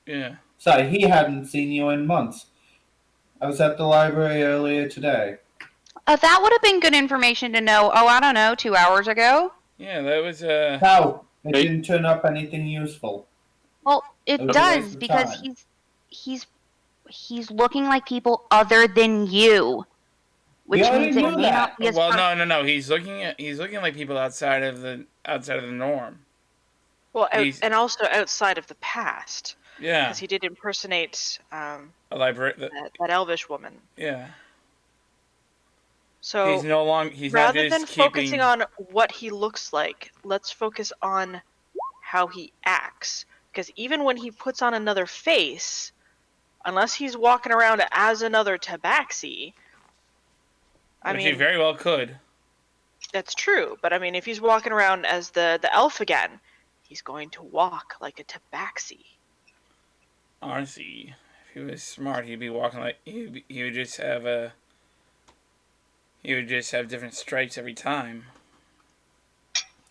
Yeah. Sorry, he hadn't seen you in months. I was at the library earlier today. That would have been good information to know. Oh, I don't know, 2 hours ago. Yeah, that was No, it Hey. didn't turn up anything useful. Well, it It was a waste does of because time. he's looking like people other than you, which We already means it knew may that. not be as well, no. He's looking like people outside of the norm. Well, He's- and also outside of the past, Yeah, because he did impersonate a library. that elvish woman. Yeah, So he's no longer. He's not rather just than keeping. focusing on what he looks like, let's focus on how he acts. Because even when he puts on another face, unless he's walking around as another Tabaxi, Which he very well could. that's true. But I mean, if he's walking around as the elf again, he's going to walk like a Tabaxi. Honestly, if he was smart, he'd be walking like he would just have different stripes every time.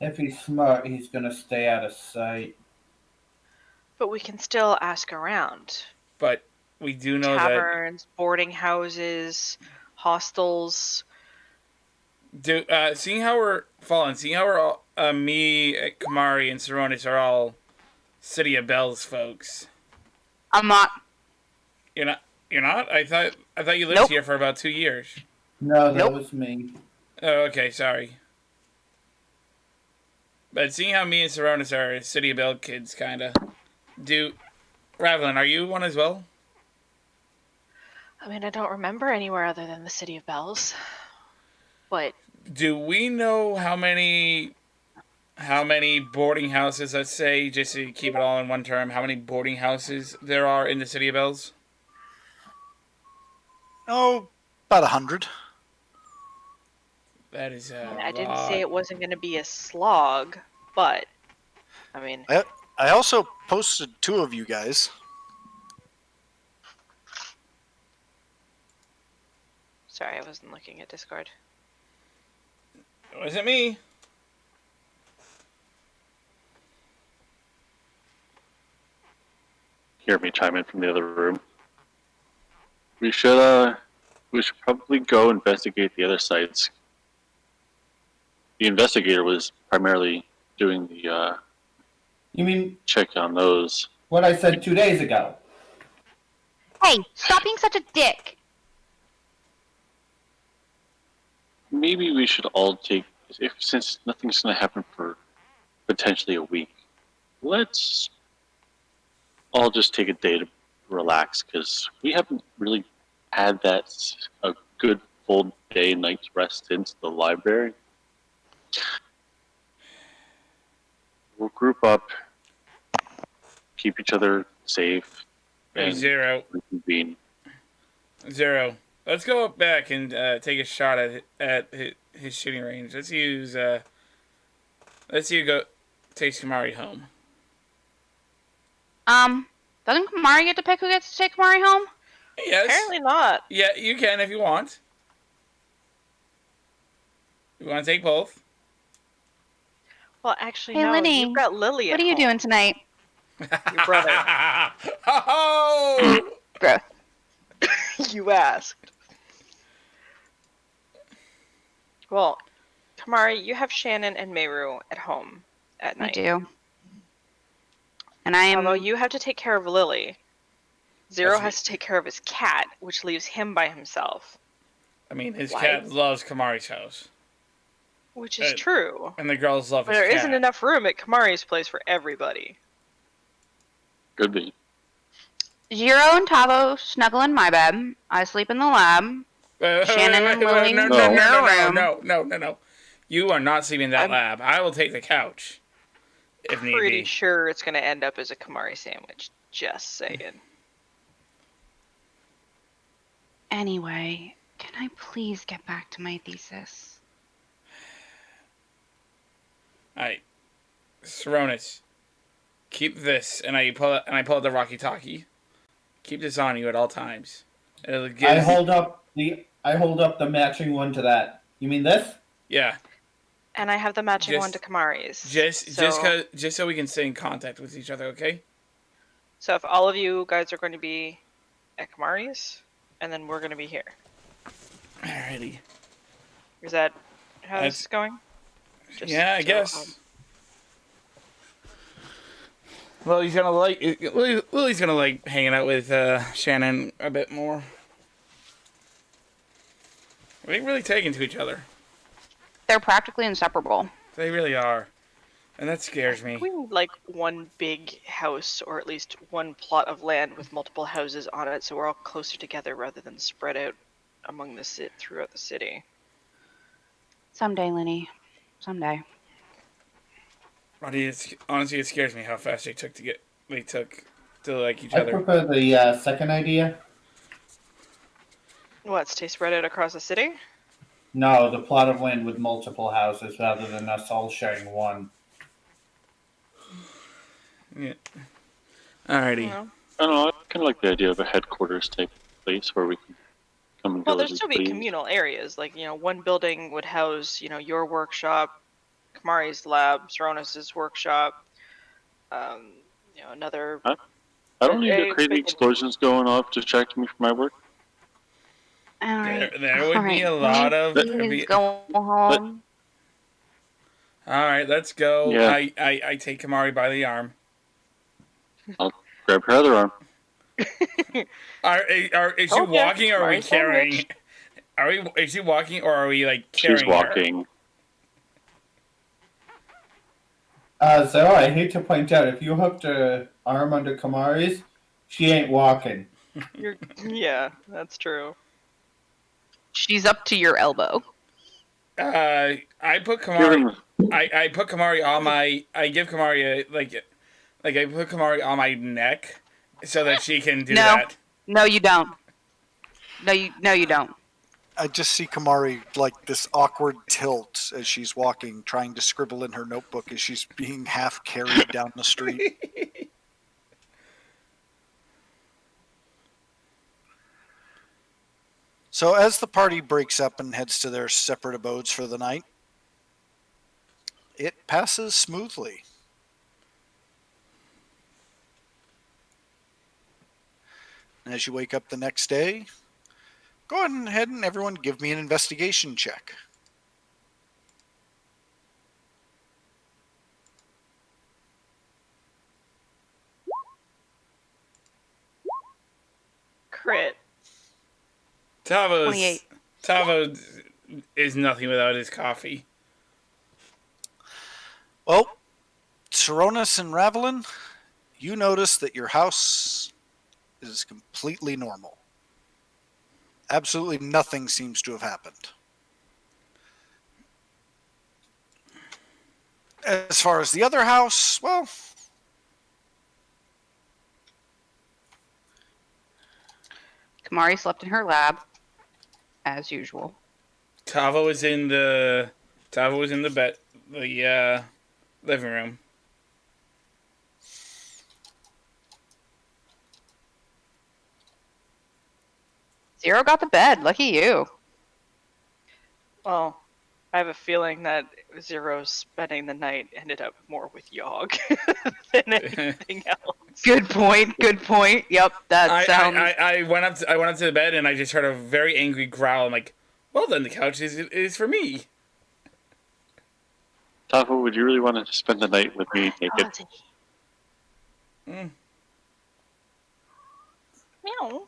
If he's smart, he's gonna stay out of sight. But we can still ask around. But we do know Taverns, boarding houses, hostels. seeing how we're falling, seeing how we're all, me, Kamari, and Saronis are all City of Bells folks. I'm not. You're not. You're not. I thought you lived Nope. here for about 2 years. No, that Nope. was me. Oh, okay. Sorry. But seeing how me and Saronis are City of Bell kids, kinda. Ravelin, are you one as well? I mean, I don't remember anywhere other than the City of Bells. But Do we know how many boarding houses, let's say, just to keep it all in one term, how many boarding houses there are in the City of Bells? Oh, about 100. That is I didn't say it wasn't going to be a slog, but I mean, I also posted 2 of you guys. sorry, I wasn't looking at Discord. It wasn't me. Hear me chime in from the other room. We should probably go investigate the other sites. The investigator was primarily doing the You mean check on those. what I said 2 days ago. Hey, stop being such a dick. Maybe we should all take, since nothing's going to happen for potentially a week, let's all just take a day to relax, because we haven't really had a good full day night's rest since the library. We'll group up, keep each other safe, Hey, and Zero. reconvene. Zero. Let's go back and take a shot at his shooting range. Let's use. Let's you go take Kamari home. Doesn't Kamari get to pick who gets to take Kamari home? Yes. Apparently not. Yeah, you can if you want. You want to take both? Well, actually, Hey, no. Lenny, You've got Lily. What are you doing tonight? Your brother. Oh! Gross. You asked. Well, Kamari, you have Shannon and Meru at home at I night. do. And I am. Although you have to take care of Lily. Zero That's has to take care of his cat, which leaves him by himself. I mean, his Why? cat loves Kamari's house. Which is true. And the girls love But his there cat. isn't enough room at Kamari's place for everybody. Could be. Zero and Tavo snuggle in my bed. I sleep in the lab. Shannon and Lily no, in no, their no, room. no. You are not sleeping in that I'm- lab. I will take the couch. If need Pretty be. sure it's going to end up as a Kamari sandwich. Just saying. Anyway, can I please get back to my thesis? Alright. Saronis. Keep this, and I pull out the Rocky Talkie. Keep this on you at all times. It'll give I hold up the matching one to that. You mean this? Yeah. And I have the matching Just- one to Kamari's. Just so we can stay in contact with each other, okay? So if all of you guys are going to be at Kamari's, and then we're going to be here. Alrighty. Is that how That's- this is going? Just Yeah, I so, guess. Lily's gonna like hanging out with Shannon a bit more. They really taken to each other. They're practically inseparable. They really are, and that scares me. We need like one big house, or at least one plot of land with multiple houses on it, so we're all closer together rather than spread out among throughout the city. Someday, Lenny. Someday. Roddy, honestly, it scares me how fast they took to like each I other. prefer the second idea. What, stay spread out across the city? No, the plot of land with multiple houses rather than us all sharing one. Yeah. Alrighty. You know? I don't know, I kind of like the idea of a headquarters type place where we can come and go. Well, there'd as we still be please. communal areas. Like, one building would house, your workshop, Kamari's lab, Saronis' workshop, another... I don't need Hey, the crazy big- explosions going off distracting me from my work. Alright. There would be a Alright, lot can of. we there'd Please be- go home. Alright, let's go. Yeah. I take Kamari by the arm. Grab her other arm. Is she Oh, yeah, walking or are we Kamari carrying? sandwich. Is she walking or are we like carrying She's walking. So I hate to point out, if you hooked her arm under Kamari's, she ain't walking. Yeah, that's true. She's up to your elbow. her? I put Give Kamari. him- I put Kamari on my. I give Kamari I put Kamari on my neck so that she can do No. that. No, you don't. No, you don't. I just see Kamari like this awkward tilt as she's walking, trying to scribble in her notebook as she's being half carried down the street. So as the party breaks up and heads to their separate abodes for the night, it passes smoothly. And as you wake up the next day, go ahead and everyone give me an investigation check. crit. Tavo's 28. Tavo is nothing without his coffee. Well, Saronis and Ravelin, you notice that your house is completely normal. Absolutely nothing seems to have happened. As far as the other house, well, Kamari slept in her lab, as usual. Tavo was in the living room. Zero got the bed. Lucky you. Well, I have a feeling that Zero's spending the night ended up more with Yogg than anything else. Good point. Good point. Yep, that sounds. I went up to the bed and I just heard a very angry growl. I'm like, well then the couch is for me. Tavo, would you really want to spend the night with me naked? Mm. Meow.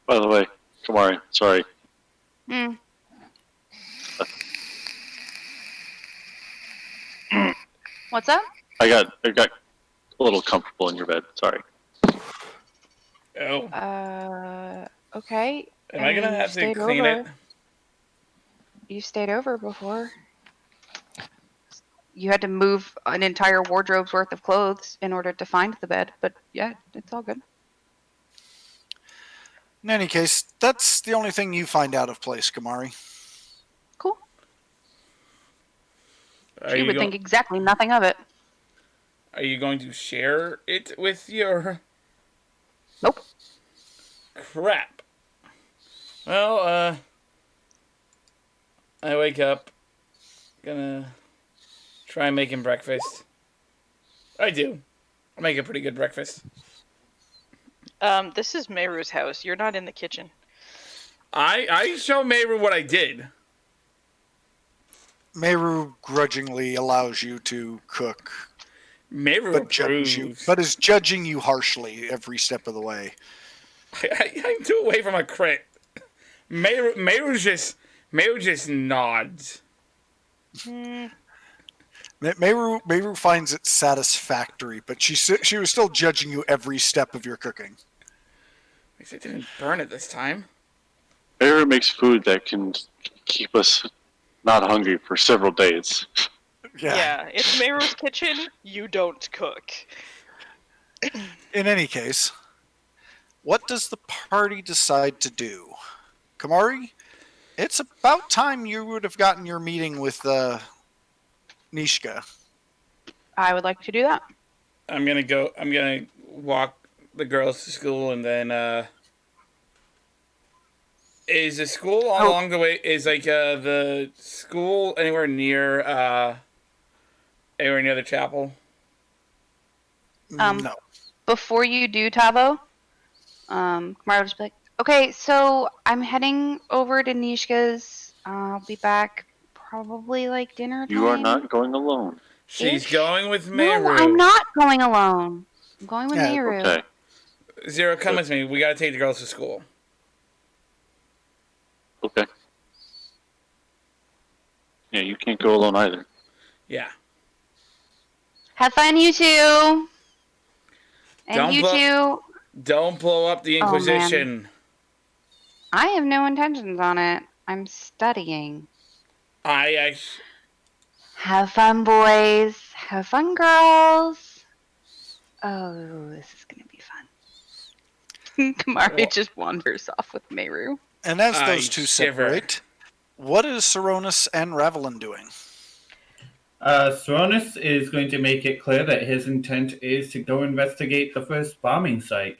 By the way, Kamari, sorry. Hmm. What's up? I got a little comfortable in your bed. Sorry. Oh. Okay. Am I gonna And have to stayed clean over. it? You stayed over before. You had to move an entire wardrobe's worth of clothes in order to find the bed, but yeah, it's all good. in any case, that's the only thing you find out of place, Kamari. Cool. Are She you would go- think exactly nothing of it. Are you going to share it with your? Nope. Crap. Well, I wake up, gonna try making breakfast. I do. I make a pretty good breakfast. This is Meru's house. You're not in the kitchen. I show Mayru what I did. Meru grudgingly allows you to cook, Mayru but is judging you harshly every step of the way. I'm too away from a crit. Mayru just nods. Meru finds it satisfactory, but she was still judging you every step of your cooking. At least I didn't burn it this time. Mary makes food that can keep us not hungry for several days. Yeah, it's Meru's kitchen. You don't cook. In any case, what does the party decide to do? Kamari, it's about time you would have gotten your meeting with Nishka. I would like to do that. I'm gonna walk the girls to school and then is the school all along the way, is like the school anywhere near the chapel? No. Before you do, Tavo, Kamara will just be like, okay, so I'm heading over to Nishka's. I'll be back probably like dinner time. You are not going alone. She's going with No, Meru. I'm not going alone. I'm going with Yeah, Meru. Okay. Zero, come with me. We gotta take the girls to school. Okay. Yeah, you can't go alone either. Yeah. Have fun, you two. And Don't you two. Don't blow up the Oh, man. Inquisition. I have no intentions on it. I'm studying. I Have fun, boys. Have fun, girls. Oh, this is gonna be fun. Kamari Well- just wanders off with Meru. And as I those two shiver. separate, what is Saronis and Ravelin doing? Saronis is going to make it clear that his intent is to go investigate the first bombing site.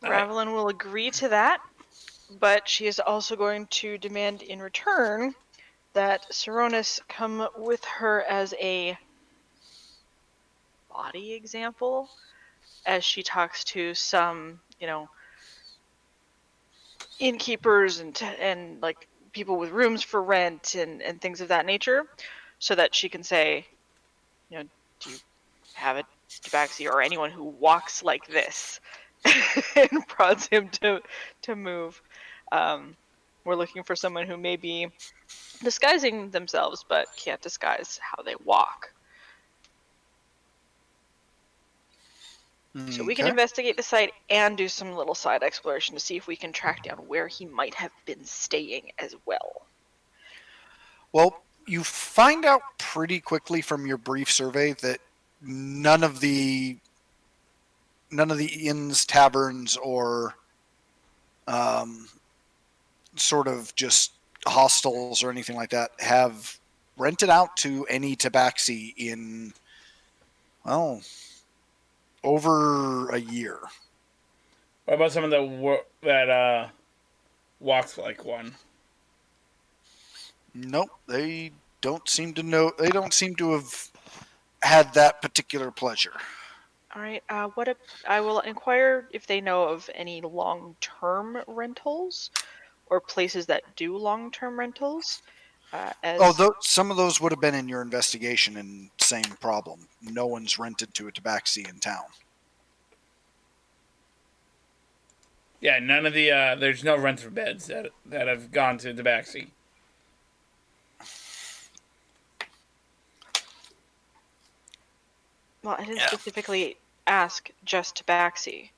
Ravelin will agree to that, but she is also going to demand in return that Saronis come with her as a body example as she talks to some, innkeepers and like people with rooms for rent and things of that nature, so that she can say, do you have a tabaxi or anyone who walks like this and prods him to move. We're looking for someone who may be disguising themselves but can't disguise how they walk. So we can Okay. investigate the site and do some little side exploration to see if we can track down where he might have been staying as well. Well, you find out pretty quickly from your brief survey that none of the inns, taverns, or sort of just hostels or anything like that have rented out to any tabaxi in, well, over a year. What about some of the that walks like one? Nope, they don't seem to know. They don't seem to have had that particular pleasure. All right. I will inquire if they know of any long-term rentals or places that do long-term rentals. Some of those would have been in your investigation, and same problem. No one's rented to a tabaxi in town. Yeah, none of the there's no renter beds that have gone to Tabaxi. Well, I didn't specifically ask just tabaxi.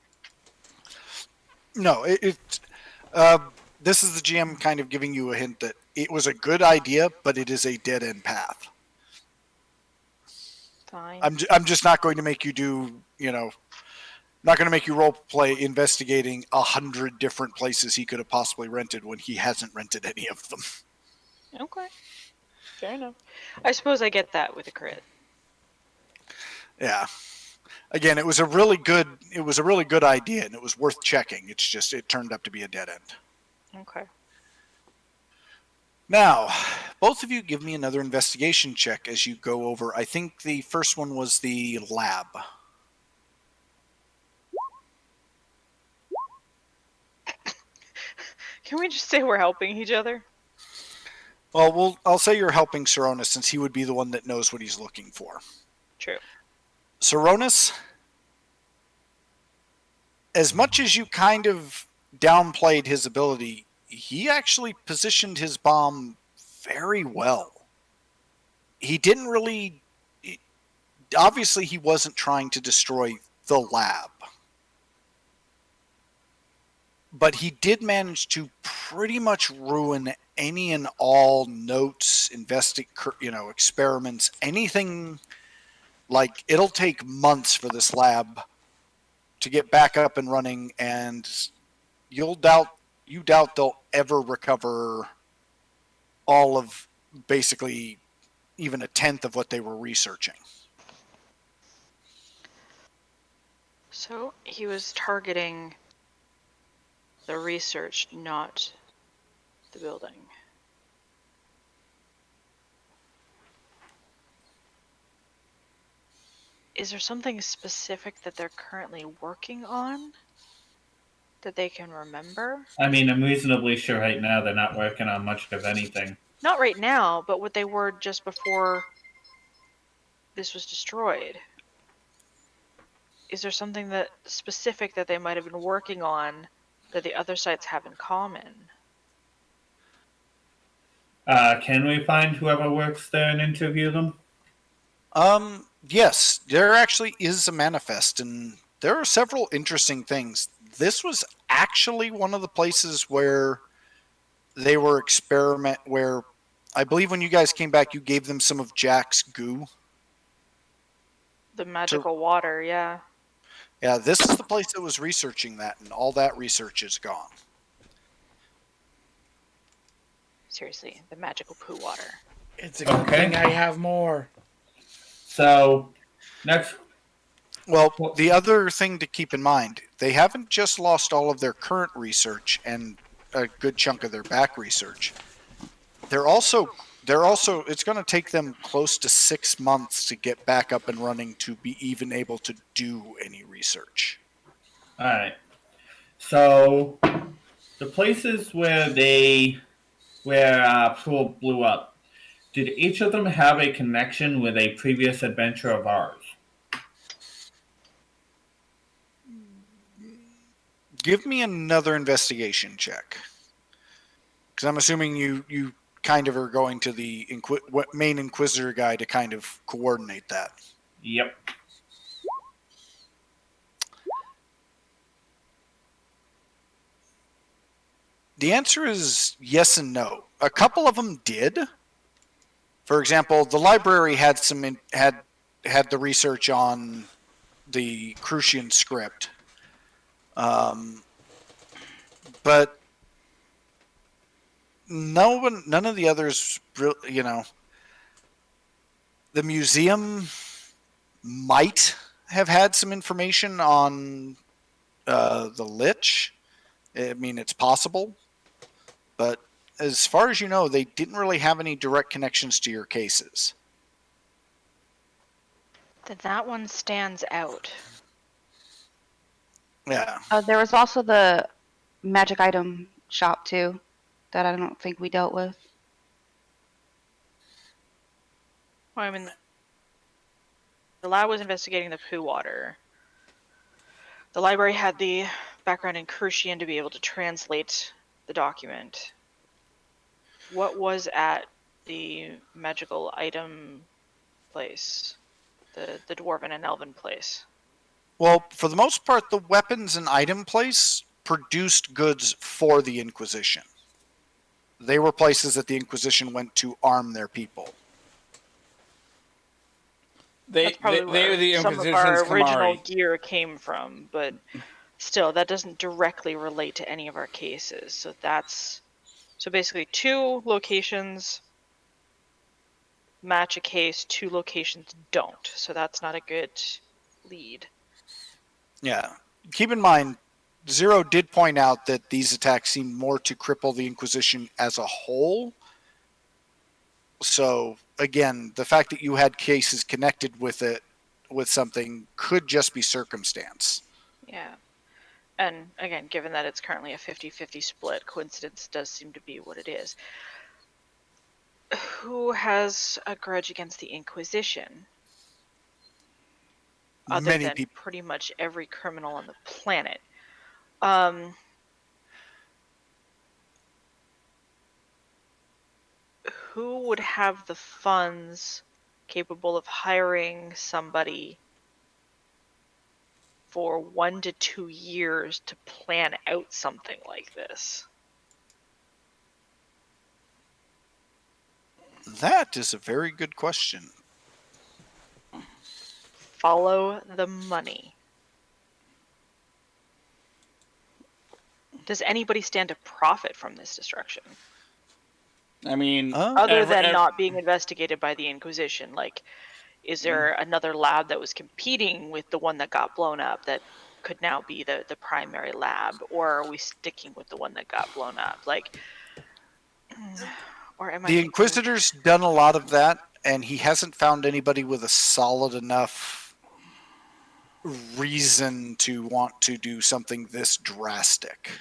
No, this is the GM kind of giving you a hint that it was a good idea, but it is a dead end path. Fine. I'm just not going to make you do, not going to make you role play investigating 100 different places he could have possibly rented when he hasn't rented any of them. Okay. Fair enough. I suppose I get that with a crit. Yeah. Again, it was a really good idea, and it was worth checking. It's just it turned up to be a dead end. Okay. Now, both of you give me another investigation check as you go over. I think the first one was the lab. Can we just say we're helping each other? Well, I'll say you're helping Saronis since he would be the one that knows what he's looking for. True. Saronis, as much as you kind of downplayed his ability, he actually positioned his bomb very well. He didn't really... Obviously, he wasn't trying to destroy the lab. But he did manage to pretty much ruin any and all notes, experiments, anything. Like, it'll take months for this lab to get back up and running, and you doubt they'll ever recover all of basically even a tenth of what they were researching. So he was targeting the research, not the building. Is there something specific that they're currently working on that they can remember? I mean, I'm reasonably sure right now they're not working on much of anything. Not right now, but what they were just before this was destroyed. Is there something that specific that they might have been working on that the other sites have in common? Can we find whoever works there and interview them? Yes, there actually is a manifest, and there are several interesting things. This was actually one of the places where they were where I believe when you guys came back, you gave them some of Jack's goo. The magical water, yeah. Yeah, this is the place that was researching that, and all that research is gone. Seriously, the magical poo water. It's a good thing I have more. So, next. Well, the other thing to keep in mind, they haven't just lost all of their current research and a good chunk of their back research. They're also it's going to take them close to 6 months to get back up and running to be even able to do any research. All right. So, the places where Pool blew up, did each of them have a connection with a previous adventure of ours? Give me another investigation check. Because I'm assuming you kind of are going to the main Inquisitor guy to kind of coordinate that. Yep. The answer is yes and no. A couple of them did. For example, the library had had the research on the Crucian script, but none of the others. The museum might have had some information on the Lich. I mean, it's possible, but as far as you know, they didn't really have any direct connections to your cases. That one stands out. Yeah. There was also the magic item shop too, that I don't think we dealt with. Well, I mean, the lab was investigating the poo water. The library had the background in Crucian to be able to translate the document. What was at the magical item place? The dwarven and elven place? Well, for the most part, the weapons and item place produced goods for the Inquisition. They were places that the Inquisition went to arm their people. That's probably They where were the some of Inquisition's our original Kamari. gear came from, but still, that doesn't directly relate to any of our cases. So basically 2 locations match a case, 2 locations don't. So that's not a good lead. Yeah. Keep in mind, Zero did point out that these attacks seemed more to cripple the Inquisition as a whole. So, again, the fact that you had cases connected with something could just be circumstance. Yeah. And again, given that it's currently a 50-50 split, coincidence does seem to be what it is. Who has a grudge against the Inquisition? Other Many than people. pretty much every criminal on the planet. Who would have the funds capable of hiring somebody for 1 to 2 years to plan out something like this? That is a very good question. Follow the money. Does anybody stand to profit from this destruction? I mean, Other than not being investigated by the Inquisition, like, is there Mm. another lab that was competing with the one that got blown up that could now be the primary lab, or are we sticking with the one that got blown up? Like, or am I The thinking... Inquisitor's done a lot of that, and he hasn't found anybody with a solid enough reason to want to do something this drastic.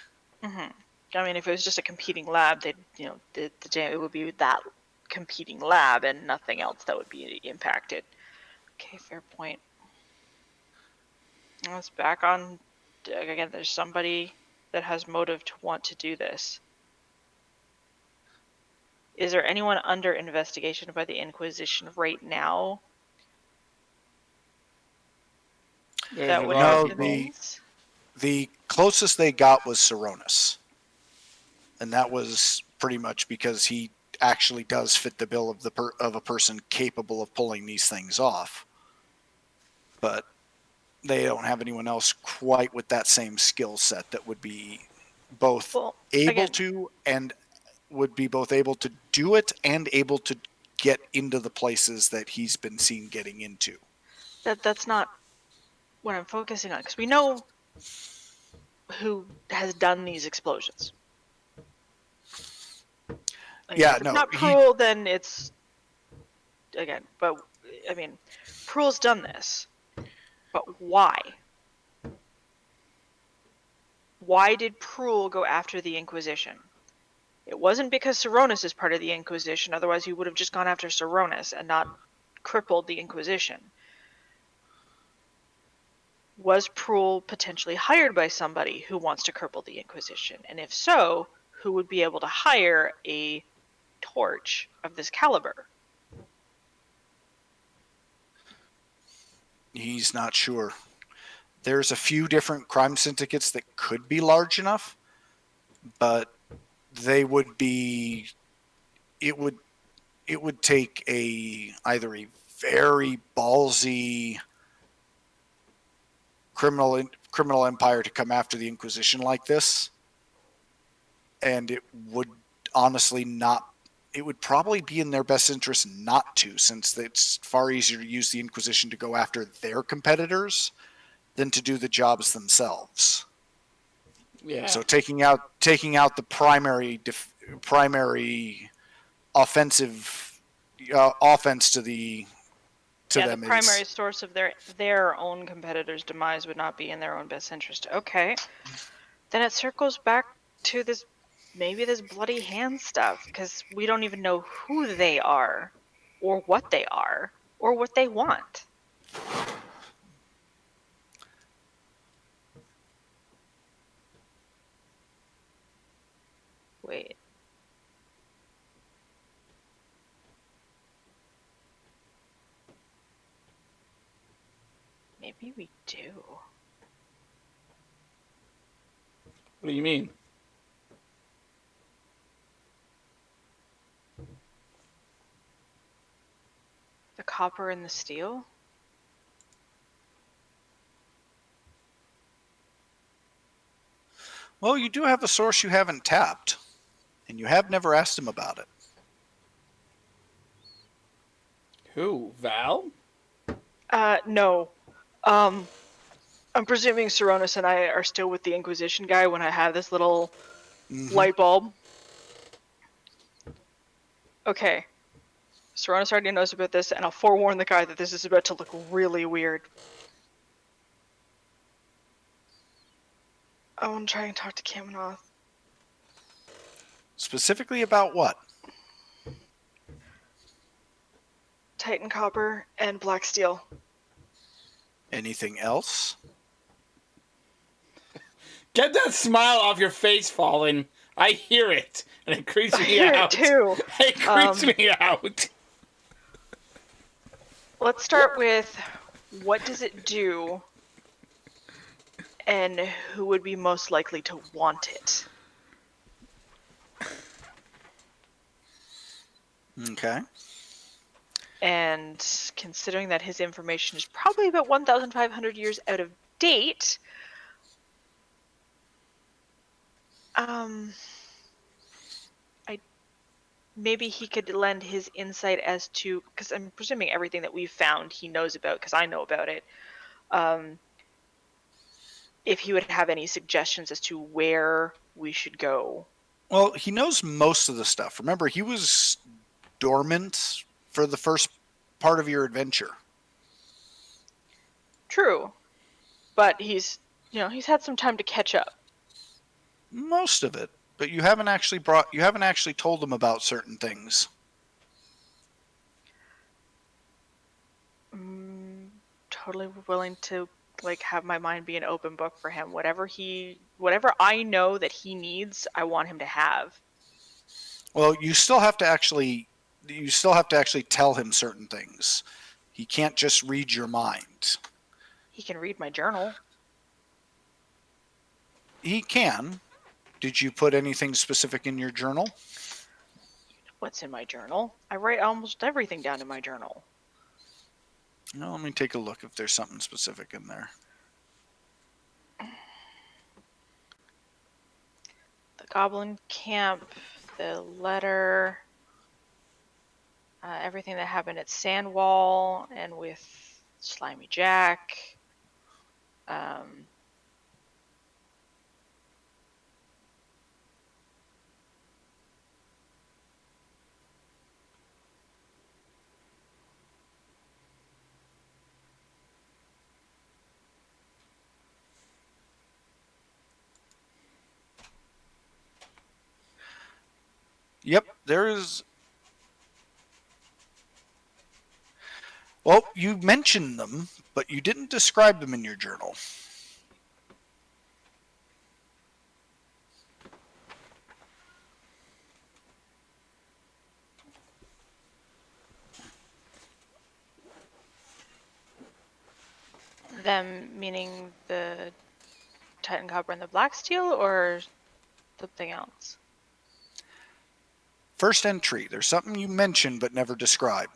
Mm-hmm. I mean, if it was just a competing lab, they'd, it would be that competing lab and nothing else that would be impacted. Okay, fair point. Let's back on again. There's somebody that has motive to want to do this. Is there anyone under investigation by the Inquisition right now that would No, have convinced? the closest they got was Saronis. And that was pretty much because he actually does fit the bill of a person capable of pulling these things off. But they don't have anyone else quite with that same skill set that would be both able to and would be both able to do it and able to get into the places that he's been seen getting into. That's not what I'm focusing on, because we know who has done these explosions. I mean, Yeah, if it's no, not Prul, then it's again. But I mean, Prul's done this, but why? Why did Prul go after the Inquisition? It wasn't because Saronis is part of the Inquisition. Otherwise, he would have just gone after Saronis and not crippled the Inquisition. Was Prul potentially hired by somebody who wants to cripple the Inquisition? And if so, who would be able to hire a torch of this caliber? He's not sure. There's a few different crime syndicates that could be large enough, but they would be. It would take either a very ballsy criminal empire to come after the Inquisition like this, and it would honestly not. It would probably be in their best interest not to, since it's far easier to use the Inquisition to go after their competitors than to do the jobs themselves. Yeah. So taking out the primary offensive offense to them the primary is. source of their own competitor's demise would not be in their own best interest. Okay. Then it circles back to this bloody hand stuff, because we don't even know who they are, or what they are, or what they want. Wait. Maybe we do. What do you mean? The copper and the steel? Well, you do have a source you haven't tapped, and you have never asked him about it. Who? Val? No. I'm presuming Saronis and I are still with the Inquisition guy when I have this little light bulb. Okay. Saronis already knows about this, and I'll forewarn the guy that this is about to look really weird. I want to try and talk to Kaminoth. Specifically about what? Titan copper and black steel. Anything else? Get that smile off your face, Fallen. I hear it, and it creeps me hear out. it too. It creeps me out. Let's start with, what does it do, and who would be most likely to want it? Okay. And considering that his information is probably about 1,500 years out of date, maybe he could lend his insight as to, because I'm presuming everything that we've found he knows about, because I know about it. If he would have any suggestions as to where we should go. Well, he knows most of the stuff. Remember, he was dormant for the first part of your adventure. True. But he's had some time to catch up. Most of it. But you haven't actually told him about certain things. Totally willing to have my mind be an open book for him. Whatever I know that he needs, I want him to have. Well, you still have to actually tell him certain things. He can't just read your mind. He can read my journal. He can. Did you put anything specific in your journal? What's in my journal? I write almost everything down in my journal. No, let me take a look if there's something specific in there. The Goblin Camp, the letter, everything that happened at Sandwall and with Slimy Jack. Yep, there is. Well, you mentioned them, but you didn't describe them in your journal. Them meaning the Titan Copper and the Black Steel, or something else? First entry. There's something you mentioned but never described.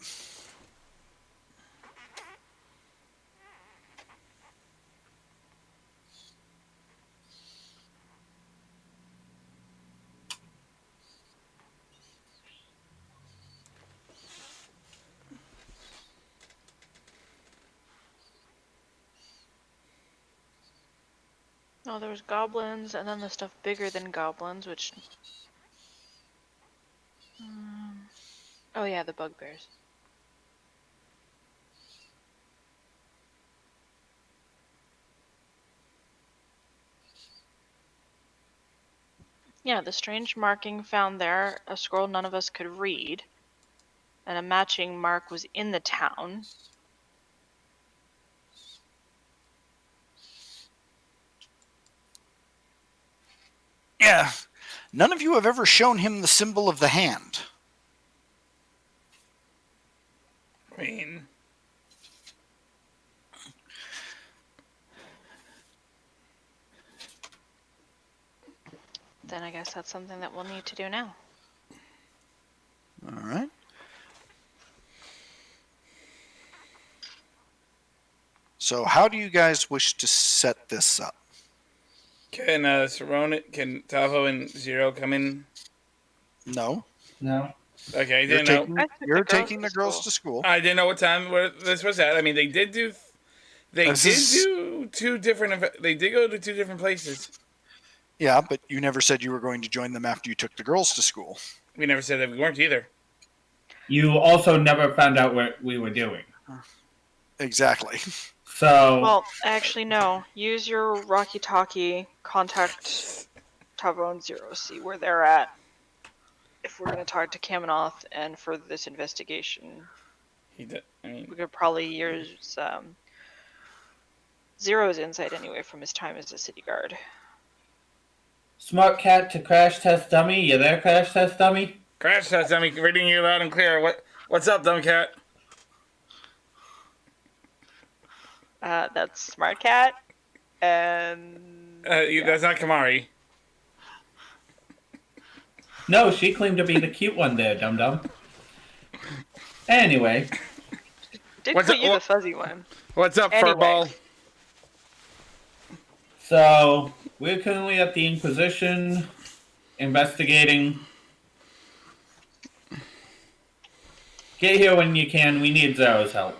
Oh, there was goblins, and then the stuff bigger than goblins, which... Oh yeah, the bugbears. Yeah, the strange marking found there, a scroll none of us could read, and a matching mark was in the town. Yeah. None of you have ever shown him the symbol of the hand. I mean, Then I guess that's something that we'll need to do now. All right. So how do you guys wish to set this up? can Sarona, can Tahoe and Zero come in? No. No. Okay, I You're didn't know. taking, I took you're the girls taking to the girls school. to school. I didn't know what time this was at. I mean, they did do. They This did is- do two different. They did go to two different places. Yeah, but you never said you were going to join them after you took the girls to school. We never said that we weren't either. You also never found out what we were doing. Exactly. So Well, actually, no. Use your walkie-talkie, contact Tavo and Zero, see where they're at. If we're going to talk to Kaminoth and for this investigation, He did. I mean, we could probably use Zero's insight anyway from his time as a city guard. Smart Cat to Crash Test Dummy. You there, Crash Test Dummy? Crash test. I mean, reading you loud and clear. What's up, dumb cat? That's Smart Cat, and That's not Kamari. No, she claimed to be the cute one there, dum dum. Anyway, did What's put up- you what- the fuzzy one. What's up, Anyway. furball? so we're currently at the Inquisition investigating. Get here when you can. We need Zero's help.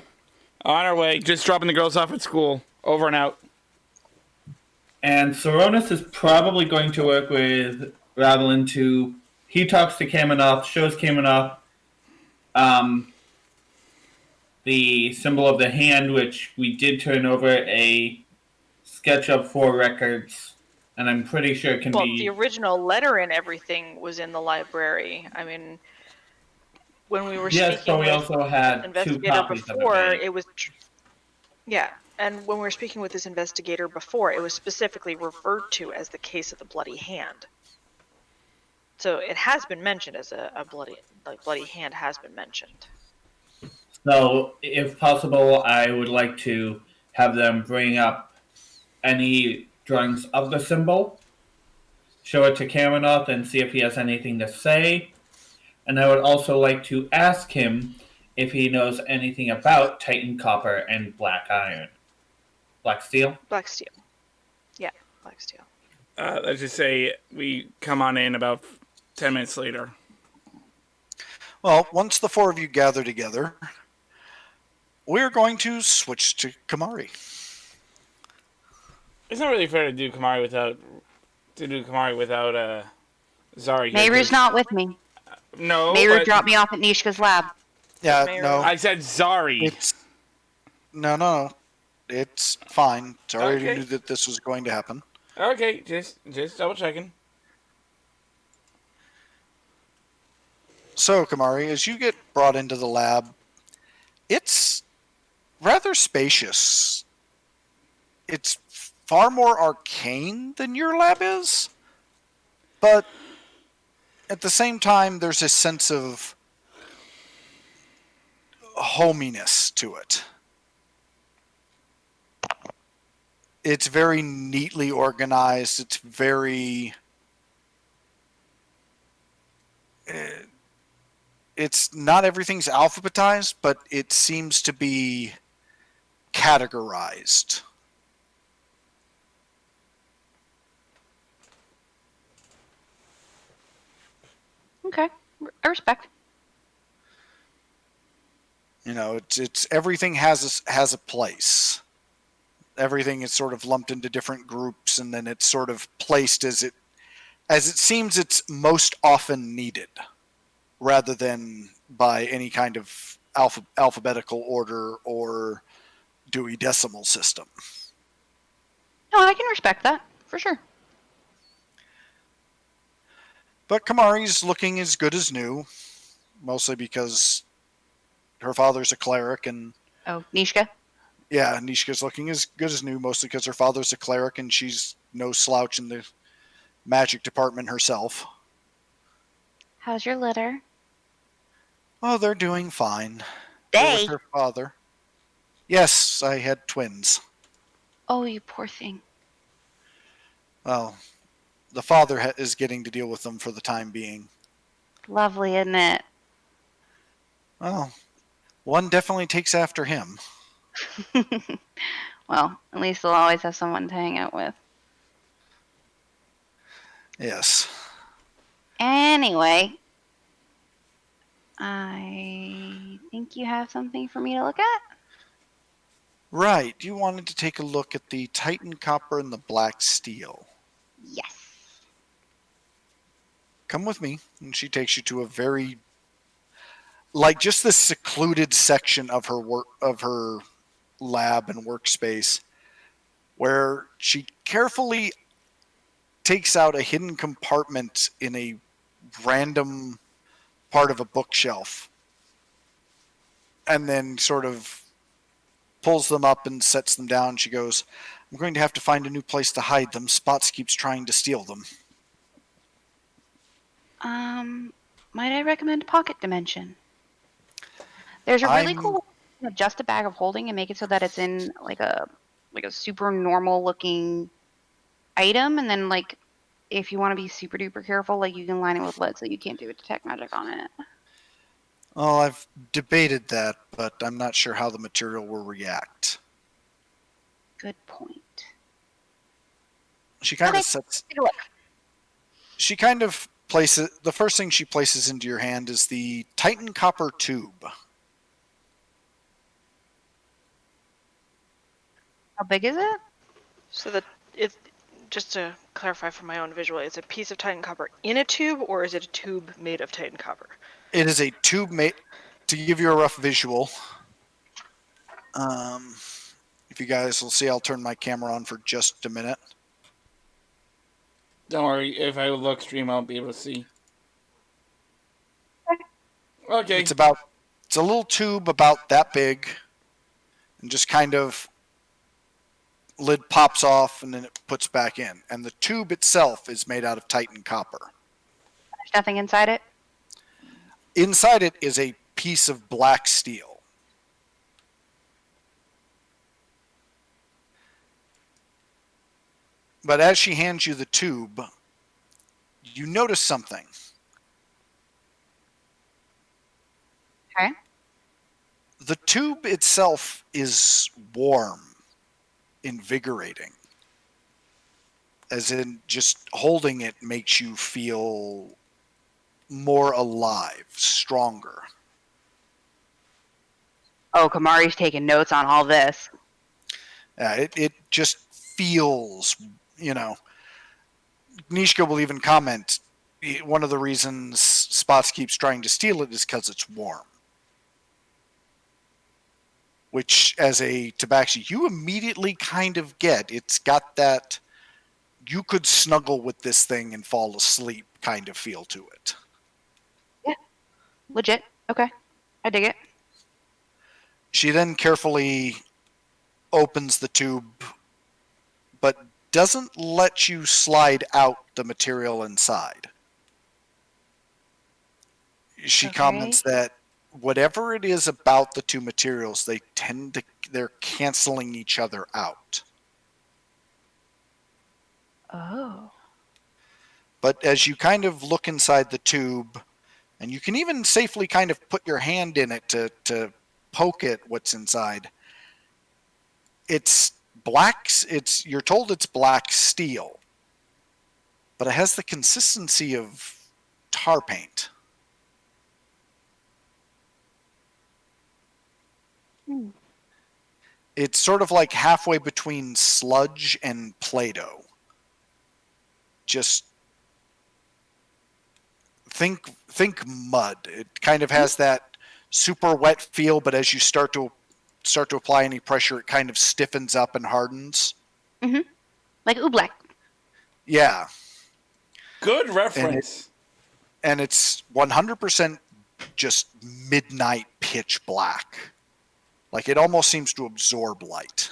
On our way. Just dropping the girls off at school. Over and out. And Soronis is probably going to work with Ravelin to. He talks to Kaminoth, shows Kaminoth the symbol of the hand, which we did turn over a sketch of 4 records, and I'm pretty sure it can Well, be. the original letter and everything was in the library. I mean, when we were Yes, speaking but we with also had 2 investigator copies before, of it. it was yeah. And when we were speaking with this investigator before, it was specifically referred to as the case of the bloody hand. So it has been mentioned as a bloody hand has been mentioned. So, if possible, I would like to have them bring up any drawings of the symbol, show it to Kaminoth, and see if he has anything to say. And I would also like to ask him if he knows anything about Titan Copper and Black Iron. Black Steel? Black steel. Yeah, black steel. Let's just say we come on in about 10 minutes later. Well, once the 4 of you gather together, we're going to switch to Kamari. It's not really fair to do Kamari without Zari. here, Mayru's 'cause- not with me. No, Mayru but dropped me off at Nishka's lab. Yeah, Mayor. no. I said Zari. It's no. It's fine. It's already Okay. knew that this was going to happen. Okay, just double checking. So, Kamari, as you get brought into the lab, it's rather spacious. It's far more arcane than your lab is, but at the same time, there's a sense of hominess to it. It's very neatly organized. It's very. It's not everything's alphabetized, but it seems to be categorized. Okay, I respect. You know, it's everything has a place. Everything is sort of lumped into different groups, and then it's sort of placed as it seems it's most often needed, rather than by any kind of alphabetical order or Dewey Decimal System. No, I can respect that for sure. But Kamari's looking as good as new, mostly because her father's a cleric, and Oh, Nishka. yeah, Nishka's looking as good as new, mostly because her father's a cleric and she's no slouch in the magic department herself. How's your litter? Oh, they're doing fine. They're with her father. Yes, I had twins. Oh, you poor thing. Well, the father is getting to deal with them for the time being. Lovely, isn't it? Well, one definitely takes after him. Well, at least they'll always have someone to hang out with. Yes. Anyway, I think you have something for me to look at. Right. You wanted to take a look at the Titan copper and the black steel. Yes. Come with me. And she takes you to a very, like, just this secluded section of her lab and workspace, where she carefully takes out a hidden compartment in a random part of a bookshelf, and then sort of pulls them up and sets them down. She goes, "I'm going to have to find a new place to hide them. Spots keeps trying to steal them." Might I recommend Pocket Dimension? There's a really cool just a bag of holding and make it so that it's in like a super normal looking item, and then like if you want to be super duper careful, like you can line it with lead so you can't do a detect magic on it. Oh, I've debated that, but I'm not sure how the material will react. Good point. She kind Okay, of sets. take a look. She kind of places. The first thing she places into your hand is the Titan copper tube. How big is it? So that it, just to clarify for my own visual, it's a piece of Titan copper in a tube, or is it a tube made of Titan copper? It is a tube made. To give you a rough visual, if you guys will see, I'll turn my camera on for just a minute. Don't worry, if I look stream, I'll be able to see. Okay. It's a little tube about that big, and just kind of lid pops off and then it puts back in. And the tube itself is made out of Titan copper. There's nothing inside it? Inside it is a piece of black steel. But as she hands you the tube, you notice something. Okay. The tube itself is warm, invigorating. As in, just holding it makes you feel more alive, stronger. Oh, Kamari's taking notes on all this. It just feels, Nishka will even comment, one of the reasons Spots keeps trying to steal it is because it's warm. Which, as a Tabaxi, you immediately kind of get. It's got that you could snuggle with this thing and fall asleep kind of feel to it. Yeah, legit. Okay, I dig it. She then carefully opens the tube, but doesn't let you slide out the material inside. She comments that whatever it is about the two materials, they're canceling each other out. Oh. But as you kind of look inside the tube, and you can even safely kind of put your hand in it to poke at what's inside, it's black. You're told it's black steel, but it has the consistency of tar paint. Hmm. It's sort of like halfway between sludge and Play-Doh. Just think mud. It kind of has that super wet feel, but as you start to apply any pressure, it kind of stiffens up and hardens. Like oobleck. Yeah. Good reference. And it's 100% just midnight pitch black. Like it almost seems to absorb light.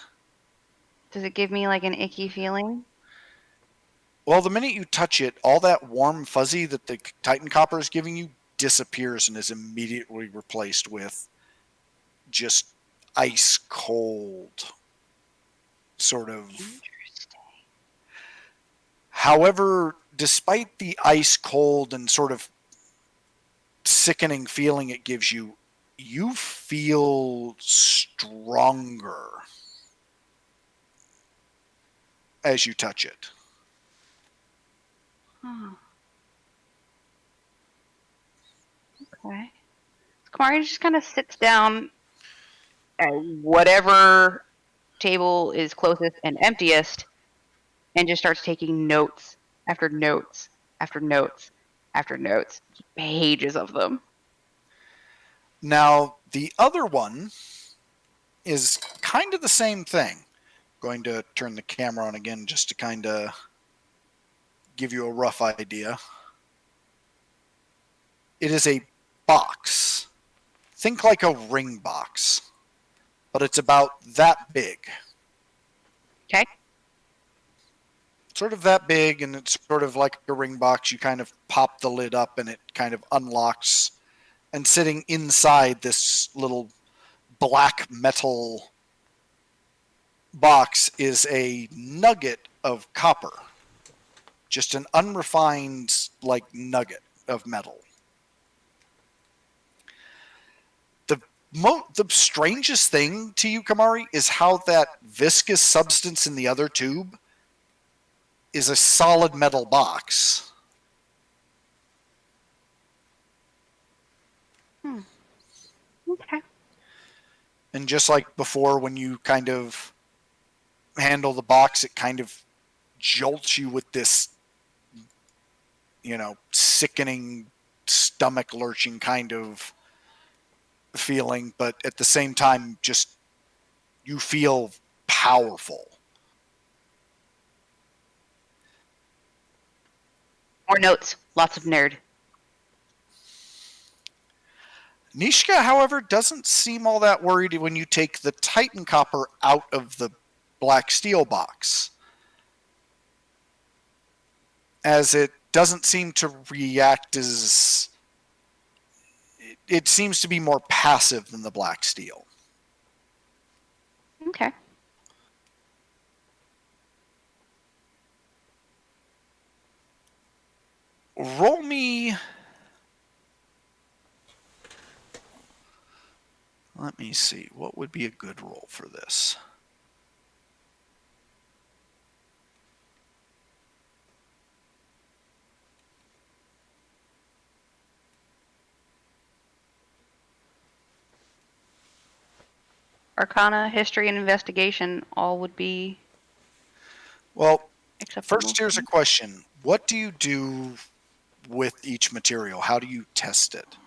Does it give me like an icky feeling? Well, the minute you touch it, all that warm fuzzy that the Titan copper is giving you disappears and is immediately replaced with just ice cold sort of. Interesting. However, despite the ice cold and sort of sickening feeling it gives you, you feel stronger as you touch it. Huh. Okay. Kamari just kind of sits down at whatever table is closest and emptiest and just starts taking notes after notes after notes after notes, pages of them. Now, the other one is kind of the same thing. Going to turn the camera on again just to kind of give you a rough idea. It is a box. Think like a ring box, but it's about that big. Okay. Sort of that big, and it's sort of like a ring box. You kind of pop the lid up and it kind of unlocks. And sitting inside this little black metal box is a nugget of copper. Just an unrefined, like, nugget of metal. The strangest thing to you, Kamari, is how that viscous substance in the other tube is a solid metal box. Okay. And just like before, when you kind of handle the box, it kind of jolts you with this, sickening, stomach lurching kind of feeling, but at the same time, just you feel powerful. More notes. Lots of nerd. Nishka, however, doesn't seem all that worried when you take the Titan copper out of the black steel box, as it doesn't seem to react as... It seems to be more passive than the black steel. Okay. Roll me... Let me see. What would be a good roll for this? Arcana, history, and investigation all would be Well, acceptable. first here's a question. What do you do with each material? How do you test it?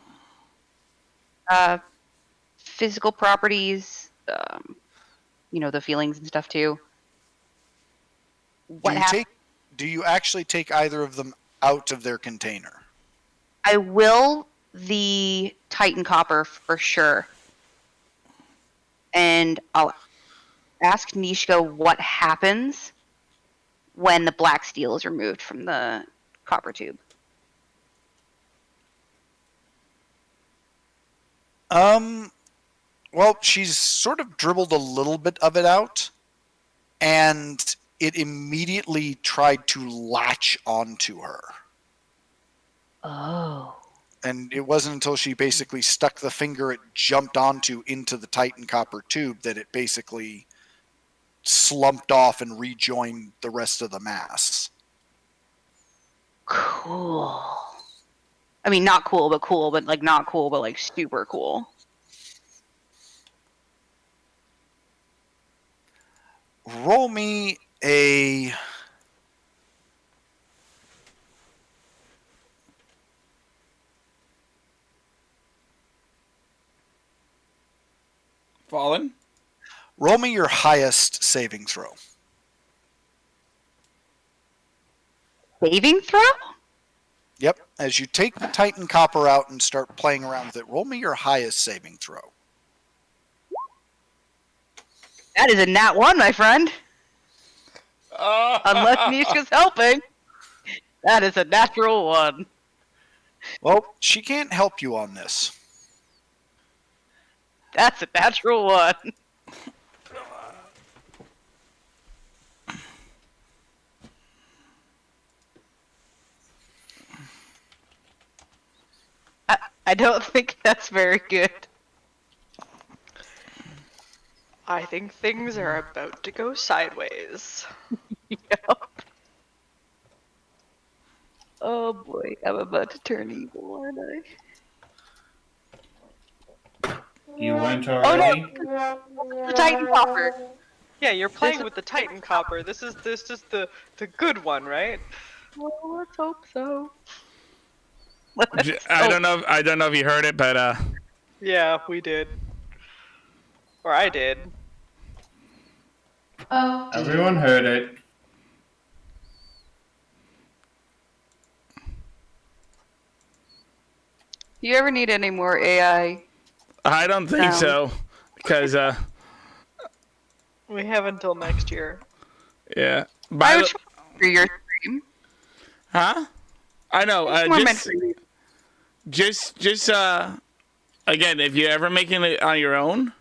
Physical properties, the feelings and stuff too. Do you actually take either of them out of their container? I will the Titan copper for sure. and I'll ask Nishka what happens when the black steel is removed from the copper tube. Well, she's sort of dribbled a little bit of it out, and it immediately tried to latch onto her. Oh. And it wasn't until she basically stuck the finger it jumped onto into the Titan copper tube that it basically slumped off and rejoined the rest of the mass. Cool. I mean, not cool, but like not cool, but like super cool. Roll me a... Fallen? Roll me your highest saving throw. Saving throw? Yep. As you take the Titan copper out and start playing around with it, roll me your highest saving throw. That is a nat 1, my friend. Unless Nishka's helping. That is a natural 1. Well, she can't help you on this. That's a natural 1. I don't think that's very good. I think things are about to go sideways. Yep. Oh boy, I'm about to turn evil, aren't I? You weren't Oh already? no! The Titan Copper! Yeah, you're playing This is with the Titan copper. This is the good one, right? Well, let's hope so. I don't know. I don't know if you heard it, but Yeah, we did. Or I did. Oh. Everyone heard it. Do you ever need any more AI? I don't think so because We have until next year. yeah. I would for your stream. Huh? I know. More meant for you. Just again, if you're ever making it on your own,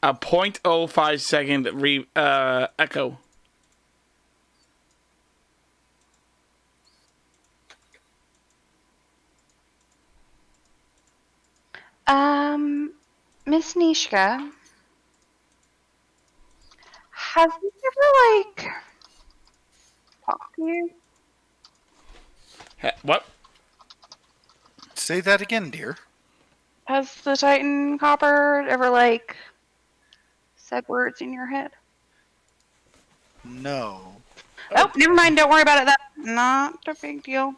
a 0.05 second echo. Miss Nishka, have you ever like talked to you? What? Say that again, dear. Has the Titan Copper ever like said words in your head? No. Oh, never mind. Don't worry about it. That's not a big deal.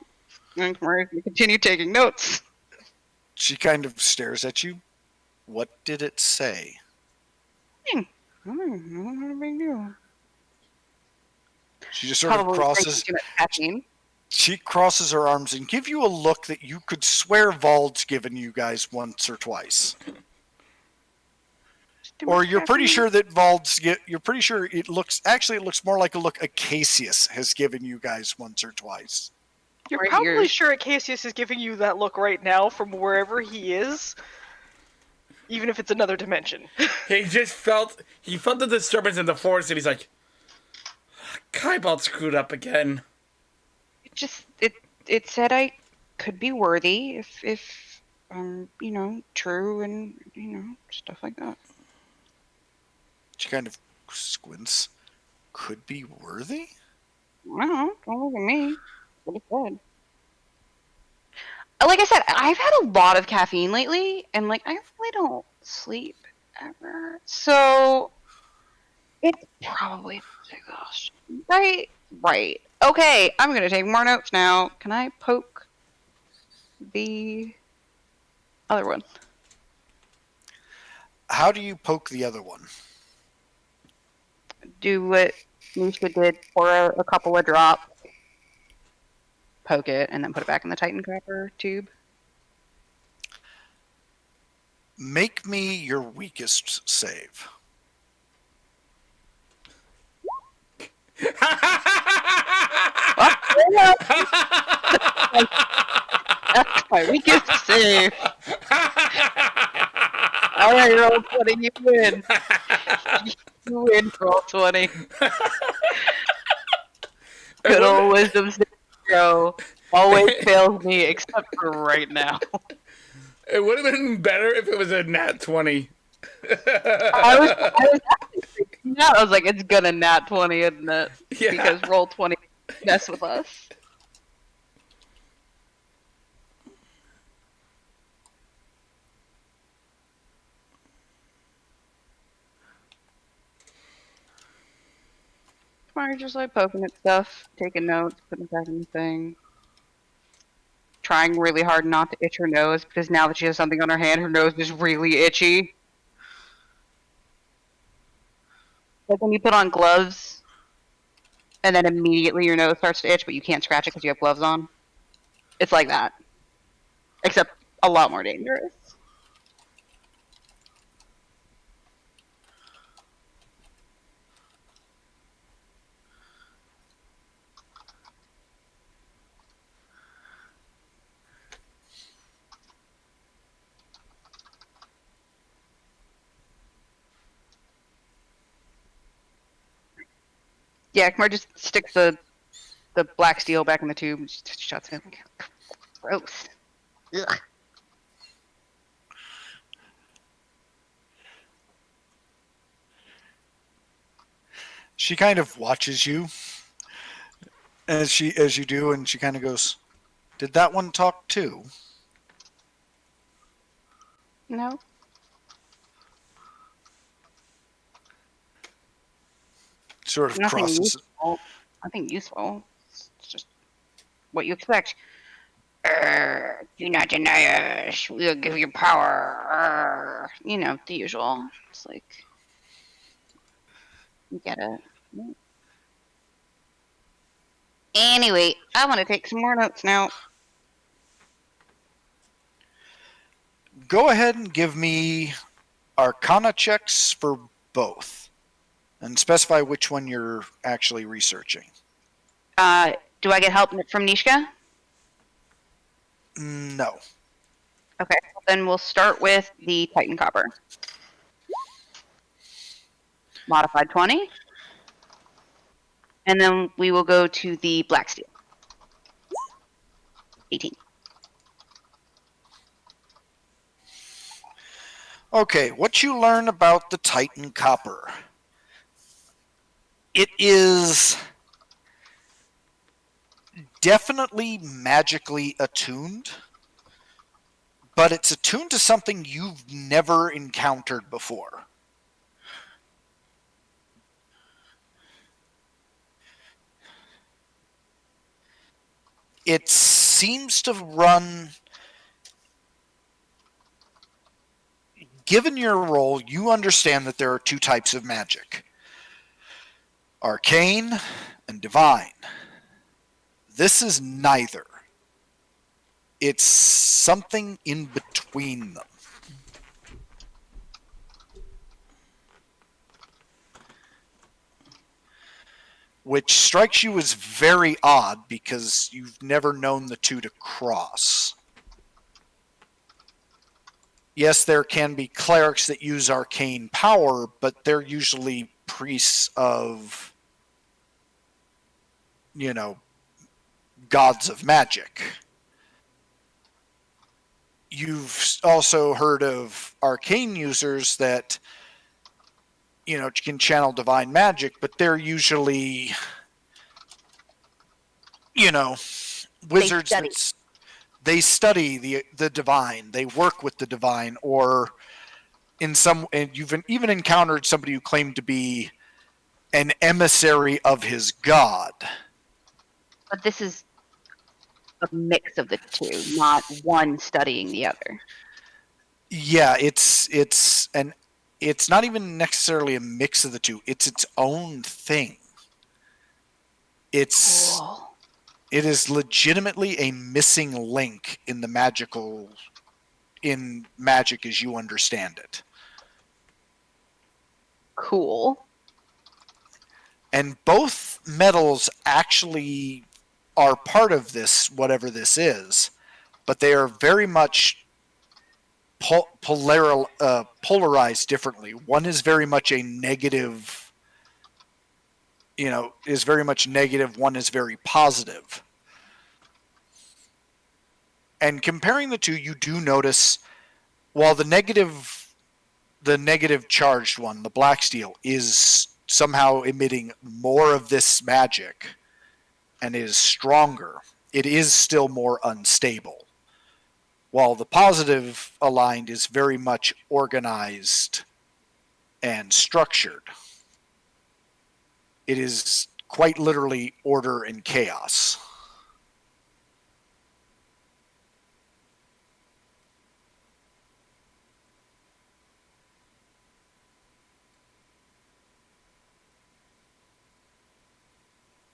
Don't worry. You continue taking notes. She kind of stares at you. What did it say? Not a big deal. She just sort of Probably crosses. too much caffeine. She crosses her arms and give you a look that you could swear Vald's given you guys once or twice. Or you're pretty sure that you're pretty sure it looks more like a look Acacius has given you guys once or twice. You're Right probably here. sure Acacius is giving you that look right now from wherever he is, even if it's another dimension. He felt the disturbance in the forest, and he's like, Kybald screwed up again. It said I could be worthy if true and stuff like that. She kind of squints. Could be worthy? I don't know. Don't look at me. What it said. Like I said, I've had a lot of caffeine lately, and like I really don't sleep ever. So it's probably exhaustion. Right. Okay, I'm gonna take more notes now. Can I poke the other one? How do you poke the other one? Do what Nisha did, pour a couple of drops, poke it, and then put it back in the Titan Copper tube. Make me your weakest save. That's my weakest save. All right, roll 20, you win. You win, roll 20. Good old wisdom zero always fails me, except for right now. It would have been better if it was a nat 20. I was actually freaking out. I was like, it's gonna nat 20, isn't it? Yeah. Because roll 20 mess with us. Tomorrow just like poking at stuff, taking notes, putting it back in the thing. Trying really hard not to itch her nose because now that she has something on her hand, her nose is really itchy. Like when you put on gloves and then immediately your nose starts to itch, but you can't scratch it because you have gloves on. It's like that. Except a lot more dangerous. Yeah, Kamar just sticks the black steel back in the tube and just shuts it. Gross. Ugh. She kind of watches you as you do, and she kind of goes, "Did that one talk too?" No. Sort of Nothing crosses. useful. Nothing useful. It's just what you expect. Do not deny us. We'll give you power. You know, the usual. It's like, you get it. Anyway, I want to take some more notes now. Go ahead and give me Arcana checks for both, and specify which one you're actually researching. Do I get help from Nishka? No. Okay, then we'll start with the Titan Copper. Modified 20. And then we will go to the Black Steel. 18. Okay, what you learn about the Titan Copper. It is definitely magically attuned, but it's attuned to something you've never encountered before. It seems to run... Given your role, you understand that there are two types of magic. Arcane and divine. This is neither. It's something in between them. Which strikes you as very odd because you've never known the two to cross. Yes, there can be clerics that use arcane power, but they're usually priests of, gods of magic. You've also heard of arcane users that, can channel divine magic, but they're usually, wizards. They study the divine. They work with the divine, or and you've even encountered somebody who claimed to be an emissary of his god. But this is a mix of the two, not one studying the other. Yeah, it's not even necessarily a mix of the two. It's its own thing. Cool. It is legitimately a missing link in the magical in magic as you understand it. Cool. And both metals actually are part of this, whatever this is, but they are very much polarized differently. One is very much a negative, is very much negative. One is very positive. And comparing the two, you do notice, while the negative charged one, the black steel, is somehow emitting more of this magic and is stronger, it is still more unstable. While the positive aligned is very much organized and structured. It is quite literally order and chaos.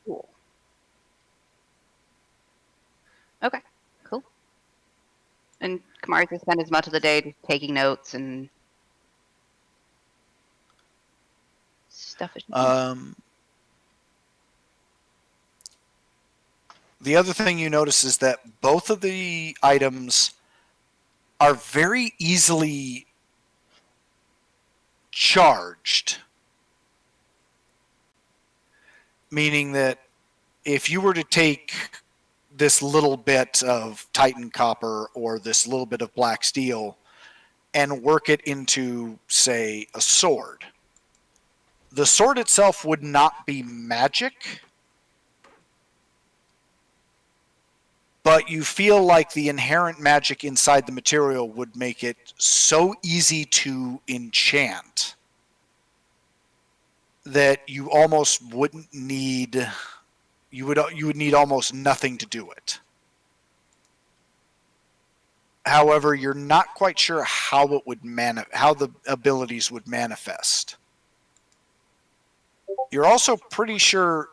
Cool. Okay, cool. And Kamari can spend as much of the day just taking notes and stuff. The other thing you notice is that both of the items are very easily charged. Meaning that if you were to take this little bit of Titan copper or this little bit of black steel and work it into, say, a sword, the sword itself would not be magic, but you feel like the inherent magic inside the material would make it so easy to enchant that you almost wouldn't need, you would need almost nothing to do it. However, you're not quite sure how it would how the abilities would manifest. You're also pretty sure,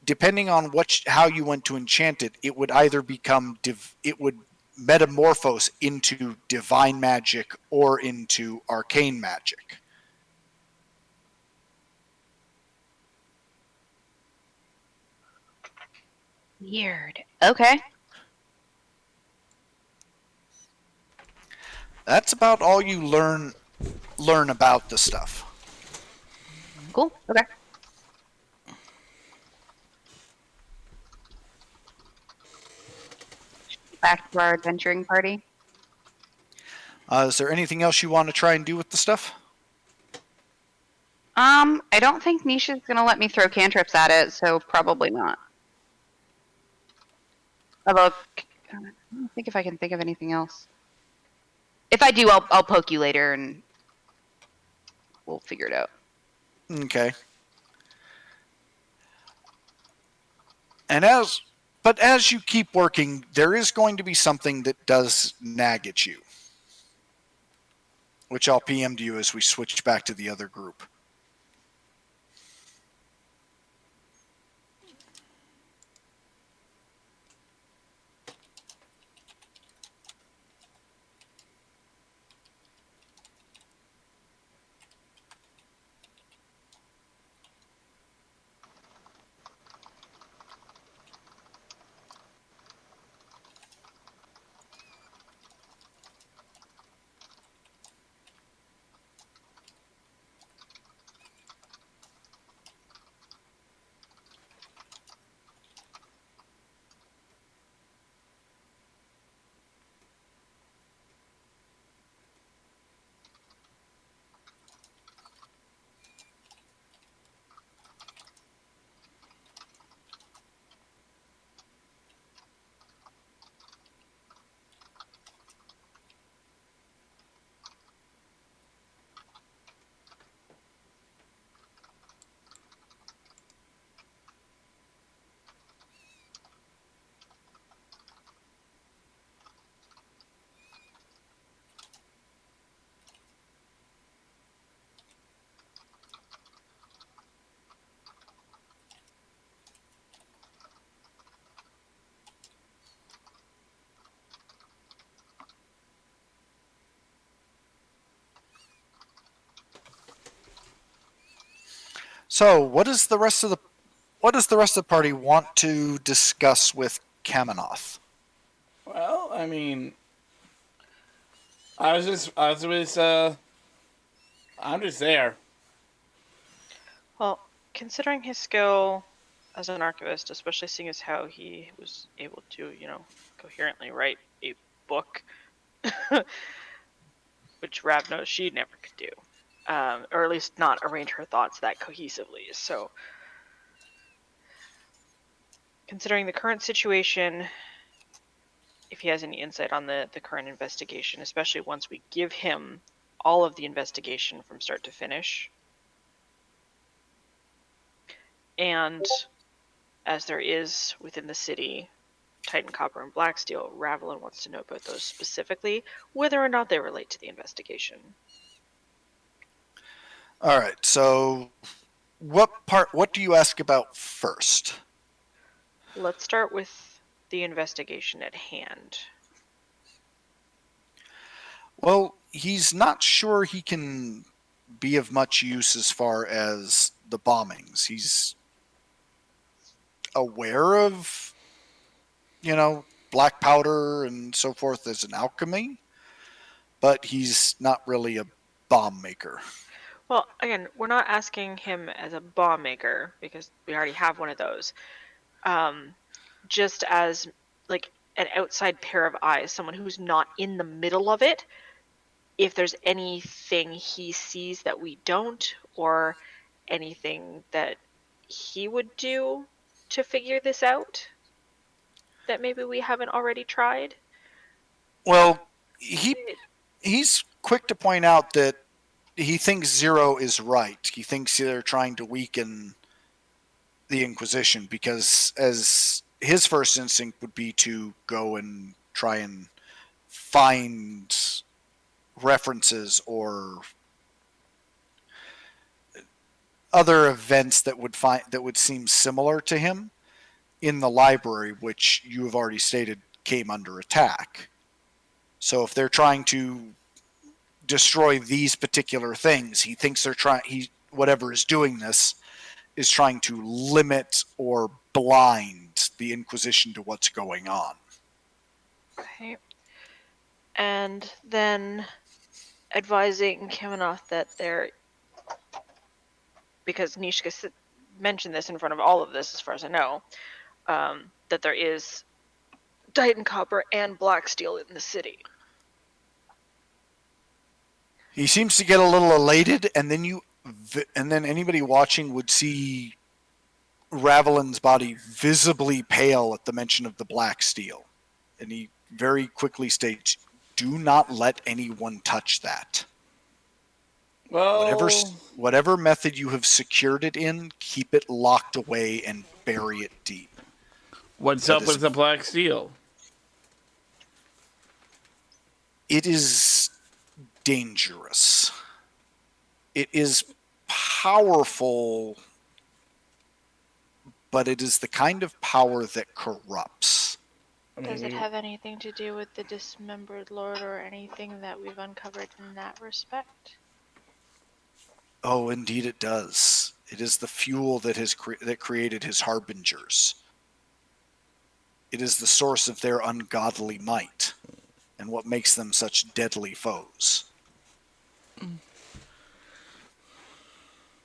depending on how you went to enchant it, it would either become it would metamorphose into divine magic or into arcane magic. Weird. Okay. That's about all you learn about the stuff. Cool. Okay. Back to our adventuring party. Is there anything else you want to try and do with the stuff? I don't think Nisha's gonna let me throw cantrips at it, so probably not. Although, I don't think if I can think of anything else. If I do, I'll poke you later and we'll figure it out. Okay. But as you keep working, there is going to be something that does nag at you, which I'll PM to you as we switch back to the other group. So, what does the rest of the party want to discuss with Kaminoth? Well, I mean, I was I'm just there. Well, considering his skill as an archivist, especially seeing as how he was able to, coherently write a book, which Rav knows she never could do, or at least not arrange her thoughts that cohesively. So, considering the current situation, if he has any insight on the current investigation, especially once we give him all of the investigation from start to finish, and as there is within the city Titan Copper and Black Steel, Ravelin wants to know about those specifically, whether or not they relate to the investigation. All right. So, what do you ask about first? Let's start with the investigation at hand. Well, he's not sure he can be of much use as far as the bombings. He's aware of, black powder and so forth as an alchemy, but he's not really a bomb maker. Well, again, we're not asking him as a bomb maker because we already have one of those. Just as like an outside pair of eyes, someone who's not in the middle of it, if there's anything he sees that we don't, or anything that he would do to figure this out that maybe we haven't already tried. Well, he's quick to point out that he thinks Zero is right. He thinks they're trying to weaken the Inquisition because as his first instinct would be to go and try and find references or other events that would seem similar to him in the library, which you have already stated came under attack. So if they're trying to destroy these particular things, he thinks whatever is doing this is trying to limit or blind the Inquisition to what's going on. Okay. And then advising Kaminoth that because Nishka mentioned this in front of all of this, as far as I know, that there is Titan Copper and Black Steel in the city. He seems to get a little elated, and then anybody watching would see Ravelin's body visibly pale at the mention of the Black Steel. And he very quickly states, do not let anyone touch that. Well, Whatever method you have secured it in, keep it locked away and bury it deep. What's up with the Black Steel? It is dangerous. It is powerful, but it is the kind of power that corrupts. Does it have anything to do with the dismembered lord or anything that we've uncovered in that respect? Oh, indeed it does. It is the fuel that created his harbingers. It is the source of their ungodly might, and what makes them such deadly foes.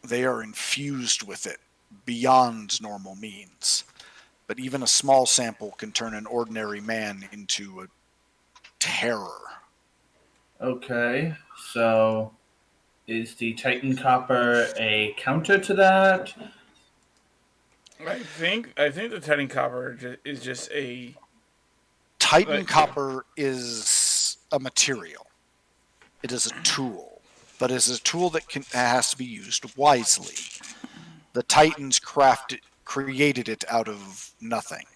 They are infused with it beyond normal means. But even a small sample can turn an ordinary man into a terror. Okay, so is the Titan Copper a counter to that? I think the Titan Copper is just a... Titan Copper is a material. It is a tool. But it is a tool that has to be used wisely. The Titans created it out of nothing.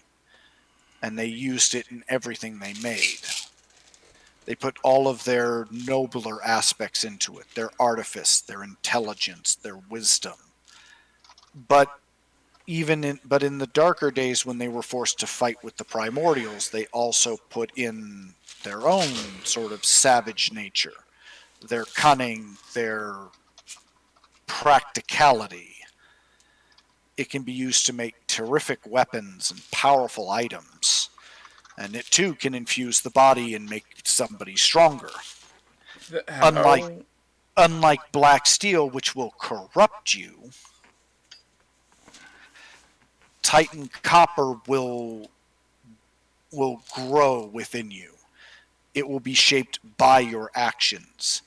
And they used it in everything they made. They put all of their nobler aspects into it. Their artifice, their intelligence, their wisdom. But in the darker days when they were forced to fight with the primordials, they also put in their own sort of savage nature. Their cunning, their practicality. it can be used to make terrific weapons and powerful items. And it too can infuse the body and make somebody stronger. Unlike black steel, which will corrupt you, Titan copper will grow within you. It will be shaped by your actions.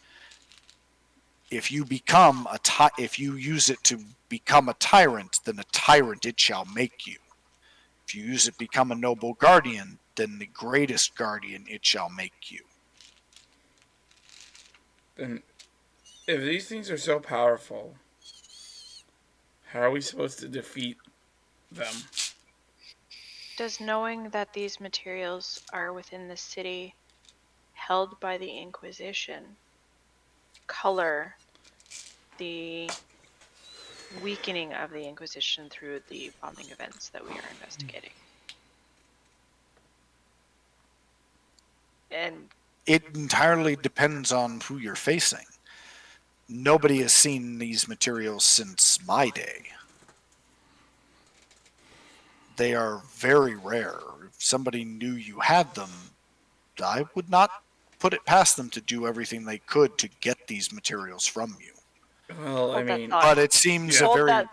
If you if you use it to become a tyrant, then a tyrant it shall make you. If you use it to become a noble guardian, then the greatest guardian it shall make you. Then, if these things are so powerful, how are we supposed to defeat them? Does knowing that these materials are within the city held by the Inquisition color the weakening of the Inquisition through the bombing events that we are investigating? And it entirely depends on who you're facing. Nobody has seen these materials since my day. They are very rare. If somebody knew you had them, I would not put it past them to do everything they could to get these materials from you. Well, I mean, but it seems a very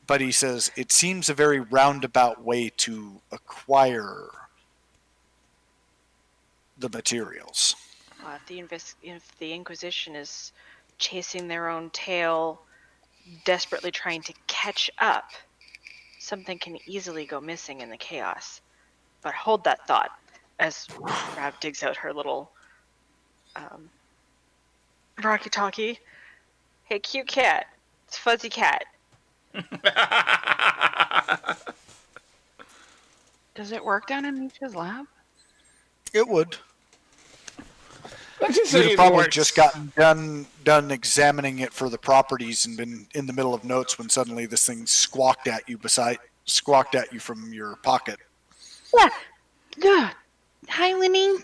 but he says it seems a very roundabout way to acquire the materials. If the Inquisition is chasing their own tail, desperately trying to catch up, something can easily go missing in the chaos. But hold that thought as Rav digs out her little walkie-talkie. Hey, cute cat. It's Fuzzy Cat. Does it work down in Nietzsche's lab? It would. Let's just You'd say have it probably works. just gotten done examining it for the properties and been in the middle of notes when suddenly this thing squawked at you from your pocket. Yeah. Hi, Winnie.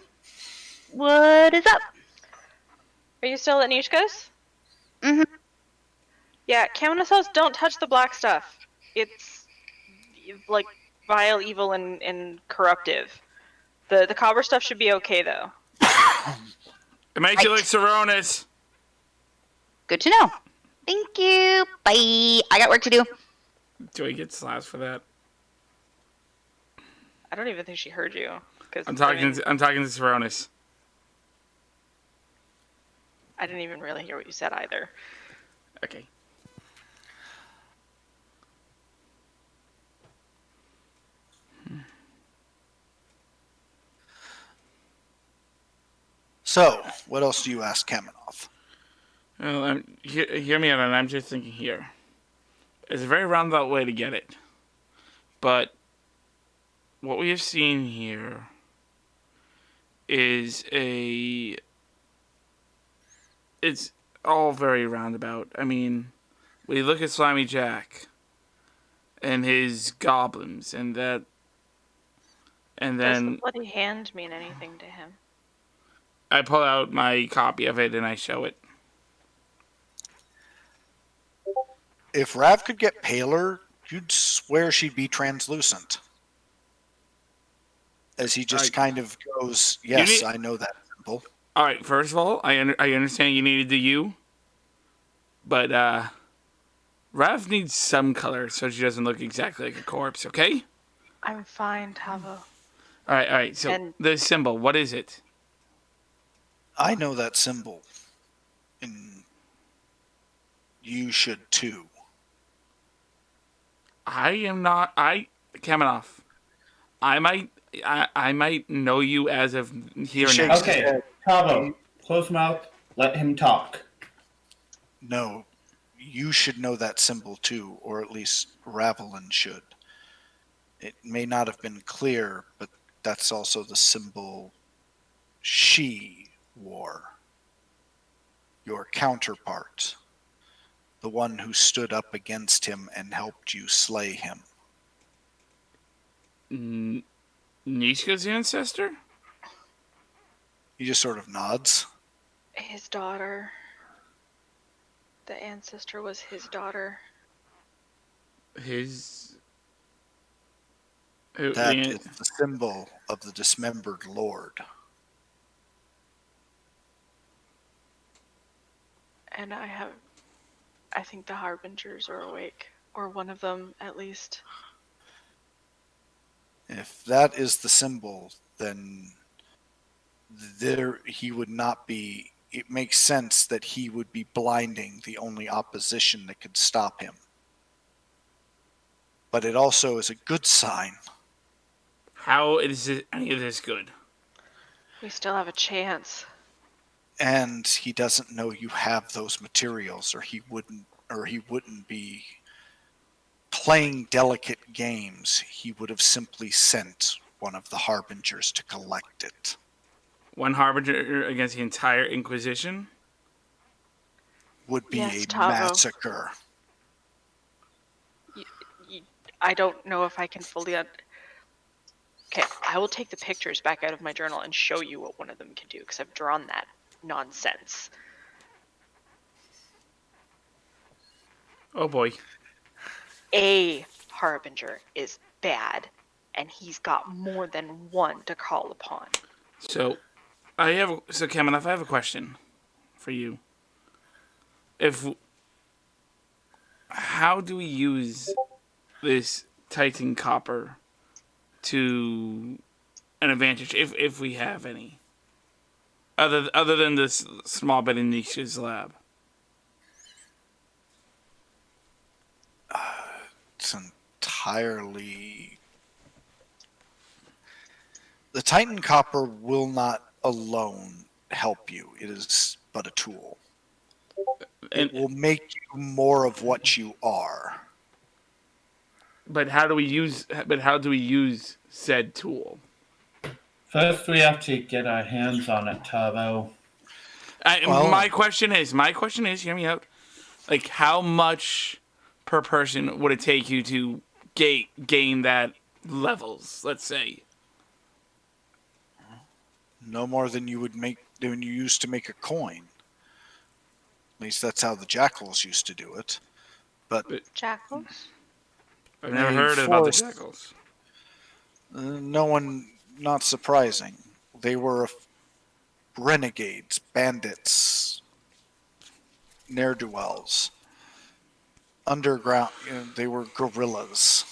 What is up? Are you still at Nishka's? Mm-hmm. Yeah, Kaminosaurs don't touch the black stuff. It's like vile, evil, and corruptive. The copper stuff should be okay though. It makes you like Saronis. Good to know. Thank you. Bye. I got work to do. Do I get slaps for that? I don't even think she heard you. I'm talking to Saronis. I didn't even really hear what you said either. Okay. So, what else do you ask Kamenov? Well, hear me out, and I'm just thinking here. It's a very roundabout way to get it. But what we have seen here is it's all very roundabout. I mean, we look at Slimy Jack and his goblins, and then Does the bloody hand mean anything to him? I pull out my copy of it and I show it. If Rav could get paler, you'd swear she'd be translucent. As he just kind of goes, yes, I know that symbol. All right, first of all, I understand you needed the U, but Rav needs some color so she doesn't look exactly like a corpse, okay? I'm fine, Tavo. All right, so the symbol, what is it? I know that symbol. And you should too. Kamenov, I might know you as of here now. Okay, Tavo, close mouth, let him talk. No, you should know that symbol too, or at least Ravelin should. It may not have been clear, but that's also the symbol she wore. Your counterpart. The one who stood up against him and helped you slay him. Nishka's ancestor? He just sort of nods. His daughter. The ancestor was his daughter. His. That is the symbol of the dismembered lord. And I think the Harbingers are awake. Or one of them, at least. If that is the symbol, then he would not be. It makes sense that he would be blinding the only opposition that could stop him. But it also is a good sign. How is any of this good? We still have a chance. And he doesn't know you have those materials, or he wouldn't be playing delicate games. He would have simply sent one of the Harbingers to collect it. One Harbinger against the entire Inquisition? Would be Yes, a Tavo. massacre. I don't know if I can fully... Okay, I will take the pictures back out of my journal and show you what one of them can do, because I've drawn that nonsense. Oh boy. A Harbinger is bad, and he's got more than one to call upon. So, Cameron, I have a question for you. How do we use this Titan copper to an advantage, if we have any, other than this small bit in Nisha's lab? It's entirely... The Titan copper will not alone help you. It is but a tool. It will make you more of what you are. But how do we use said tool? First, we have to get our hands on it, Tavo. My question is, hear me out. Like, how much per person would it take you to gain that levels? Let's say. No more than you used to make a coin. At least that's how the jackals used to do it. But Jackals? I've never heard about the jackals. Not surprising. They were renegades, bandits, ne'er-do-wells. Underground, they were guerrillas.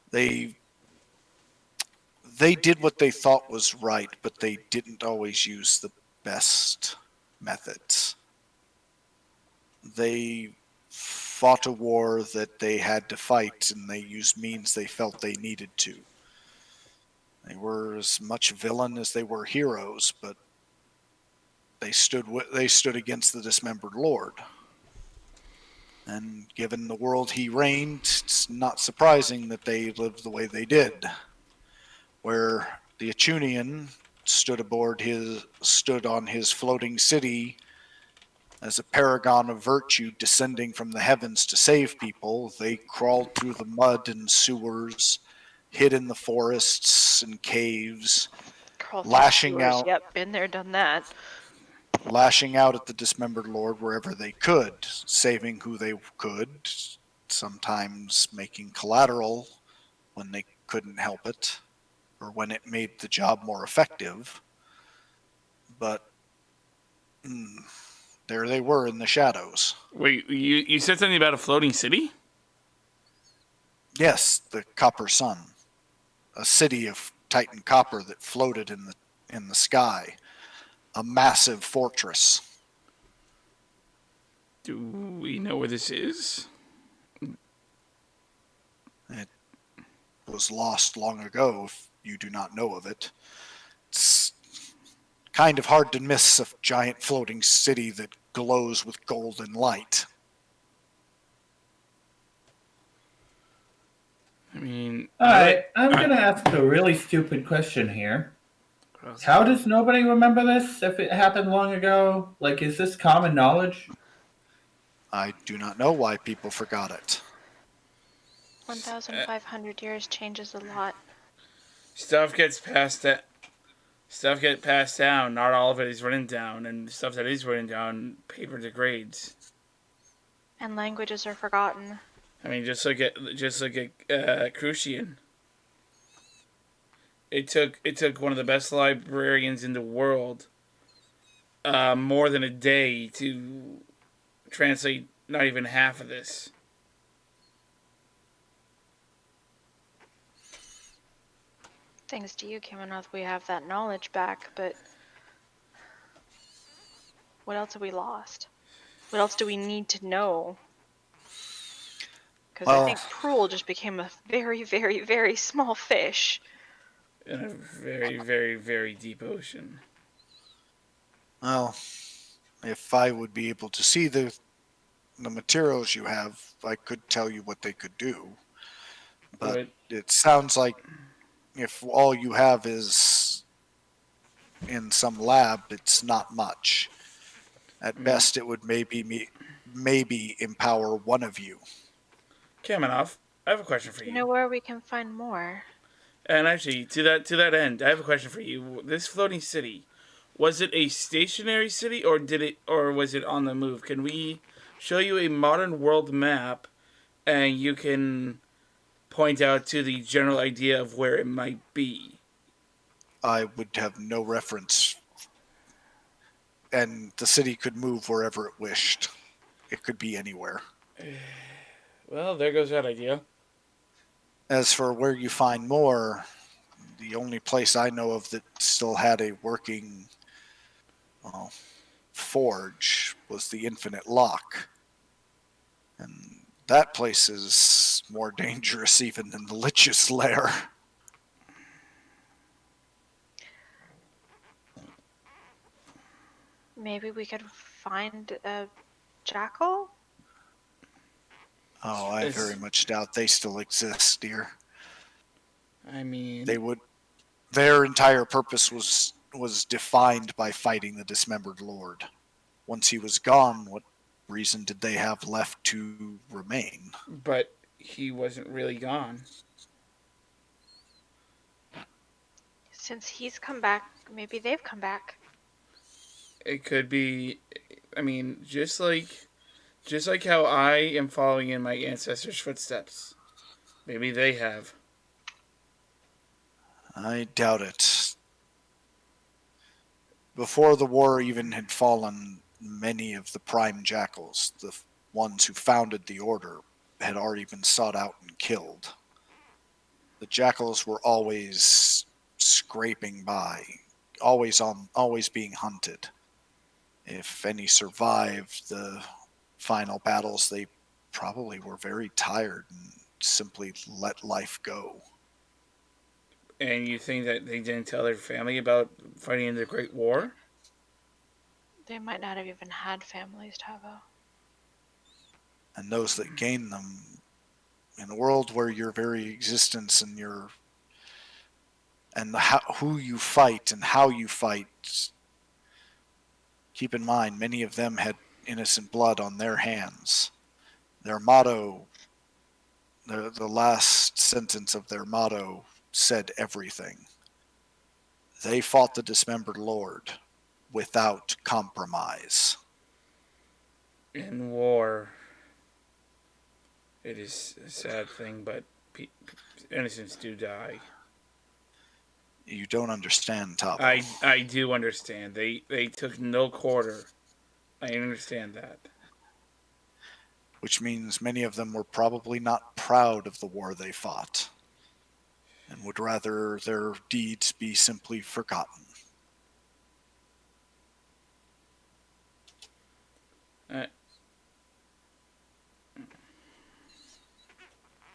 They did what they thought was right, but they didn't always use the best methods. They fought a war that they had to fight, and they used means they felt they needed to. They were as much villain as they were heroes, but they stood against the dismembered lord. And given the world he reigned, it's not surprising that they lived the way they did. Where the Achunian stood on his floating city as a paragon of virtue descending from the heavens to save people, they crawled through the mud and sewers, hid in the forests and caves, lashing out. Yep, been there, done that. Lashing out at the dismembered lord wherever they could, saving who they could, sometimes making collateral when they couldn't help it, or when it made the job more effective. But there they were in the shadows. Wait, you said something about a floating city? Yes, the Copper Sun. A city of Titan copper that floated in the sky. A massive fortress. Do we know where this is? It was lost long ago, if you do not know of it. It's kind of hard to miss a giant floating city that glows with golden light. I mean... Alright, I'm gonna ask a really stupid question here. How does nobody remember this if it happened long ago? Like, is this common knowledge? I do not know why people forgot it. 1,500 years changes a lot. Stuff gets passed down. Not all of it is written down, and the stuff that is written down, paper degrades. And languages are forgotten. I mean, just look at Crucian. It took one of the best librarians in the world more than a day to translate not even half of this. Thanks to you, Kameneth, we have that knowledge back, but what else have we lost? What else do we need to know? Because I Well, think Prul just became a very, very, very small fish. In a very, very, very deep ocean. well, if I would be able to see the materials you have, I could tell you what they could do. But What? it sounds like if all you have is in some lab, it's not much. I At mean, best, it would maybe empower one of you. Kamenov, I have a question for Do you know you. where we can find more? And actually, to that end, I have a question for you. This floating city, was it a stationary city or was it on the move? Can we show you a modern world map and you can point out to the general idea of where it might be? I would have no reference, and the city could move wherever it wished. It could be anywhere. Well, there goes that idea. As for where you find more, the only place I know of that still had a working well, forge was the Infinite Lock. And that place is more dangerous even than the Lich's lair. Maybe we could find a jackal? Oh, I very much doubt they still exist, dear. I mean, They would. Their entire purpose was defined by fighting the dismembered lord. Once he was gone, what reason did they have left to remain? but he wasn't really gone. Since he's come back, maybe they've come back. It could be. I mean, just like how I am following in my ancestors' footsteps. Maybe they have. I doubt it. Before the war even had fallen, many of the prime jackals, the ones who founded the order, had already been sought out and killed. The jackals were always scraping by, always being hunted. If any survived the final battles, they probably were very tired and simply let life go. And you think that they didn't tell their family about fighting in the Great War? They might not have even had families, Tavo. And those that gain them, in a world where your very existence and who you fight and how you fight, keep in mind, many of them had innocent blood on their hands. Their motto, the last sentence of their motto said everything. They fought the dismembered lord without compromise. In war, it is a sad thing, but innocents do die. You don't understand, Tabo. I do understand. They took no quarter. I understand that. Which means many of them were probably not proud of the war they fought and would rather their deeds be simply forgotten.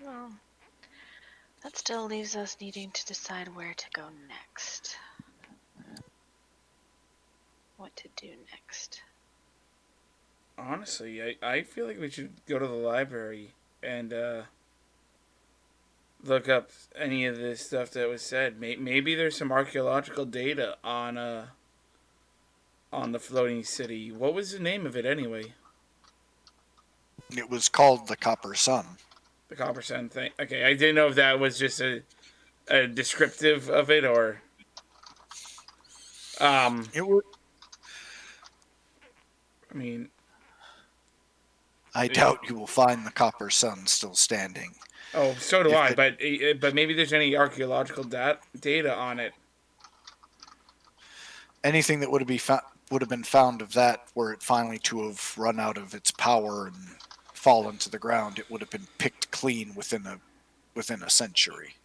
Well, that still leaves us needing to decide where to go next. What to do next. Honestly, I feel like we should go to the library and look up any of this stuff that was said. Maybe there's some archaeological data on the floating city. What was the name of it anyway? It was called the Copper Sun. The Copper Sun thing. Okay, I didn't know if that was just a descriptive of it or It was. I mean, I doubt you will find the Copper Sun still standing. Oh, so do If I. it- But maybe there's any archaeological data on it. Anything that would have been found of that, were it finally to have run out of its power and fallen to the ground, it would have been picked clean within a century.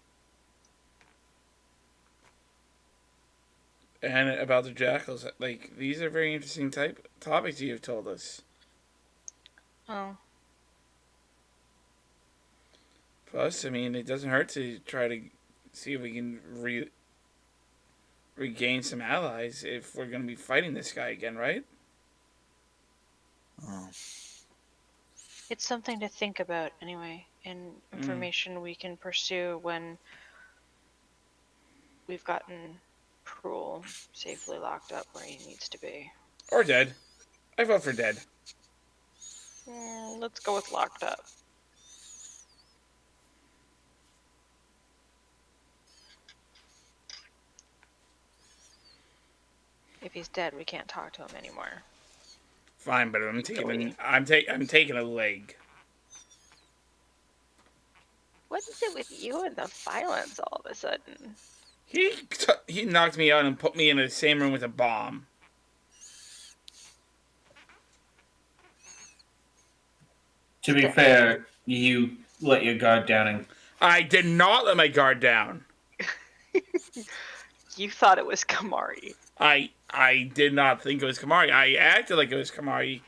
And about the jackals, like these are very interesting topics you've told us. Oh. Plus, I mean, it doesn't hurt to try to see if we can regain some allies if we're going to be fighting this guy again, right? Oh. It's something to think about anyway, and information we can pursue when we've gotten Prul safely locked up where he needs to be. Or dead. I vote for dead. Let's go with locked up. If he's dead, we can't talk to him anymore. Fine, but I'm taking a leg. What is it with you and the violence all of a sudden? He knocked me out and put me in the same room with a bomb. To be fair, you let your guard down and I did not let my guard down. You thought it was Kamari. I did not think it was Kamari. I acted like it was Kamari.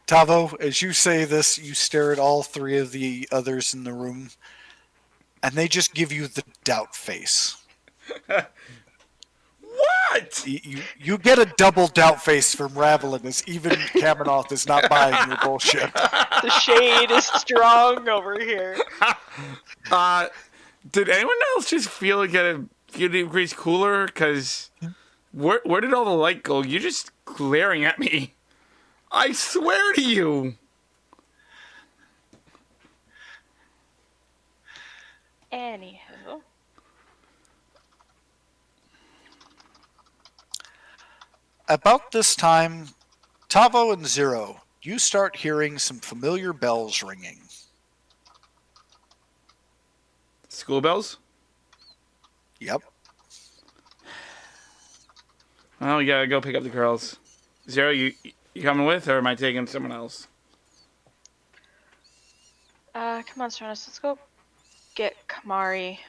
Tavo, as you say this, you stare at all three of the others in the room, and they just give you the doubt face. What? You get a double doubt face from Ravelin, as even Kaminoth is not buying your bullshit. The shade is strong over here. Did anyone else just feel like a few degrees cooler? Because where did all the light go? You're just glaring at me. I swear to you. Anywho. About this time, Tavo and Zero, you start hearing some familiar bells ringing. School bells? Yep. Well, we gotta go pick up the girls. Zero, you coming with, or am I taking someone else? Come on, Stronus, let's go get Kamari.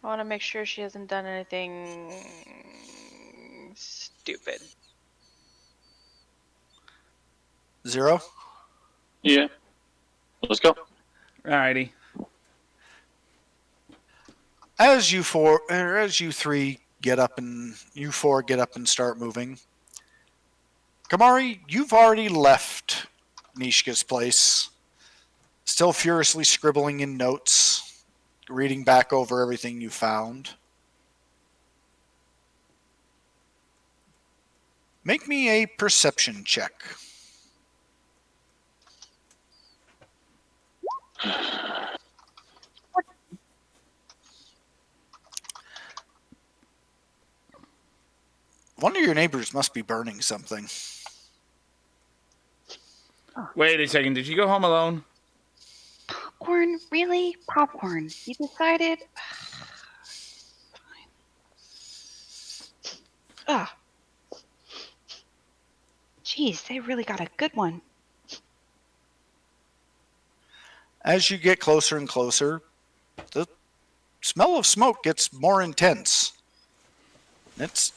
I want to make sure she hasn't done anything stupid. Zero? Yeah. Let's go. Alrighty. As you three get up and you four get up and start moving, Kamari, you've already left Nishka's place, still furiously scribbling in notes, reading back over everything you found. Make me a perception check. One of your neighbors must be burning something. Wait a second. Did you go home alone? Popcorn? Really? Popcorn. You decided? Fine. Ah. Jeez, they really got a good one. As you get closer and closer, the smell of smoke gets more intense. It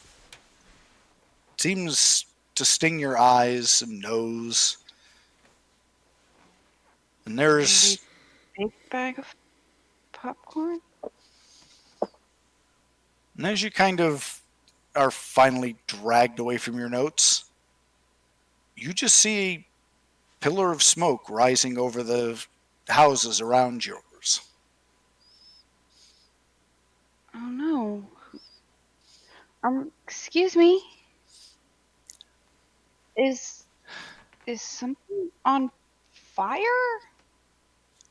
seems to sting your eyes and nose. And there's Big bag of popcorn? And as you kind of are finally dragged away from your notes, you just see a pillar of smoke rising over the houses around yours. Oh no. Excuse me? Is something on fire?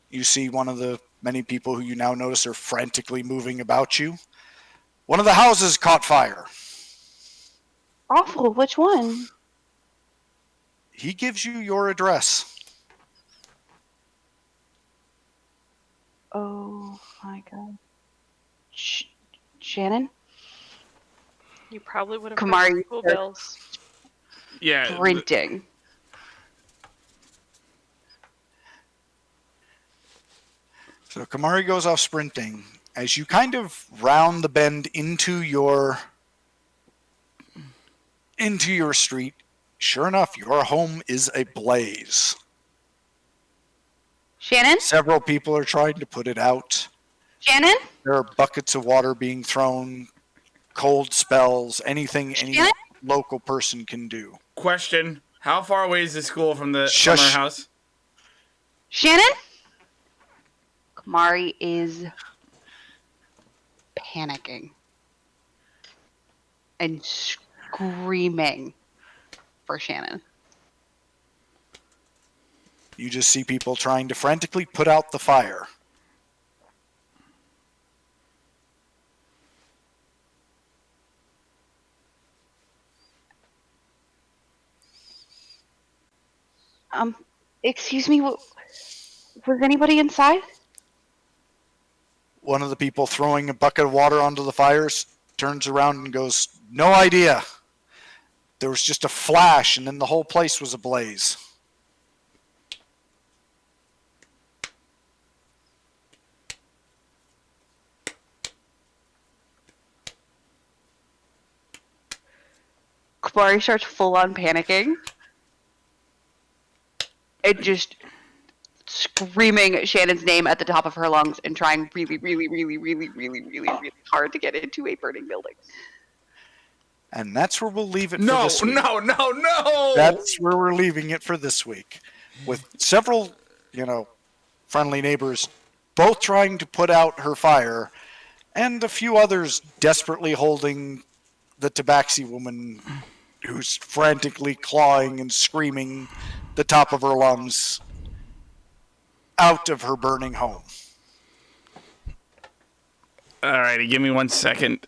You see one of the many people who you now notice are frantically moving about you. One of the houses caught fire. Awful. Which one? He gives you your address. Oh my god. Shannon? You probably would have Kamari, heard the school bells. Yeah. Sprinting. So Kamari goes off sprinting. As you kind of round the bend into your street, sure enough, your home is ablaze. Shannon? Several people are trying to put it out. Shannon? There are buckets of water being thrown, cold spells, anything any Shannon? local person can do. Question: how far away is the school from our Shush. house? Shannon? Kamari is panicking and screaming for Shannon. You just see people trying to frantically put out the fire. Excuse me, was anybody inside? One of the people throwing a bucket of water onto the fires turns around and goes, "No idea. There was just a flash and then the whole place was ablaze." Kamari starts full on panicking and just screaming Shannon's name at the top of her lungs and trying really, really, really, really, really, really, really hard to get into a burning building. And that's where we'll leave it for No, this week. no. That's where we're leaving it for this week. With several, friendly neighbors both trying to put out her fire and a few others desperately holding the tabaxi woman who's frantically clawing and screaming the top of her lungs out of her burning home. Alrighty, give me 1 second.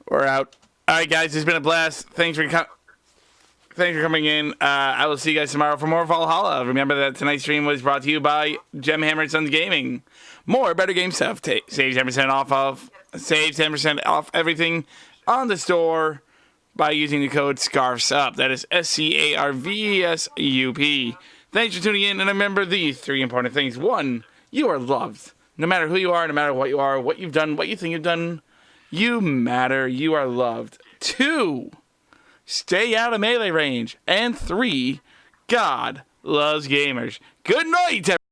We're out. Alright, guys, it's been a blast. Thanks for coming in. I will see you guys tomorrow for more Valhalla. Remember that tonight's stream was brought to you by Gemhammer & Sons Gaming. More better game stuff. Save 10% off everything on the store by using the code SCARVSUP. That is SCARVSUP. Thanks for tuning in, and remember these 3 important things. 1, you are loved. No matter who you are, no matter what you are, what you've done, what you think you've done, you matter. You are loved. 2, stay out of melee range. And 3, God loves gamers. Good night, everyone.